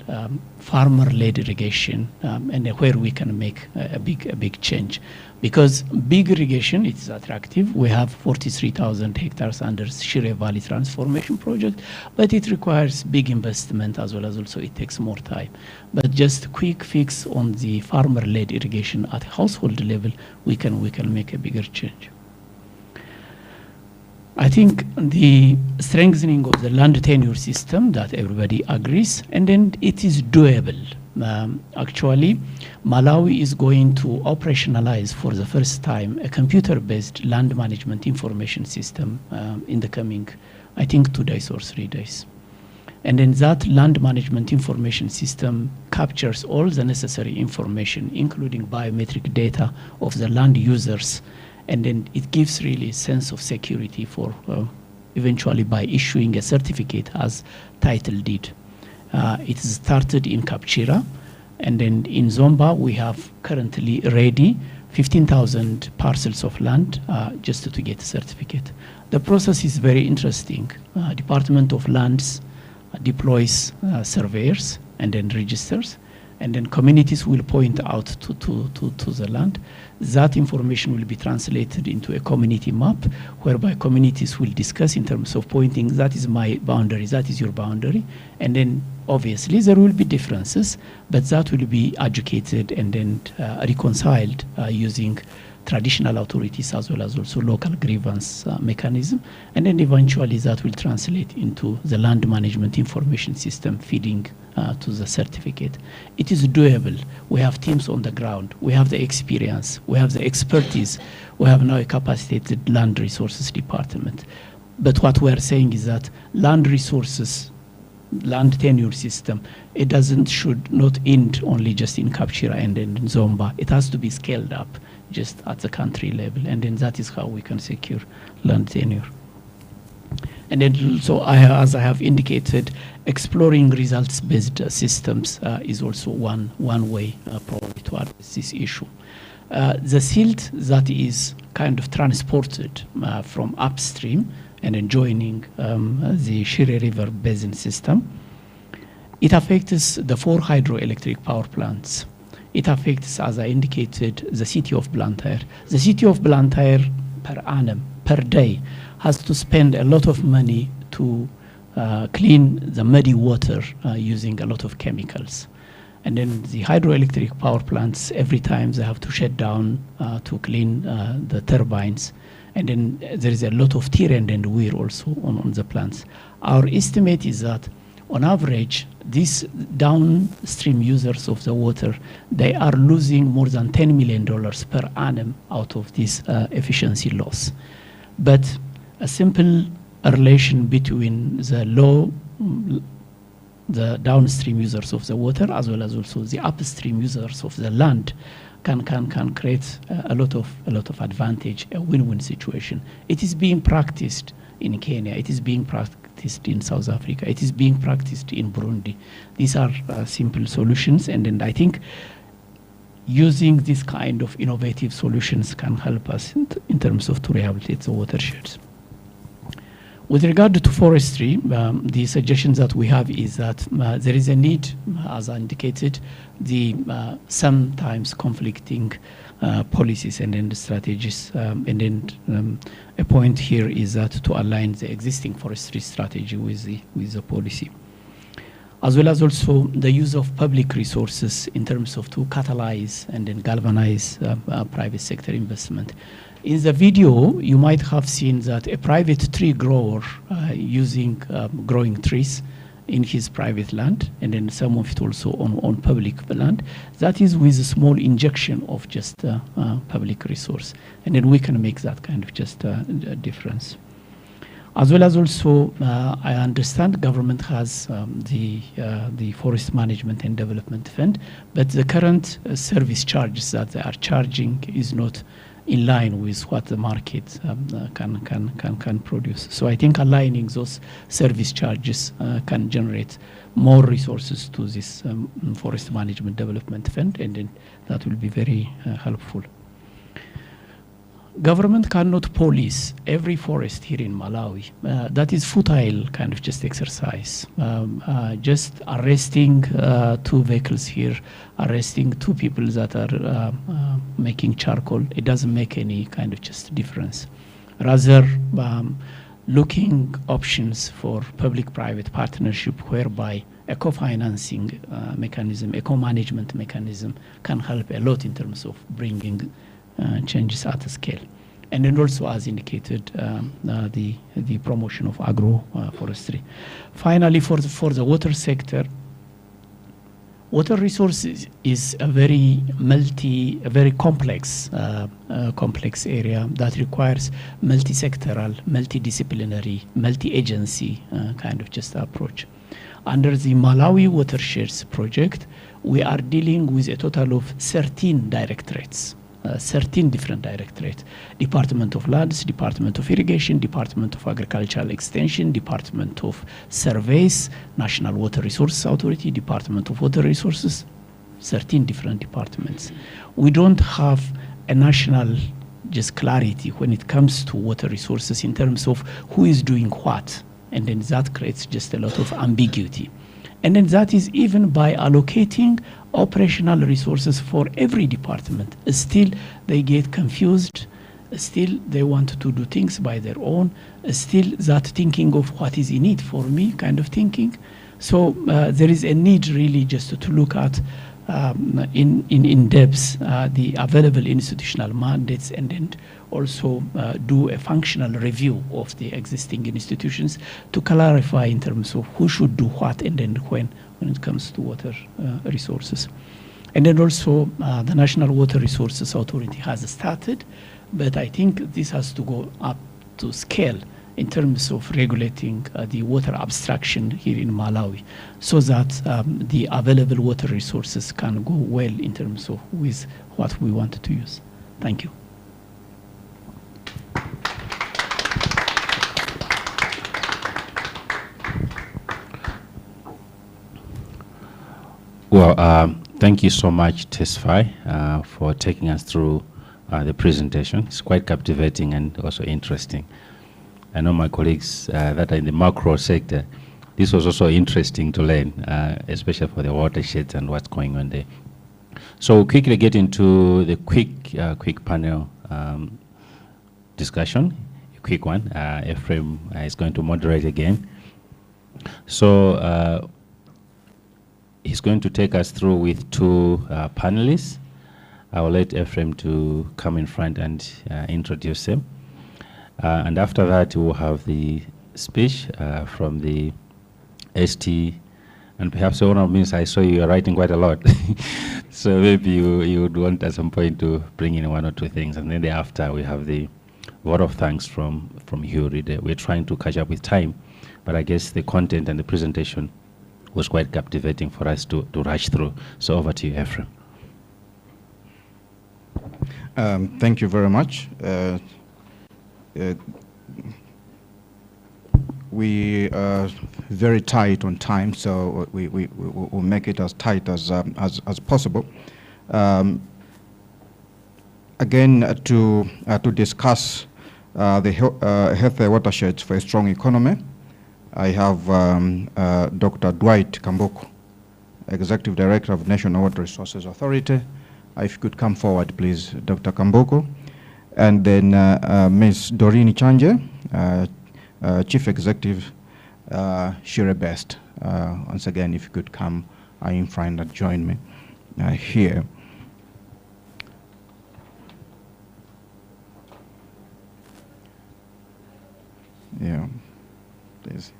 farmer-led irrigation, and where we can make a big change. Because big irrigation, it's attractive. We have 43,000 hectares under Shire Valley Transformation Project, but it requires big investment as well as also it takes more time. But just quick fix on the farmer-led irrigation at household level, we can make a bigger change. I think the strengthening of the land tenure system, that everybody agrees, and then it is doable. Actually, Malawi is going to operationalize for the first time a computer-based land management information system in the coming, I think, 2 days or 3 days. And then that land management information system captures all the necessary information, including biometric data of the land users, and then it gives really a sense of security for eventually by issuing a certificate as title deed. It started in Kapchira, and then in Zomba we have currently ready 15,000 parcels of land just to get a certificate. The process is very interesting. Department of Lands deploys surveyors and then registers, and then communities will point out to the land. That information will be translated into a community map, whereby communities will discuss in terms of pointing, that is my boundary, that is your boundary. And then obviously there will be differences, but that will be educated and then reconciled using traditional authorities as well as also local grievance mechanism. And then eventually that will translate into the land management information system feeding to the certificate. It is doable. We have teams on the ground. We have the experience. We have the expertise. We have now a capacitated land resources department. But what we are saying is that land resources, land tenure system, it should not end only just in Kapchira and in Zomba. It has to be scaled up just at the country level, and then that is how we can secure land tenure. And then also, as I have indicated, exploring results-based systems is also one way probably to address this issue. The silt that is kind of transported from upstream and then joining the Shire River Basin system, it affects the 4 hydroelectric power plants. It affects, as I indicated, the city of Blantyre. The city of Blantyre per annum, per day, has to spend a lot of money to clean the muddy water using a lot of chemicals. And then the hydroelectric power plants, every time they have to shut down to clean the turbines. And then there is a lot of tear and wear also on the plants. Our estimate is that on average, these downstream users of the water, they are losing more than $10 million per annum out of this efficiency loss. But a simple relation between the low the downstream users of the water as well as also the upstream users of the land can create a lot of advantage, a win-win situation. It is being practiced in Kenya. It is being practiced in South Africa. It is being practiced in Burundi. These are simple solutions, and then I think using this kind of innovative solutions can help us in terms of to rehabilitate the watersheds. With regard to forestry, the suggestions that we have is that there is a need, as I indicated, the sometimes conflicting policies and then the strategies. And then a point here is that to align the existing forestry strategy with the policy, as well as also the use of public resources in terms of to catalyze and then galvanize private sector investment. In the video, you might have seen that a private tree grower using growing trees in his private land, and then some of it also on public land. That is with a small injection of just public resource. And then we can make that kind of just difference. As well as also, I understand government has the Forest Management and Development Fund, but the current service charges that they are charging is not in line with what the market can produce. So I think aligning those service charges can generate more resources to this Forest Management Development Fund, and then that will be very helpful. Government cannot police every forest here in Malawi. That is futile kind of just exercise. Just arresting 2 vehicles here, arresting 2 people that are making charcoal, it doesn't make any kind of just difference. Rather, looking options for public-private partnership whereby a co-financing mechanism, a co-management mechanism can help a lot in terms of bringing changes at a scale. And then also, as indicated, the promotion of agroforestry. Finally, for the water sector, water resources is a very complex area that requires multi-sectoral, multidisciplinary, multi-agency kind of just approach. Under the Malawi Watersheds project, we are dealing with a total of 13 directorates. 13 different directorates: Department of Lands, Department of Irrigation, Department of Agricultural Extension, Department of Surveys, National Water Resources Authority, Department of Water Resources, 13 different departments. We don't have a national just clarity when it comes to water resources in terms of who is doing what, and then that creates just a lot of ambiguity. And then that is even by allocating operational resources for every department. Still, they get confused. Still, they want to do things by their own. Still, that thinking of what is in it for me kind of thinking. So there is a need really just to look at in depth the available institutional mandates, and then also do a functional review of the existing institutions to clarify in terms of who should do what and then when it comes to water resources. And then also the National Water Resources Authority has started, but I think this has to go up to scale in terms of regulating the water abstraction here in Malawi, so that the available water resources can go well in terms of with what we want to use. Thank you. Well, thank you so much, Tesfaye, for taking us through the presentation. It's quite captivating and also interesting. I know my colleagues that are in the macro sector, this was also interesting to learn, especially for the watersheds and what's going on there. So we'll quickly get into the quick panel discussion, a quick one. Ephraim is going to moderate again. So he's going to take us through with 2 panelists. I will let Ephraim to come in front and introduce them. And after that, we'll have the speech from the ST. And perhaps one of means I saw you are writing quite a lot. So maybe you would want at some point to bring in 1 or 2 things. And then thereafter, we have the vote of thanks from Hugh Reader. We're trying to catch up with time, but I guess the content and the presentation was quite captivating for us to rush through. So over to you, Ephraim. Thank you very much. We are very tight on time, so we'll make it as tight as possible. Again, to discuss the healthy watersheds for a strong economy, I have Dr. Dwight Kamboko, Executive Director of National Water Resources Authority. If you could come forward, please, Dr. Kamboko. And then Ms. Doreen Chanje, Chief Executive, Shire Best. Once again, if you could come in front and join me here. Yeah, please.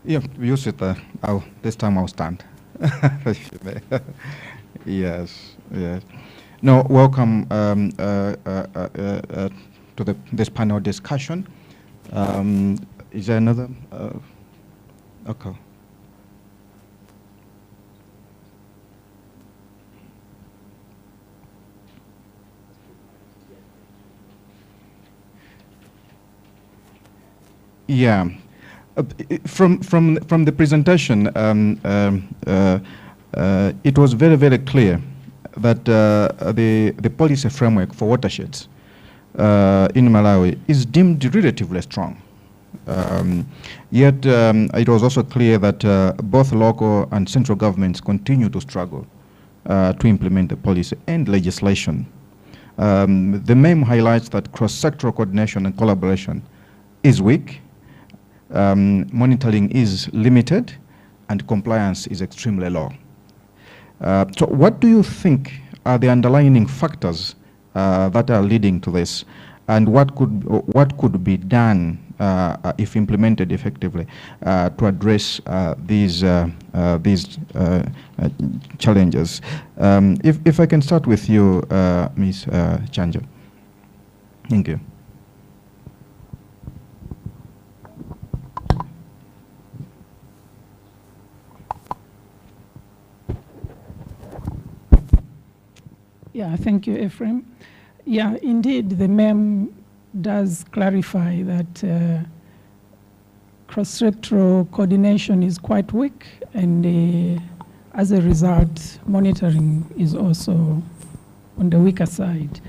Yeah, you sit there. This time I'll stand. Yes, yes. No, welcome to this panel discussion. Is there another? Okay. Yeah, from the presentation, it was very, very clear that the policy framework for watersheds in Malawi is deemed relatively strong. Yet it was also clear that both local and central governments continue to struggle to implement the policy and legislation. The meme highlights that cross-sectoral coordination and collaboration is weak, monitoring is limited, and compliance is extremely low. So what do you think are the underlying factors that are leading to this, and what could be done if implemented effectively to address these challenges? If I can start with you, Ms. Chanja. Thank you. Yeah, thank you, Ephraim. Yeah, indeed, the meme does clarify that cross-sectoral coordination is quite weak, and as a result, monitoring is also on the weaker side.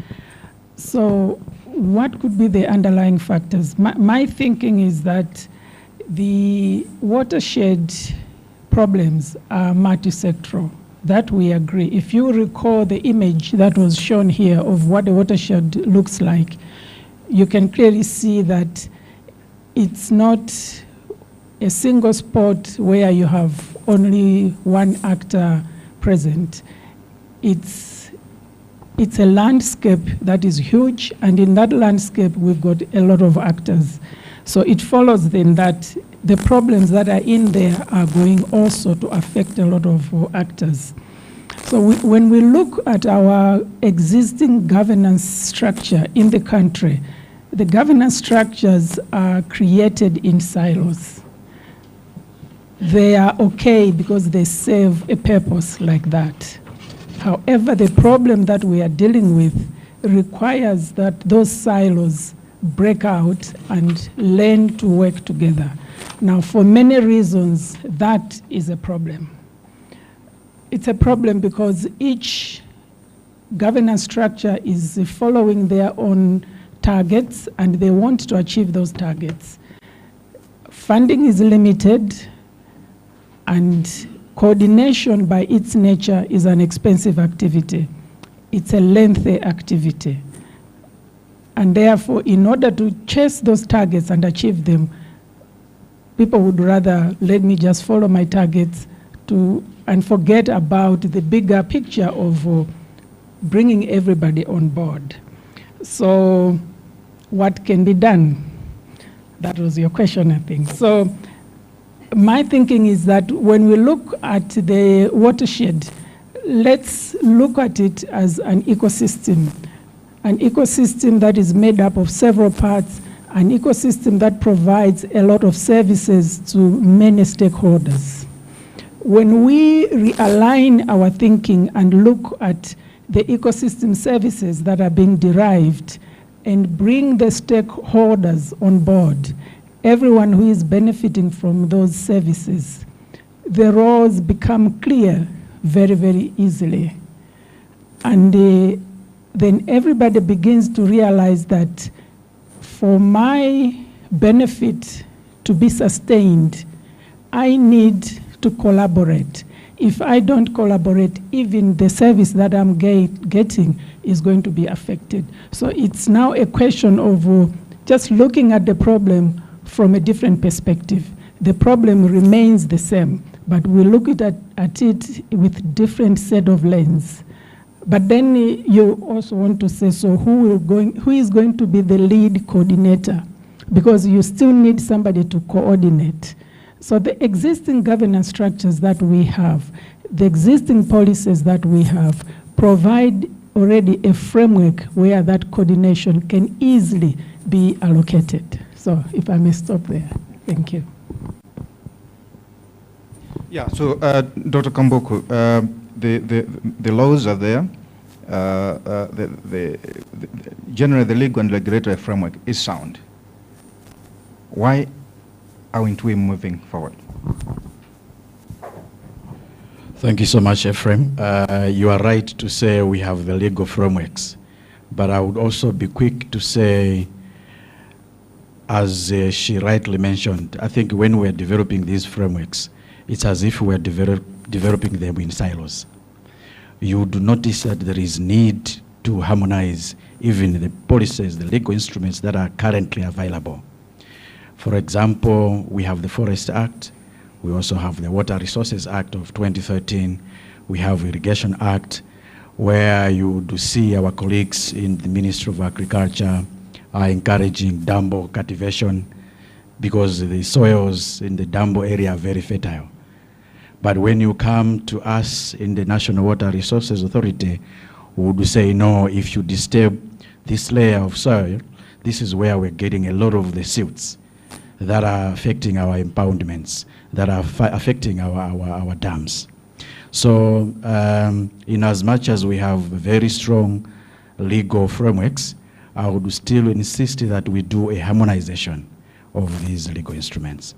So what could be the underlying factors? My thinking is that the watershed problems are multi-sectoral. That we agree. If you recall the image that was shown here of what a watershed looks like, you can clearly see that it's not a single spot where you have only one actor present. It's a landscape that is huge, and in that landscape we've got a lot of actors. So it follows then that the problems that are in there are going also to affect a lot of actors. So when we look at our existing governance structure in the country, the governance structures are created in silos. They are okay because they serve a purpose like that. However, the problem that we are dealing with requires that those silos break out and learn to work together. Now, for many reasons, that is a problem. It's a problem because each governance structure is following their own targets, and they want to achieve those targets. Funding is limited, and coordination by its nature is an expensive activity. It's a lengthy activity. And therefore, in order to chase those targets and achieve them, people would rather let me just follow my targets and forget about the bigger picture of bringing everybody on board. So what can be done? That was your question, I think. So my thinking is that when we look at the watershed, let's look at it as an ecosystem that is made up of several parts, an ecosystem that provides a lot of services to many stakeholders. When we realign our thinking and look at the ecosystem services that are being derived and bring the stakeholders on board, everyone who is benefiting from those services, the roles become clear very, very easily. And then everybody begins to realize that for my benefit to be sustained, I need to collaborate. If I don't collaborate, even the service that I'm getting is going to be affected. So it's now a question of just looking at the problem from a different perspective. The problem remains the same, but we look at it with different set of lens. But then you also want to say, so who is going to be the lead coordinator? Because you still need somebody to coordinate. So the existing governance structures that we have, the existing policies that we have, provide already a framework where that coordination can easily be allocated. So if I may stop there, thank you. Yeah, so Dr. Kamboku, the laws are there. Generally, the legal and regulatory framework is sound. Why aren't we moving forward? Thank you so much, Ephraim. You are right to say we have the legal frameworks, but I would also be quick to say, as she rightly mentioned, I think when we're developing these frameworks, it's as if we're developing them in silos. You do notice that there is need to harmonize even the policies, the legal instruments that are currently available. For example, we have the Forest Act. We also have the Water Resources Act of 2013. We have Irrigation Act, where you do see our colleagues in the Ministry of Agriculture are encouraging Dambo cultivation because the soils in the Dambo area are very fertile. But when you come to us in the National Water Resources Authority, we would say, no, if you disturb this layer of soil, this is where we're getting a lot of the silts that are affecting our impoundments, that are affecting our dams. So in as much as we have very strong legal frameworks, I would still insist that we do a harmonization of these legal instruments.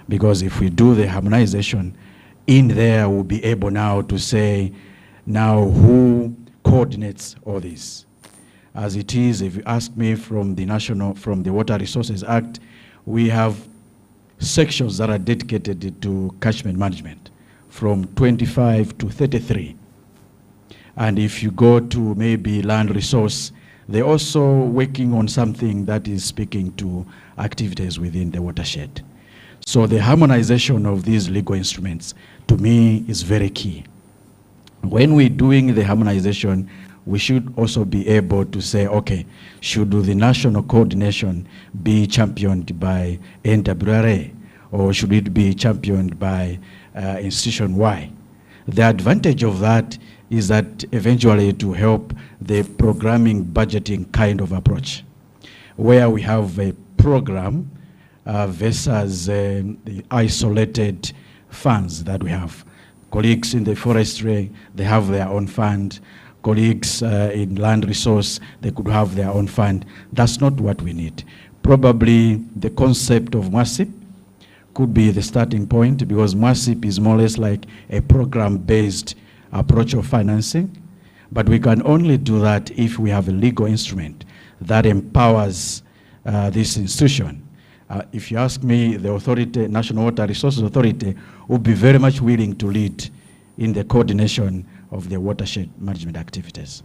Because if we do the harmonization, in there we'll be able now to say, now who coordinates all this? As it is, if you ask me from the Water Resources Act, we have sections that are dedicated to catchment management from 25 to 33. And if you go to maybe land resource, they're also working on something that is speaking to activities within the watershed. So the harmonization of these legal instruments, to me, is very key. When we're doing the harmonization, we should also be able to say, okay, should the national coordination be championed by NWRA, or should it be championed by institution Y? The advantage of that is that eventually to help the programming budgeting kind of approach, where we have a program versus the isolated funds that we have. Colleagues in the forestry, they have their own fund. Colleagues in land resource, they could have their own fund. That's not what we need. Probably the concept of MWASIP could be the starting point, because MWASIP is more or less like a program-based approach of financing. But we can only do that if we have a legal instrument that empowers this institution. If you ask me, the authority, National Water Resources Authority, would be very much willing to lead in the coordination of the watershed management activities.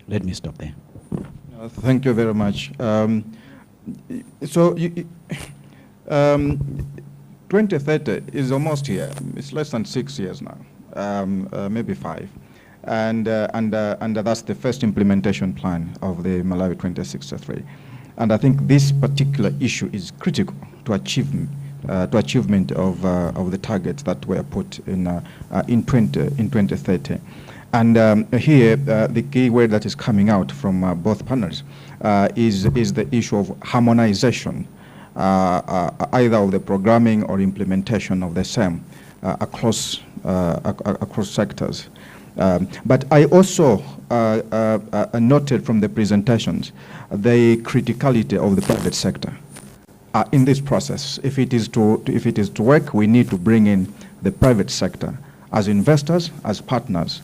Let me stop there. Thank you very much. So 2030 is almost here. It's less than 6 years now, maybe 5. And that's the first implementation plan of the Malawi 2063. And I think this particular issue is critical to achievement of the targets that were put in 2030. And here, the key word that is coming out from both panels is the issue of harmonization, either of the programming or implementation of the same across sectors. But I also noted from the presentations the criticality of the private sector in this process. If it is to work, we need to bring in the private sector as investors, as partners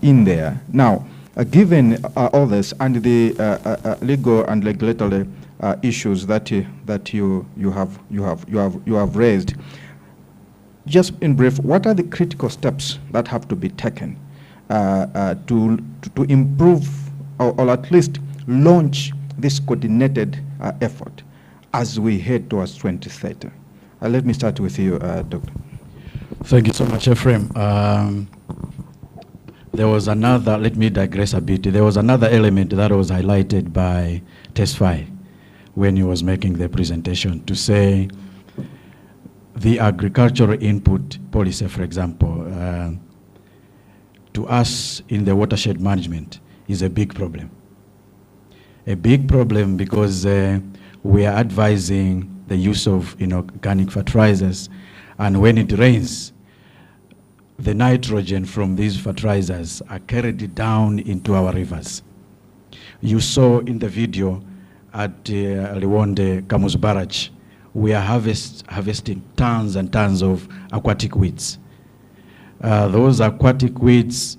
in there. Now, given all this and the legal and regulatory issues that you have raised, just in brief, what are the critical steps that have to be taken to improve or at least launch this coordinated effort as we head towards 2030? Let me start with you, Doctor. Thank you so much, Ephraim. There was another, let me digress a bit. There was another element that was highlighted by Tesfaye when he was making the presentation to say the agricultural input policy, for example, to us in the watershed management is a big problem. A big problem because we are advising the use of inorganic fertilizers, and when it rains, the nitrogen from these fertilizers are carried down into our rivers. You saw in the video at Liwonde Kamus Barrage, we are harvesting tons and tons of aquatic weeds. Those aquatic weeds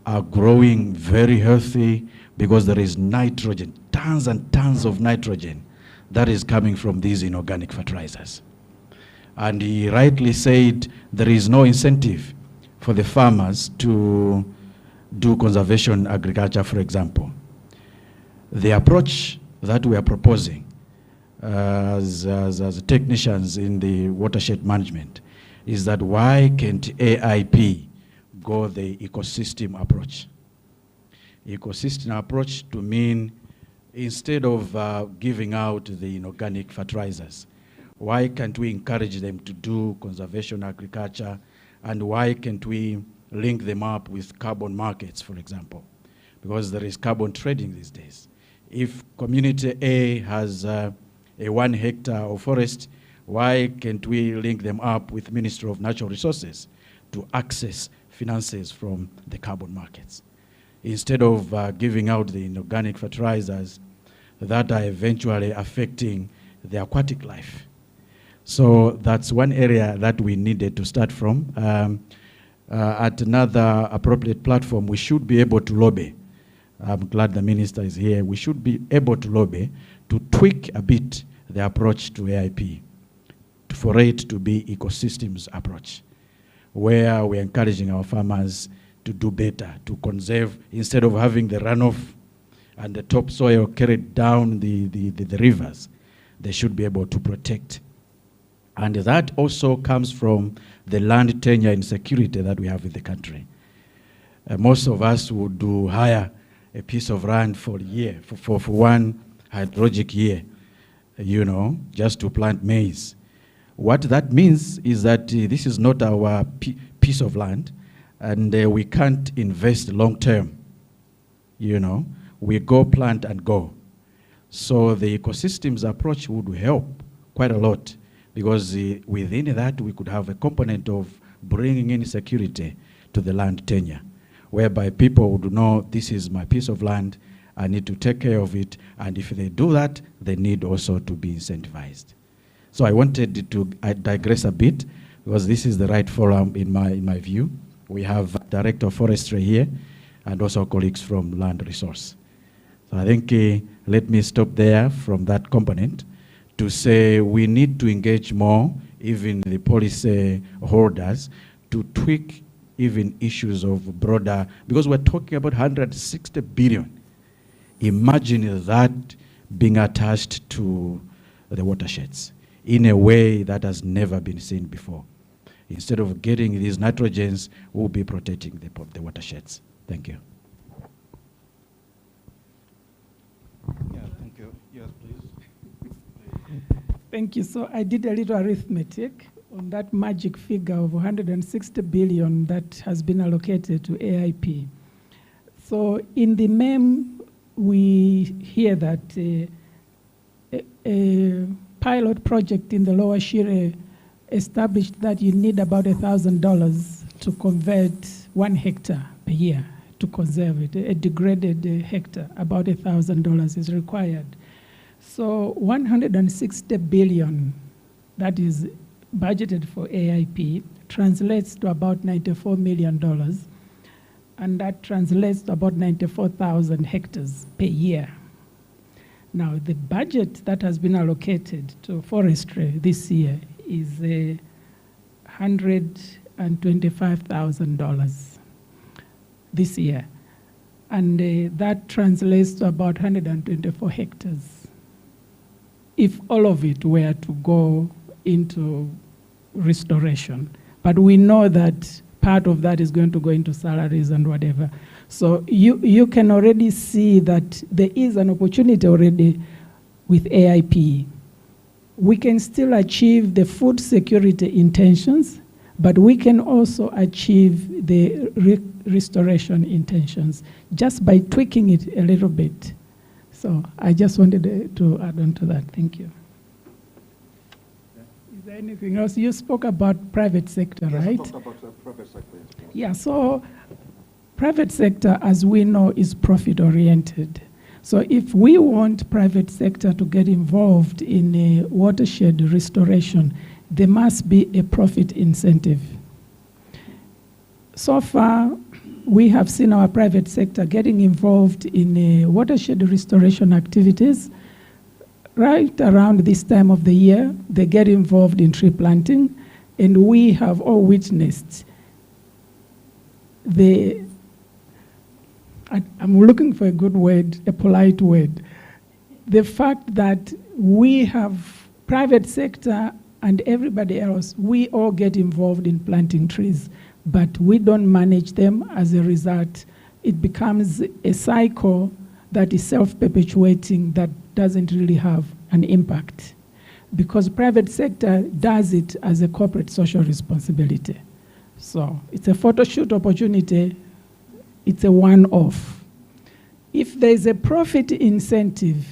are growing very healthy because there is nitrogen, tons and tons of nitrogen that is coming from these inorganic fertilizers. And he rightly said there is no incentive for the farmers to do conservation agriculture, for example. The approach that we are proposing as technicians in the watershed management is that why can't AIP go the ecosystem approach? Ecosystem approach to mean instead of giving out the inorganic fertilizers, why can't we encourage them to do conservation agriculture, and why can't we link them up with carbon markets, for example? Because there is carbon trading these days. If community A has a 1 hectare of forest, why can't we link them up with Ministry of Natural Resources to access finances from the carbon markets? Instead of giving out the inorganic fertilizers that are eventually affecting the aquatic life. So that's one area that we needed to start from. At another appropriate platform, we should be able to lobby. I'm glad the minister is here. We should be able to lobby to tweak a bit the approach to AIP, for it to be ecosystems approach, where we're encouraging our farmers to do better, to conserve, instead of having the runoff and the topsoil carried down the rivers, they should be able to protect. And that also comes from the land tenure insecurity that we have in the country. Most of us would hire a piece of land for a year, for one hydrologic year, just to plant maize. What that means is that this is not our piece of land, and we can't invest long term. We go plant and go. So the ecosystems approach would help quite a lot, because within that we could have a component of bringing in security to the land tenure, whereby people would know this is my piece of land, I need to take care of it, and if they do that, they need also to be incentivized. So I wanted to digress a bit, because this is the right forum in my view. We have Director of Forestry here, and also colleagues from Land Resource. So I think let me stop there from that component to say we need to engage more, even the policy holders, to tweak even issues of broader, because we're talking about 160 billion. Imagine that being attached to the watersheds in a way that has never been seen before. Instead of getting these nitrogens, we'll be protecting the watersheds. Thank you. Yeah, thank you. Yes, please. Thank you. So I did a little arithmetic. on that magic figure of 160 billion that has been allocated to AIP. So in the MEM, we hear that a pilot project in the Lower Shire established that you need about $1,000 to convert 1 hectare per year to conserve it. A degraded hectare, about $1,000 is required. So 160 billion that is budgeted for AIP translates to about $94 million, and that translates to about 94,000 hectares per year. Now, the budget that has been allocated to forestry this year is $125,000 this year, and that translates to about 124 hectares. If all of it were to go into restoration, but we know that part of that is going to go into salaries and whatever. So you can already see that there is an opportunity already with AIP. We can still achieve the food security intentions, but we can also achieve the restoration intentions just by tweaking it a little bit. So I just wanted to add on to that. Thank you. Is there anything else? You spoke about private sector, yes, right? I talked about the private sector. Yeah, so private sector, as we know, is profit-oriented. So if we want private sector to get involved in a watershed restoration, there must be a profit incentive. So far, we have seen our private sector getting involved in watershed restoration activities. Right around this time of the year, they get involved in tree planting, and we have all witnessed I'm looking for a good word, a polite word. The fact that we have private sector and everybody else, we all get involved in planting trees, but we don't manage them. As a result, it becomes a cycle that is self-perpetuating that doesn't really have an impact, because private sector does it as a corporate social responsibility. So it's a photo shoot opportunity. It's a one-off. If there's a profit incentive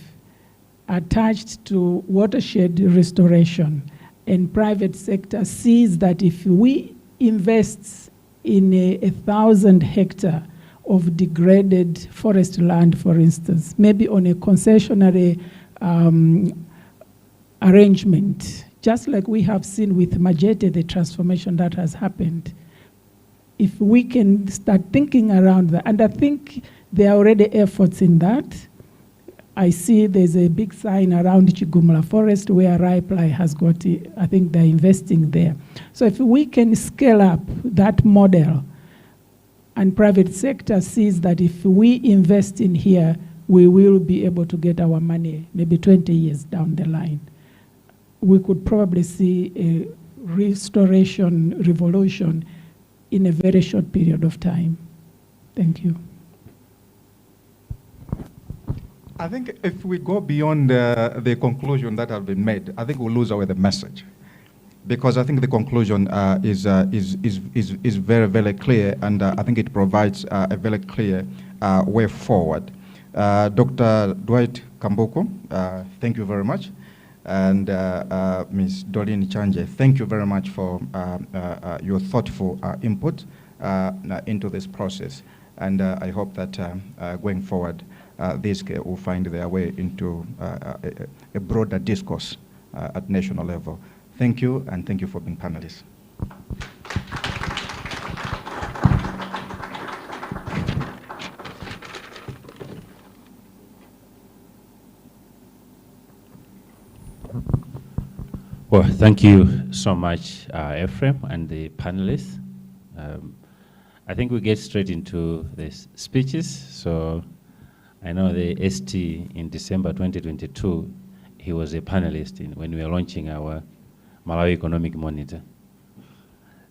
attached to watershed restoration, and private sector sees that if we invest in 1,000 hectare of degraded forest land, for instance, maybe on a concessionary arrangement, just like we have seen with Majete, the transformation that has happened. If we can start thinking around that, and I think there are already efforts in that. I see there's a big sign around Chigumla Forest where Riply has got it. I think they're investing there. So if we can scale up that model, and private sector sees that if we invest in here, we will be able to get our money maybe 20 years down the line, we could probably see a restoration revolution in a very short period of time. Thank you. I think if we go beyond the conclusion that has been made, I think we'll lose away the message, because I think the conclusion is very, very clear, and I think it provides a very clear way forward. Dr. Dwight Kamboko, thank you very much. And Ms. Doreen Chanje, thank you very much for your thoughtful input into this process. And I hope that going forward, these will find their way into a broader discourse at national level. Thank you, and thank you for being panelists. Well, thank you so much, Ephraim and the panelists. I think we get straight into the speeches. So I know the ST in December 2022, he was a panelist when we were launching our Malawi Economic Monitor.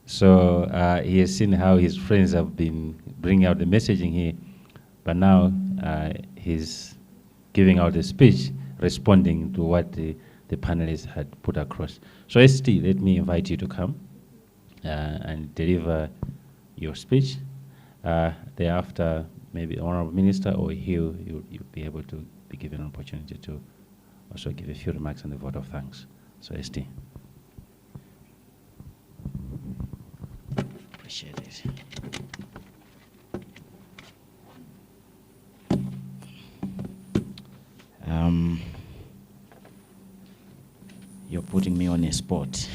So he has seen how his friends have been bringing out the messaging here, but now he's giving out a speech responding to what the the panelists had put across. So ST, let me invite you to come and deliver your speech. Thereafter, maybe the Honorable Minister or Hugh, you'll be able to be given an opportunity to also give a few remarks on the vote of thanks. So ST. Appreciate it. You're putting me on a spot.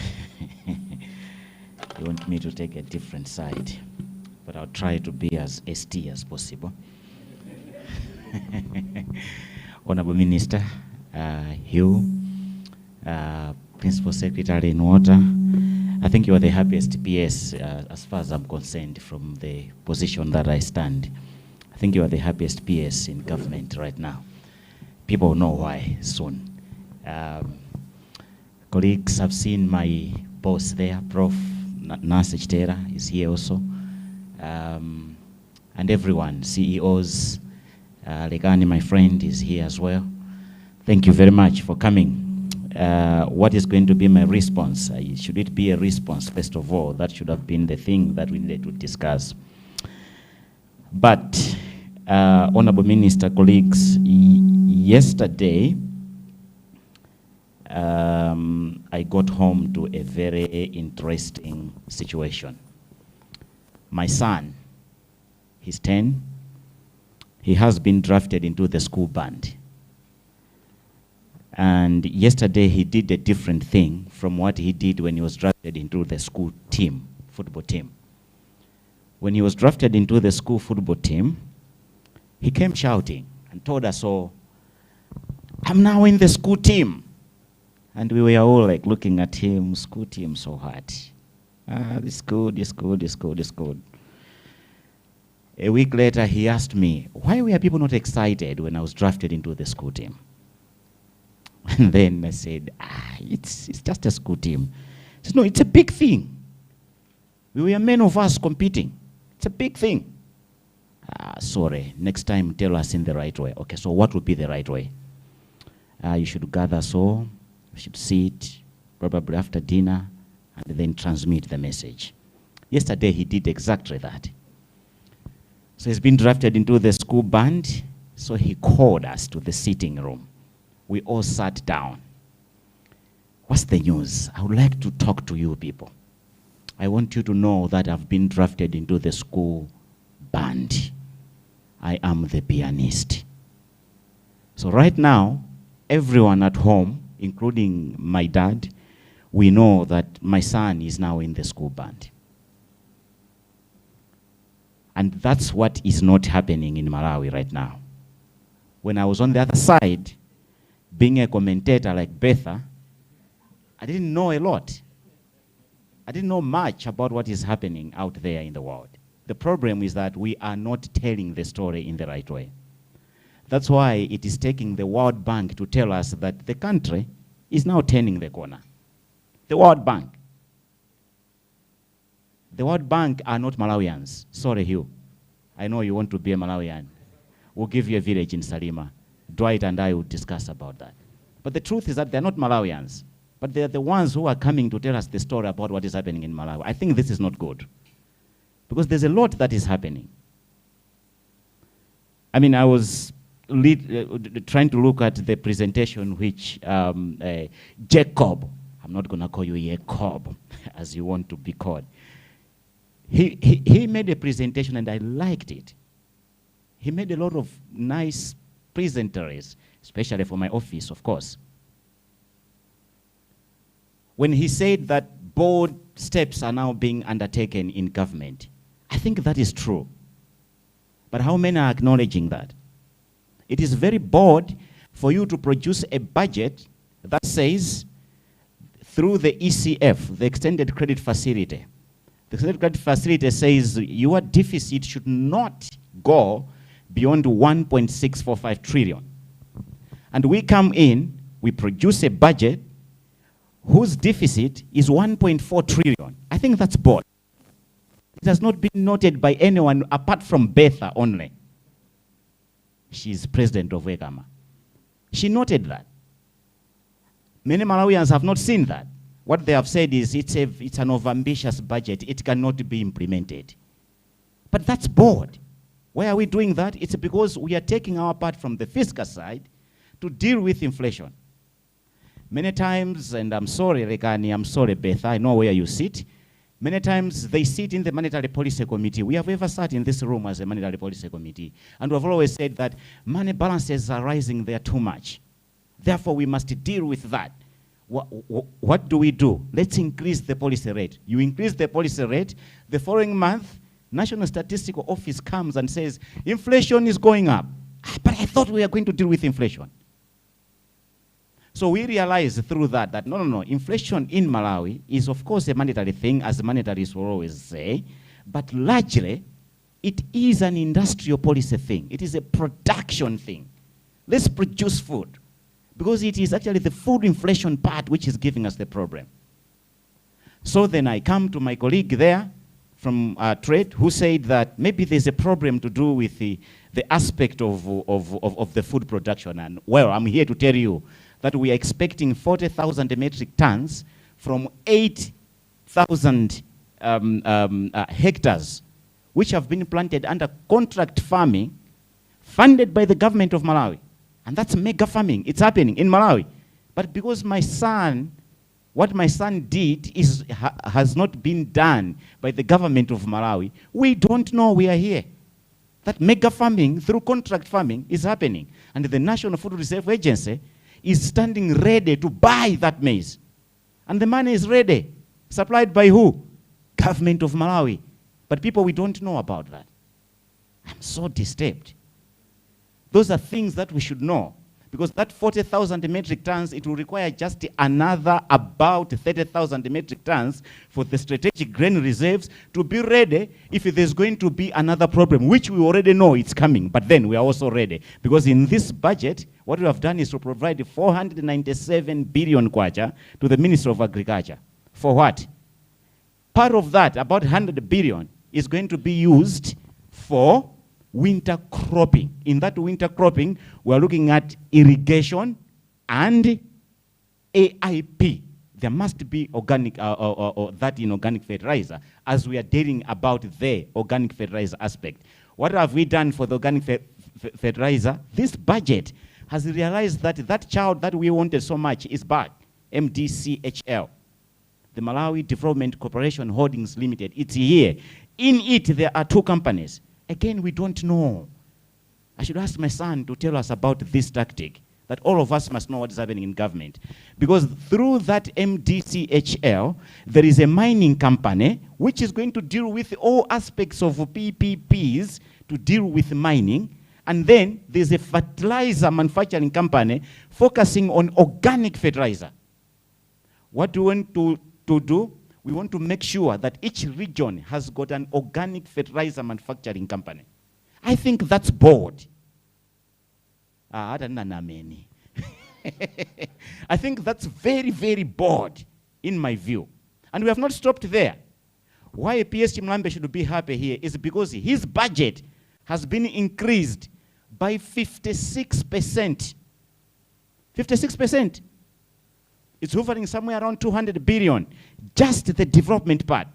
You want me to take a different side, but I'll try to be as ST as possible. Honorable Minister, Hugh, Principal Secretary in Water, I think you are the happiest PS as far as I'm concerned from the position that I stand. I think you are the happiest PS in government right now. People will know why soon. Colleagues, I've seen my boss there, Prof. Nasa Chitera is here also. And everyone, CEOs, Legani, my friend, is here as well. Thank you very much for coming. What is going to be my response? Should it be a response, first of all? That should have been the thing that we needed to discuss. But, Honorable Minister, colleagues, yesterday, I got home to a very interesting situation. My son, he's 10, he has been drafted into the school band. And yesterday he did a different thing from what he did when he was drafted into the school team, football team. When he was drafted into the school football team, he came shouting and told us all, I'm now in the school team. And we were all like looking at him, school team so hard. This good, this good, this good, this good. A week later, he asked me, why were people not excited when I was drafted into the school team? And then I said, it's just a school team. He said, no, it's a big thing. We were many of us competing. It's a big thing. Sorry, next time tell us in the right way. Okay, so what would be the right way? You should gather so. We should sit, probably after dinner, and then transmit the message. Yesterday, he did exactly that. So he's been drafted into the school band, so he called us to the sitting room. We all sat down. What's the news? I would like to talk to you people. I want you to know that I've been drafted into the school band. I am the pianist. So right now, everyone at home, including my dad, we know that my son is now in the school band. And that's what is not happening in Malawi right now. When I was on the other side, being a commentator like Betha, I didn't know a lot. I didn't know much about what is happening out there in the world. The problem is that we are not telling the story in the right way. That's why it is taking the World Bank to tell us that the country is now turning the corner. The World Bank. The World Bank are not Malawians. Sorry, Hugh. I know you want to be a Malawian. We'll give you a village in Salima. Dwight and I will discuss about that. But the truth is that they're not Malawians. But they're the ones who are coming to tell us the story about what is happening in Malawi. I think this is not good. Because there's a lot that is happening. I mean, I was trying to look at the presentation which Jacob, I'm not going to call you Jacob, as you want to be called. He made a presentation and I liked it. He made a lot of nice presentaries, especially for my office, of course. When he said that bold steps are now being undertaken in government, I think that is true. But how many are acknowledging that? It is very bold for you to produce a budget that says, through the ECF, the Extended Credit Facility, the Extended Credit Facility says your deficit should not go beyond 1.645 trillion. And we come in, we produce a budget whose deficit is 1.4 trillion. I think that's bold. It has not been noted by anyone apart from Betha only. She's president of Wegama. She noted that. Many Malawians have not seen that. What they have said is it's an overambitious budget. It cannot be implemented. But that's bold. Why are we doing that? It's because we are taking our part from the fiscal side to deal with inflation. Many times, and I'm sorry, Rekani, I'm sorry, Beth, I know where you sit. Many times they sit in the Monetary Policy Committee. We have ever sat in this room as a Monetary Policy Committee, and we've always said that money balances are rising there too much. Therefore, we must deal with that. What do we do? Let's increase the policy rate. You increase the policy rate, the following month, National Statistical Office comes and says, inflation is going up. But I thought we were going to deal with inflation. So we realized through that no, inflation in Malawi is of course a monetary thing, as monetarists will always say, but largely it is an industrial policy thing. It is a production thing. Let's produce food, because it is actually the food inflation part which is giving us the problem. So then I come to my colleague there from trade, who said that maybe there's a problem to do with the aspect of the food production. And well, I'm here to tell you that we are expecting 40,000 metric tons from 8,000 hectares, which have been planted under contract farming, funded by the government of Malawi. And that's mega farming. It's happening in Malawi. But because what my son did has not been done by the government of Malawi, we don't know we are here. That mega farming through contract farming is happening. And the National Food Reserve Agency is standing ready to buy that maize. And the money is ready. Supplied by who? Government of Malawi. But people, we don't know about that. I'm so disturbed. Those are things that we should know. Because that 40,000 metric tons, it will require just another about 30,000 metric tons for the strategic grain reserves to be ready if there's going to be another problem, which we already know it's coming, but then we are also ready. Because in this budget, what we have done is to provide 497 billion kwacha to the Ministry of Agriculture. For what? Part of that, about 100 billion, is going to be used for winter cropping. In that winter cropping, we are looking at irrigation and AIP. There must be organic, that in organic fertilizer, as we are dealing about the organic fertilizer aspect. What have we done for the organic fertilizer? This budget has realized that that child that we wanted so much is back, MDCHL, the Malawi Development Corporation Holdings Limited. It's here. In it, there are two companies. Again, we don't know. I should ask my son to tell us about this tactic, that all of us must know what is happening in government. Because through that MDCHL, there is a mining company which is going to deal with all aspects of PPPs to deal with mining. And then there's a fertilizer manufacturing company focusing on organic fertilizer. What do we want to do? We want to make sure that each region has got an organic fertilizer manufacturing company. I think that's bold. I think that's very, very bold in my view. And we have not stopped there. Why PSG Mlambe should be happy here is because his budget has been increased by 56%. 56%. It's hovering somewhere around 200 billion, just the development part.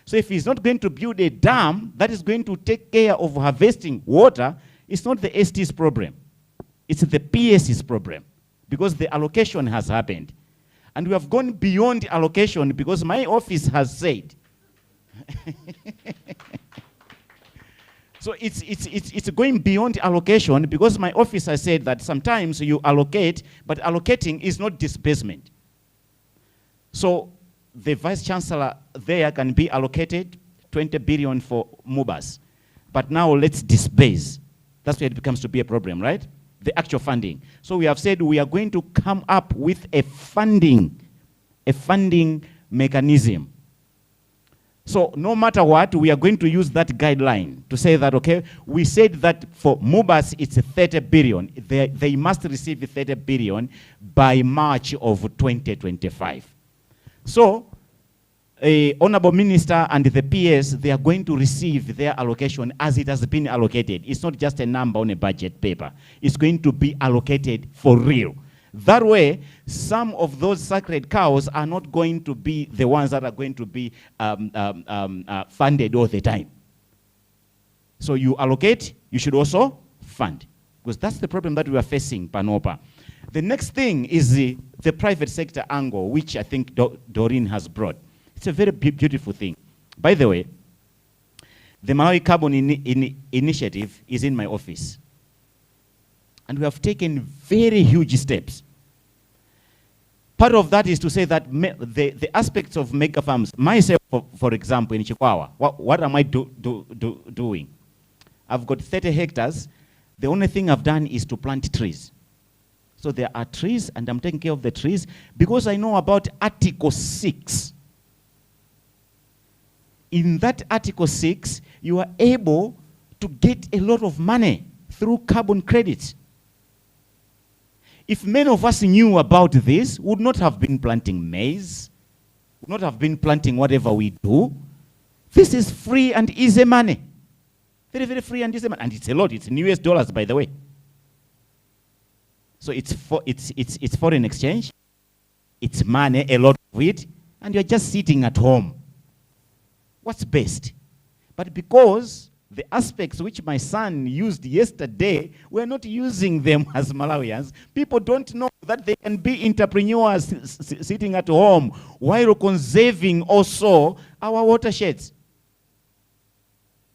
So if he's not going to build a dam that is going to take care of harvesting water, it's not the ST's problem. It's the PS's problem, because the allocation has happened. And we have gone beyond allocation because my office has said. So it's going beyond allocation because my office has said that sometimes you allocate, but allocating is not disbursement. So the vice chancellor there can be allocated 20 billion for MUBAS. But now let's disburse. That's where it becomes to be a problem, right? The actual funding. So we have said we are going to come up with a funding mechanism. So no matter what, we are going to use that guideline to say that, okay, we said that for MUBAS it's 30 billion. They must receive 30 billion by March of 2025. So, Honorable Minister and the PS, they are going to receive their allocation as it has been allocated. It's not just a number on a budget paper. It's going to be allocated for real. That way, some of those sacred cows are not going to be the ones that are going to be funded all the time. So you allocate, you should also fund. Because that's the problem that we are facing, Panopa. The next thing is the private sector angle, which I think Doreen has brought. It's a very beautiful thing. By the way, the Malawi Carbon Initiative is in my office. And we have taken very huge steps. Part of that is to say that the aspects of mega farms, myself, for example, in Chikwawa, what am I doing? I've got 30 hectares. The only thing I've done is to plant trees. So there are trees, and I'm taking care of the trees because I know about Article 6. In that Article 6, you are able to get a lot of money through carbon credits. If many of us knew about this, we would not have been planting maize, would not have been planting whatever we do. This is free and easy money. Very, very free and easy money. And it's a lot. It's in US dollars, by the way. So it's foreign exchange. It's money, a lot of it. And you're just sitting at home. What's best? But because the aspects which my son used yesterday, we're not using them as Malawians. People don't know that they can be entrepreneurs sitting at home while conserving also our watersheds.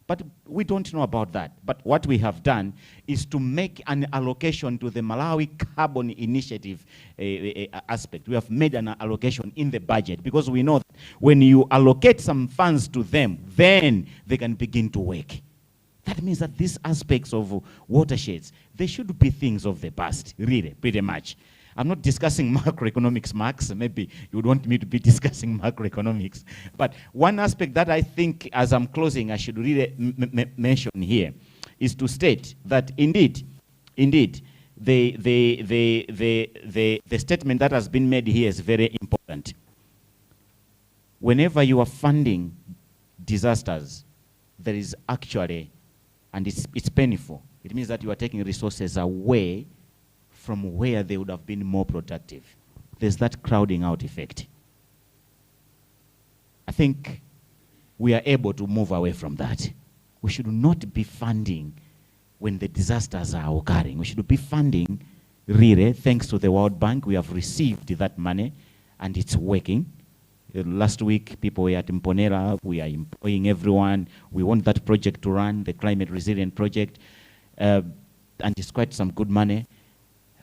But we don't know about that. But what we have done is to make an allocation to the Malawi Carbon Initiative aspect. We have made an allocation in the budget because we know that when you allocate some funds to them, then they can begin to work. That means that these aspects of watersheds, they should be things of the past, really, pretty much. I'm not discussing macroeconomics, Max. Maybe you would want me to be discussing macroeconomics. But one aspect that I think, as I'm closing, I should really mention here is to state that indeed, the statement that has been made here is very important. Whenever you are funding disasters, there is actually, and it's painful, it means that you are taking resources away from where they would have been more productive. There's that crowding out effect. I think we are able to move away from that. We should not be funding when the disasters are occurring. We should be funding, really, thanks to the World Bank. We have received that money, and it's working. Last week, people were at Mponera. We are employing everyone. We want that project to run, the Climate Resilient Project, and it's quite some good money.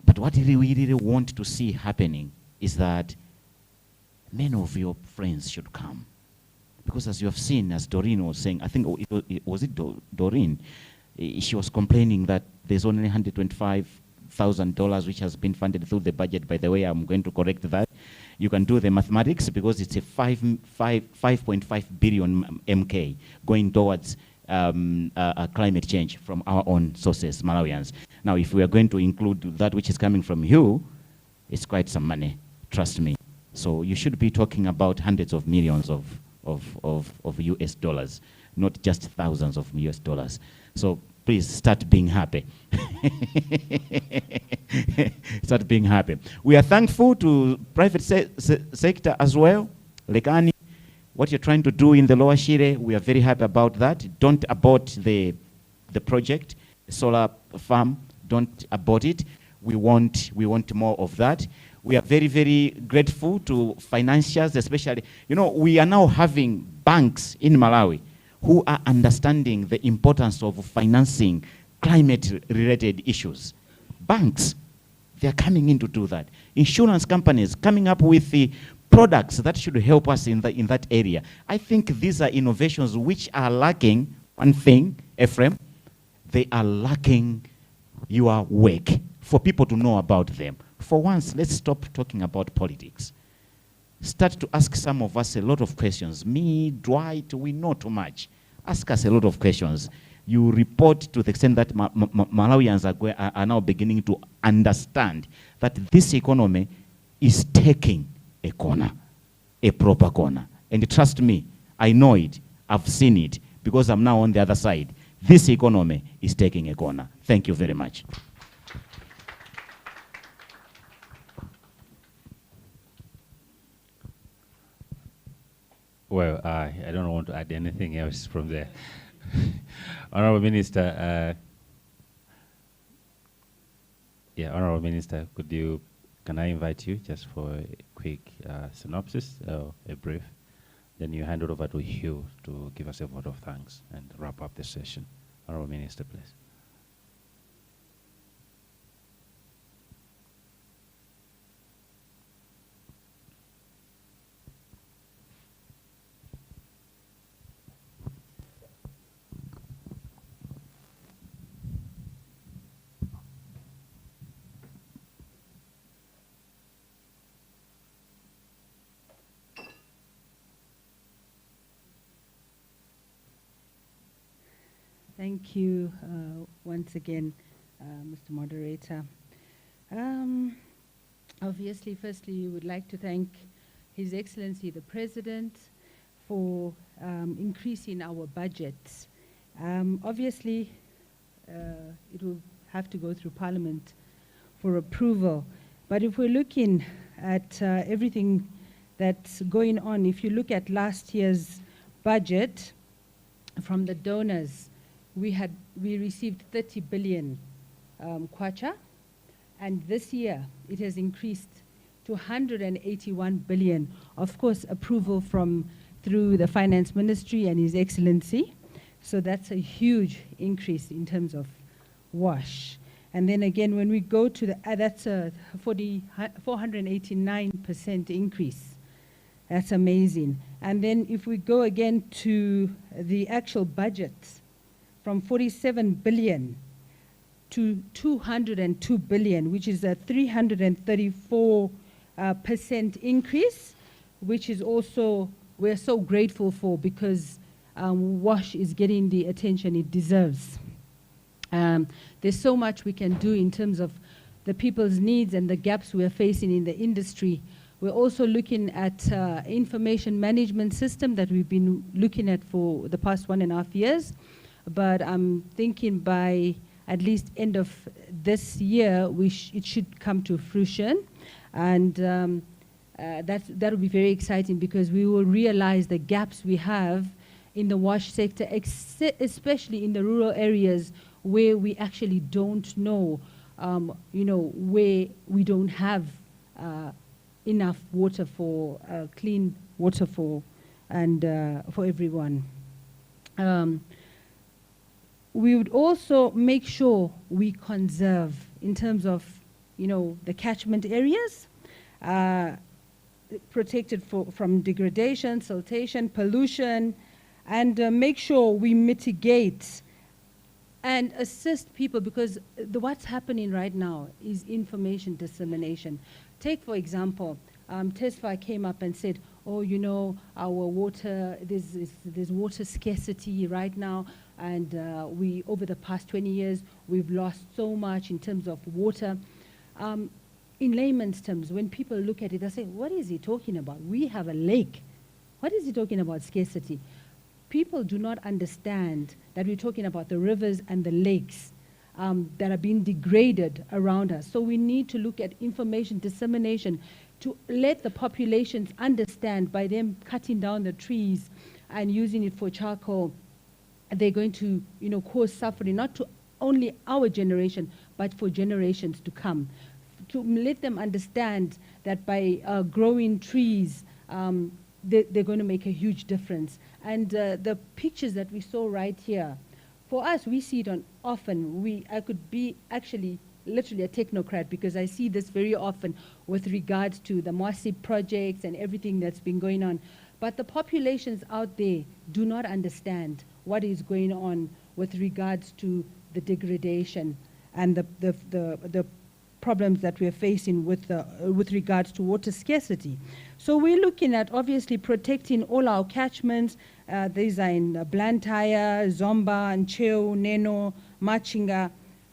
But what we really want to see happening is that many of your friends should come. Because as you have seen, as Doreen was saying, I think, was it Doreen? She was complaining that there's only $125,000 which has been funded through the budget. By the way, I'm going to correct that. You can do the mathematics because it's a 5.5 billion MK going towards climate change from our own sources, Malawians. Now, if we are going to include that which is coming from you, it's quite some money, trust me. So you should be talking about hundreds of millions of US dollars, not just thousands of US dollars. So please start being happy. Start being happy. We are thankful to private sector as well. Lekani, what you're trying to do in the Lower Shire, we are very happy about that. Don't abort the project, the solar farm. Don't abort it. We want more of that. We are very, very grateful to financiers, especially. You know, we are now having banks in Malawi who are understanding the importance of financing climate-related issues. Banks, they are coming in to do that. Insurance companies coming up with the products that should help us in that area. I think these are innovations which are lacking one thing, Ephraim, they are lacking your work for people to know about them. For once, let's stop talking about politics. Start to ask some of us a lot of questions. Me, Dwight, we know too much. Ask us a lot of questions. You report to the extent that Malawians are now beginning to understand that this economy is taking a corner, a proper corner. And trust me, I know it, I've seen it, because I'm now on the other side. This economy is taking a corner. Thank you very much. Well, I don't want to add anything else from there. Honorable Minister, Honorable Minister, can I invite you just for a quick synopsis, a brief? Then you hand it over to Hugh to give us a vote of thanks and wrap up the session. Honorable Minister, please. Thank you once again, Mr. Moderator. Obviously, firstly, we would like to thank His Excellency the President for increasing our budgets. Obviously, it will have to go through Parliament for approval. But if we're looking at everything that's going on, if you look at last year's budget from the donors, we received 30 billion kwacha, and this year it has increased to 181 billion. Of course, approval through the Finance Ministry and His Excellency. So that's a huge increase in terms of WASH. And then again, when we go to that's a 489% increase. That's amazing. And then if we go again to the actual budgets, from 47 billion to 202 billion, which is a 334% increase, which is also, we're so grateful for, because WASH is getting the attention it deserves. There's so much we can do in terms of the people's needs and the gaps we're facing in the industry. We're also looking at information management system that we've been looking at for the past 1.5 years. But I'm thinking by at least end of this year, it should come to fruition. And that will be very exciting, because we will realize the gaps we have in the WASH sector, especially in the rural areas where we actually don't know, where we don't have enough water for clean water for everyone. We would also make sure we conserve in terms of, the catchment areas, protected from degradation, siltation, pollution, and make sure we mitigate and assist people, because what's happening right now is information dissemination. Take, for example, TESFA came up and said, oh, our water, there's water scarcity right now, and over the past 20 years, we've lost so much in terms of water. In layman's terms, when people look at it, they say, what is he talking about? We have a lake. What is he talking about scarcity? People do not understand that we're talking about the rivers and the lakes that are being degraded around us. So we need to look at information dissemination to let the populations understand, by them cutting down the trees and using it for charcoal, they're going to cause suffering, not to only our generation, but for generations to come. To let them understand that by growing trees, they're going to make a huge difference. And the pictures that we saw right here, for us, we see it often. I could be actually literally a technocrat, because I see this very often with regards to the MOSIP projects and everything that's been going on. But the populations out there do not understand what is going on with regards to the degradation and the problems that we're facing with regards to water scarcity. So we're looking at obviously protecting all our catchments. These are in Blantyre, Zomba, Ncheo, Neno, Machinga.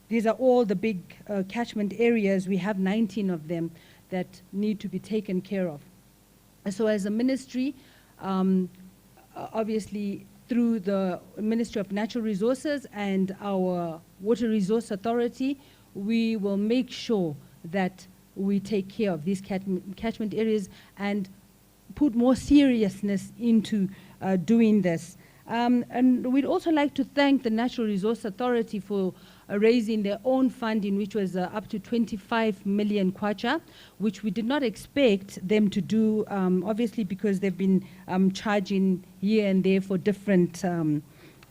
These are all the big catchment areas. We have 19 of them that need to be taken care of. So as a ministry, obviously through the Ministry of Natural Resources and our Water Resource Authority, we will make sure that we take care of these catchment areas, and put more seriousness into doing this. And we'd also like to thank the Natural Resource Authority for raising their own funding, which was up to 25 million kwacha, which we did not expect them to do, obviously because they've been charging here and there for different,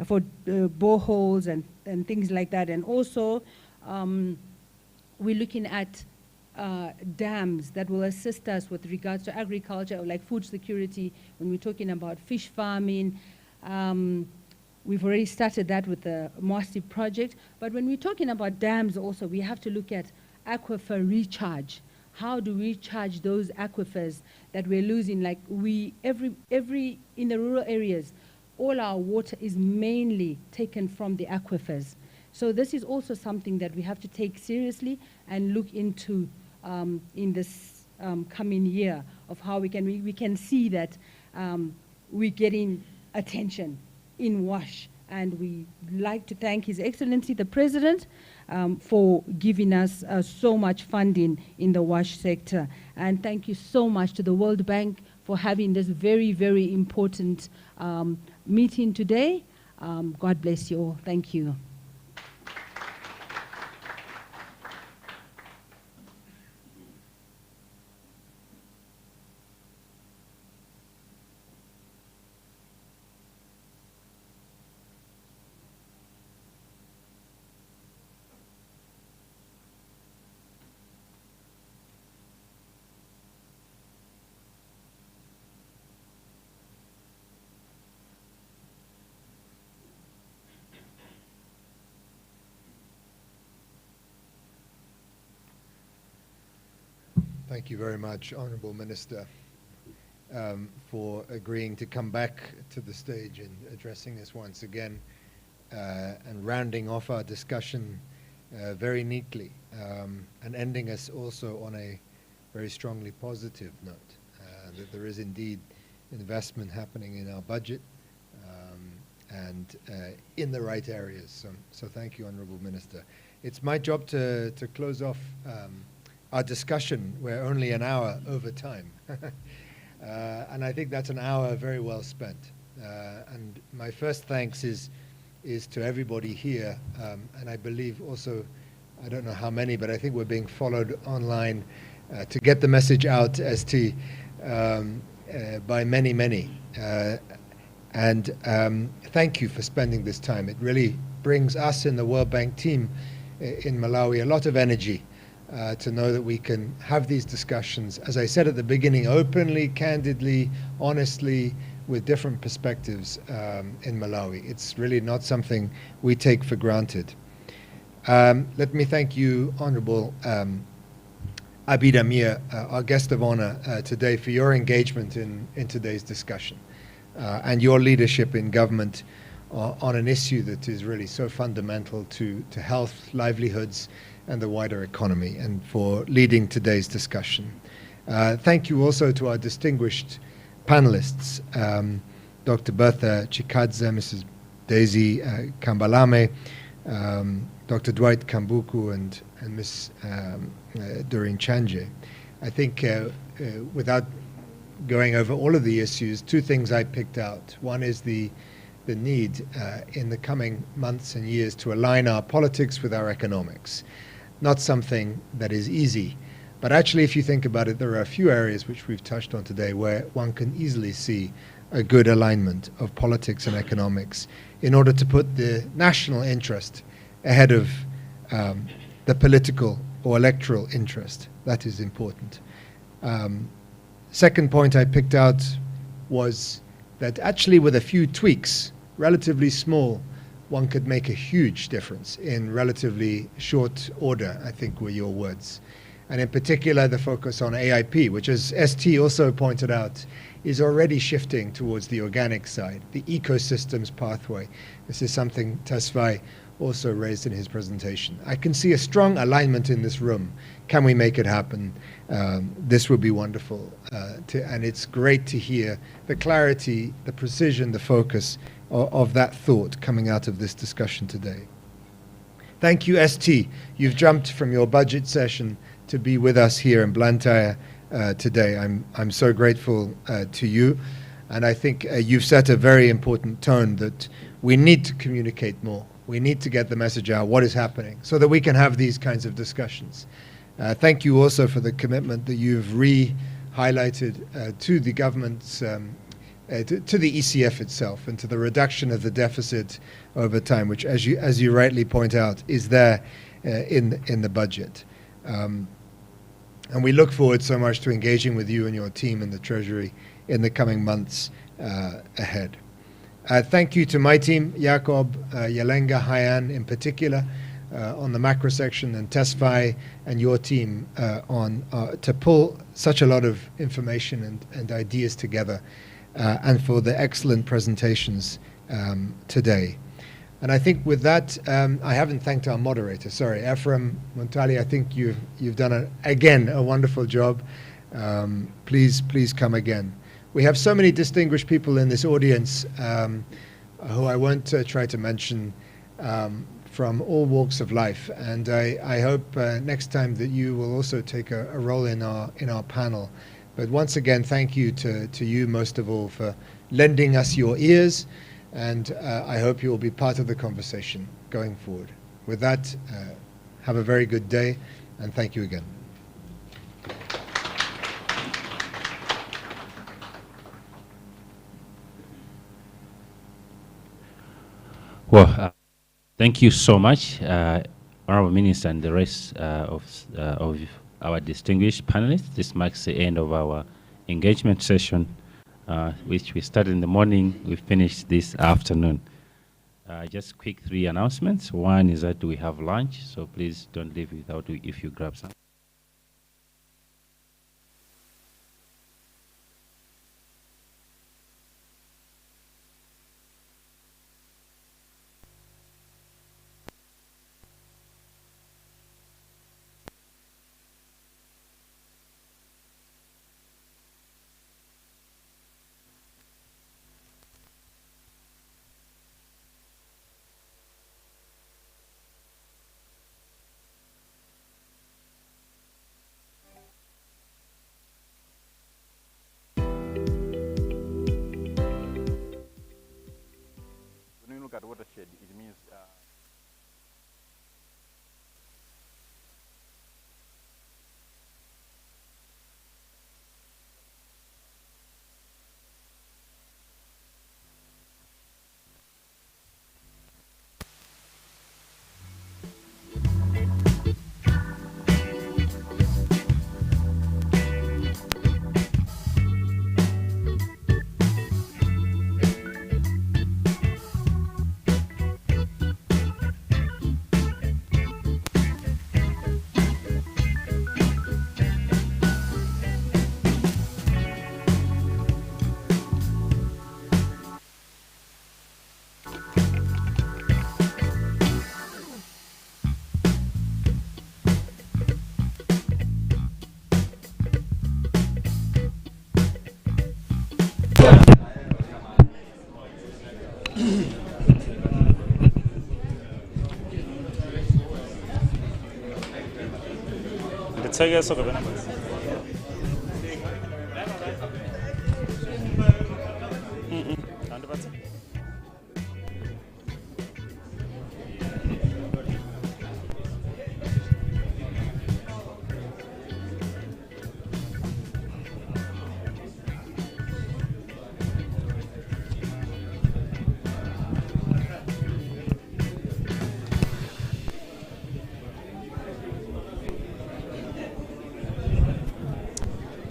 for boreholes and things like that. And also, we're looking at dams that will assist us with regards to agriculture, like food security, when we're talking about fish farming. We've already started that with the Mosti project. But when we're talking about dams also, we have to look at aquifer recharge. How do we recharge those aquifers that we're losing? Like in the rural areas, all our water is mainly taken from the aquifers. So this is also something that we have to take seriously and look into in this coming year of how we can see that we're getting attention in WASH. And we like to thank His Excellency the President for giving us so much funding in the WASH sector. And thank you so much to the World Bank for having this very, very important meeting today. God bless you all. Thank you. Thank you very much, Honourable Minister, for agreeing to come back to the stage and addressing us once again and rounding off our discussion very neatly and ending us also on a very strongly positive note, that there is indeed investment happening in our budget and in the right areas. So thank you, Honourable Minister. It's my job to close off our discussion. We're only an hour over time. And I think that's an hour very well spent. And my first thanks is to everybody here. And I believe also, I don't know how many, but I think we're being followed online to get the message out as to by many, many. And thank you for spending this time. It really brings us in the World Bank team in Malawi a lot of energy to know that we can have these discussions, as I said at the beginning, openly, candidly, honestly, with different perspectives in Malawi. It's really not something we take for granted. Let me thank you, Honourable Abid Amir, our guest of honor today, for your engagement in today's discussion and your leadership in government on an issue that is really so fundamental to health, livelihoods, and the wider economy, and for leading today's discussion. Thank you also to our distinguished panelists, Dr. Bertha Chikadze, Mrs. Daisy Kambalame, Dr. Dwight Kambuku, and Ms. Doreen Chanje. I think without going over all of the issues, two things I picked out. One is the need in the coming months and years to align our politics with our economics. Not something that is easy, but actually if you think about it, there are a few areas which we've touched on today where one can easily see a good alignment of politics and economics in order to put the national interest ahead of the political or electoral interest. That is important. Second point I picked out was that actually with a few tweaks, relatively small, one could make a huge difference in relatively short order, I think were your words. And in particular, the focus on AIP, which as ST also pointed out, is already shifting towards the organic side, the ecosystems pathway. This is something Tesfaye also raised in his presentation. I can see a strong alignment in this room. Can we make it happen? This would be wonderful. And it's great to hear the clarity, the precision, the focus of that thought coming out of this discussion today. Thank you, ST. You've jumped from your budget session to be with us here in Blantyre today. I'm so grateful to you, and I think you've set a very important tone that we need to communicate more. We need to get the message out, what is happening, so that we can have these kinds of discussions. Thank you also for the commitment that you've highlighted to the government's, to the ECF itself, and to the reduction of the deficit over time, which, as you rightly point out, is there in the budget. And we look forward so much to engaging with you and your team in the Treasury in the coming months ahead. Thank you to my team, Jakob, Yalenga, Hyan in particular, on the macro section, and Tesfai and your team to pull such a lot of information and ideas together, and for the excellent presentations today. And I think with that, I haven't thanked our moderator. Sorry, Ephraim Montali, I think you've done, again, a wonderful job. Please come again. We have so many distinguished people in this audience who I won't try to mention, from all walks of life. And I hope next time that you will also take a role in our panel. But once again, thank you to you most of all for lending us your ears. And I hope you will be part of the conversation going forward. With that, have a very good day, and thank you again. Well, thank you so much, Honorable Minister, and the rest of our distinguished panelists. This marks the end of our engagement session, which we started in the morning, we finished this afternoon. Just quick 3 announcements. One is that we have lunch, so please don't leave without if you grab some. At watershed, it means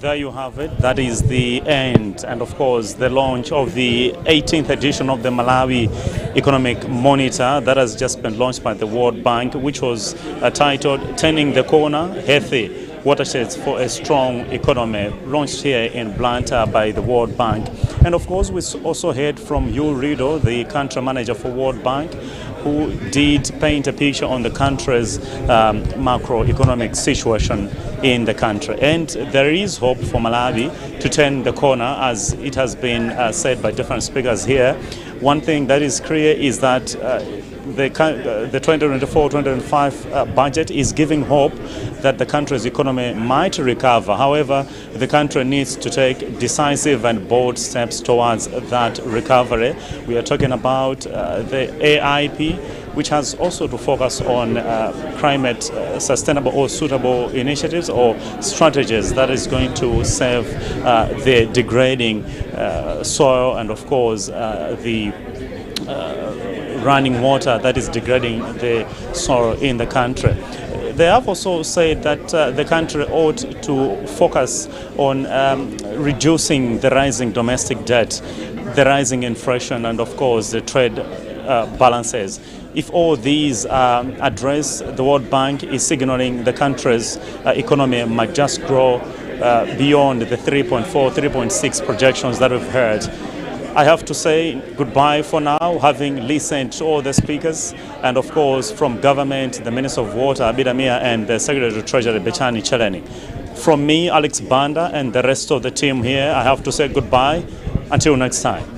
There you have it. That is the end and, of course, the launch of the 18th edition of the Malawi Economic Monitor that has just been launched by the World Bank, which was titled Turning the Corner, Healthy Watersheds for a Strong Economy, launched here in Blantyre by the World Bank. And, of course, we also heard from Rido, the country manager for World Bank, who did paint a picture on the country's macroeconomic situation in the country. And there is hope for Malawi to turn the corner, as it has been said by different speakers here. One thing that is clear is that the 2024-2025 budget is giving hope that the country's economy might recover. However, the country needs to take decisive and bold steps towards that recovery. We are talking about the AIP, which has also to focus on climate sustainable or suitable initiatives or strategies that is going to save the degrading soil and, of course, the running water that is degrading the soil in the country. They have also said that the country ought to focus on reducing the rising domestic debt, the rising inflation, and of course the trade balances. If all these are addressed, the World Bank is signaling the country's economy might just grow beyond the 3.4, 3.6 projections that we've heard. I have to say goodbye for now, having listened to all the speakers, and of course from government, the Minister of Water, Abidamia, and the Secretary of Treasury, Bechani Cheleni. From me, Alex Banda, and the rest of the team here, I have to say goodbye. Until next time.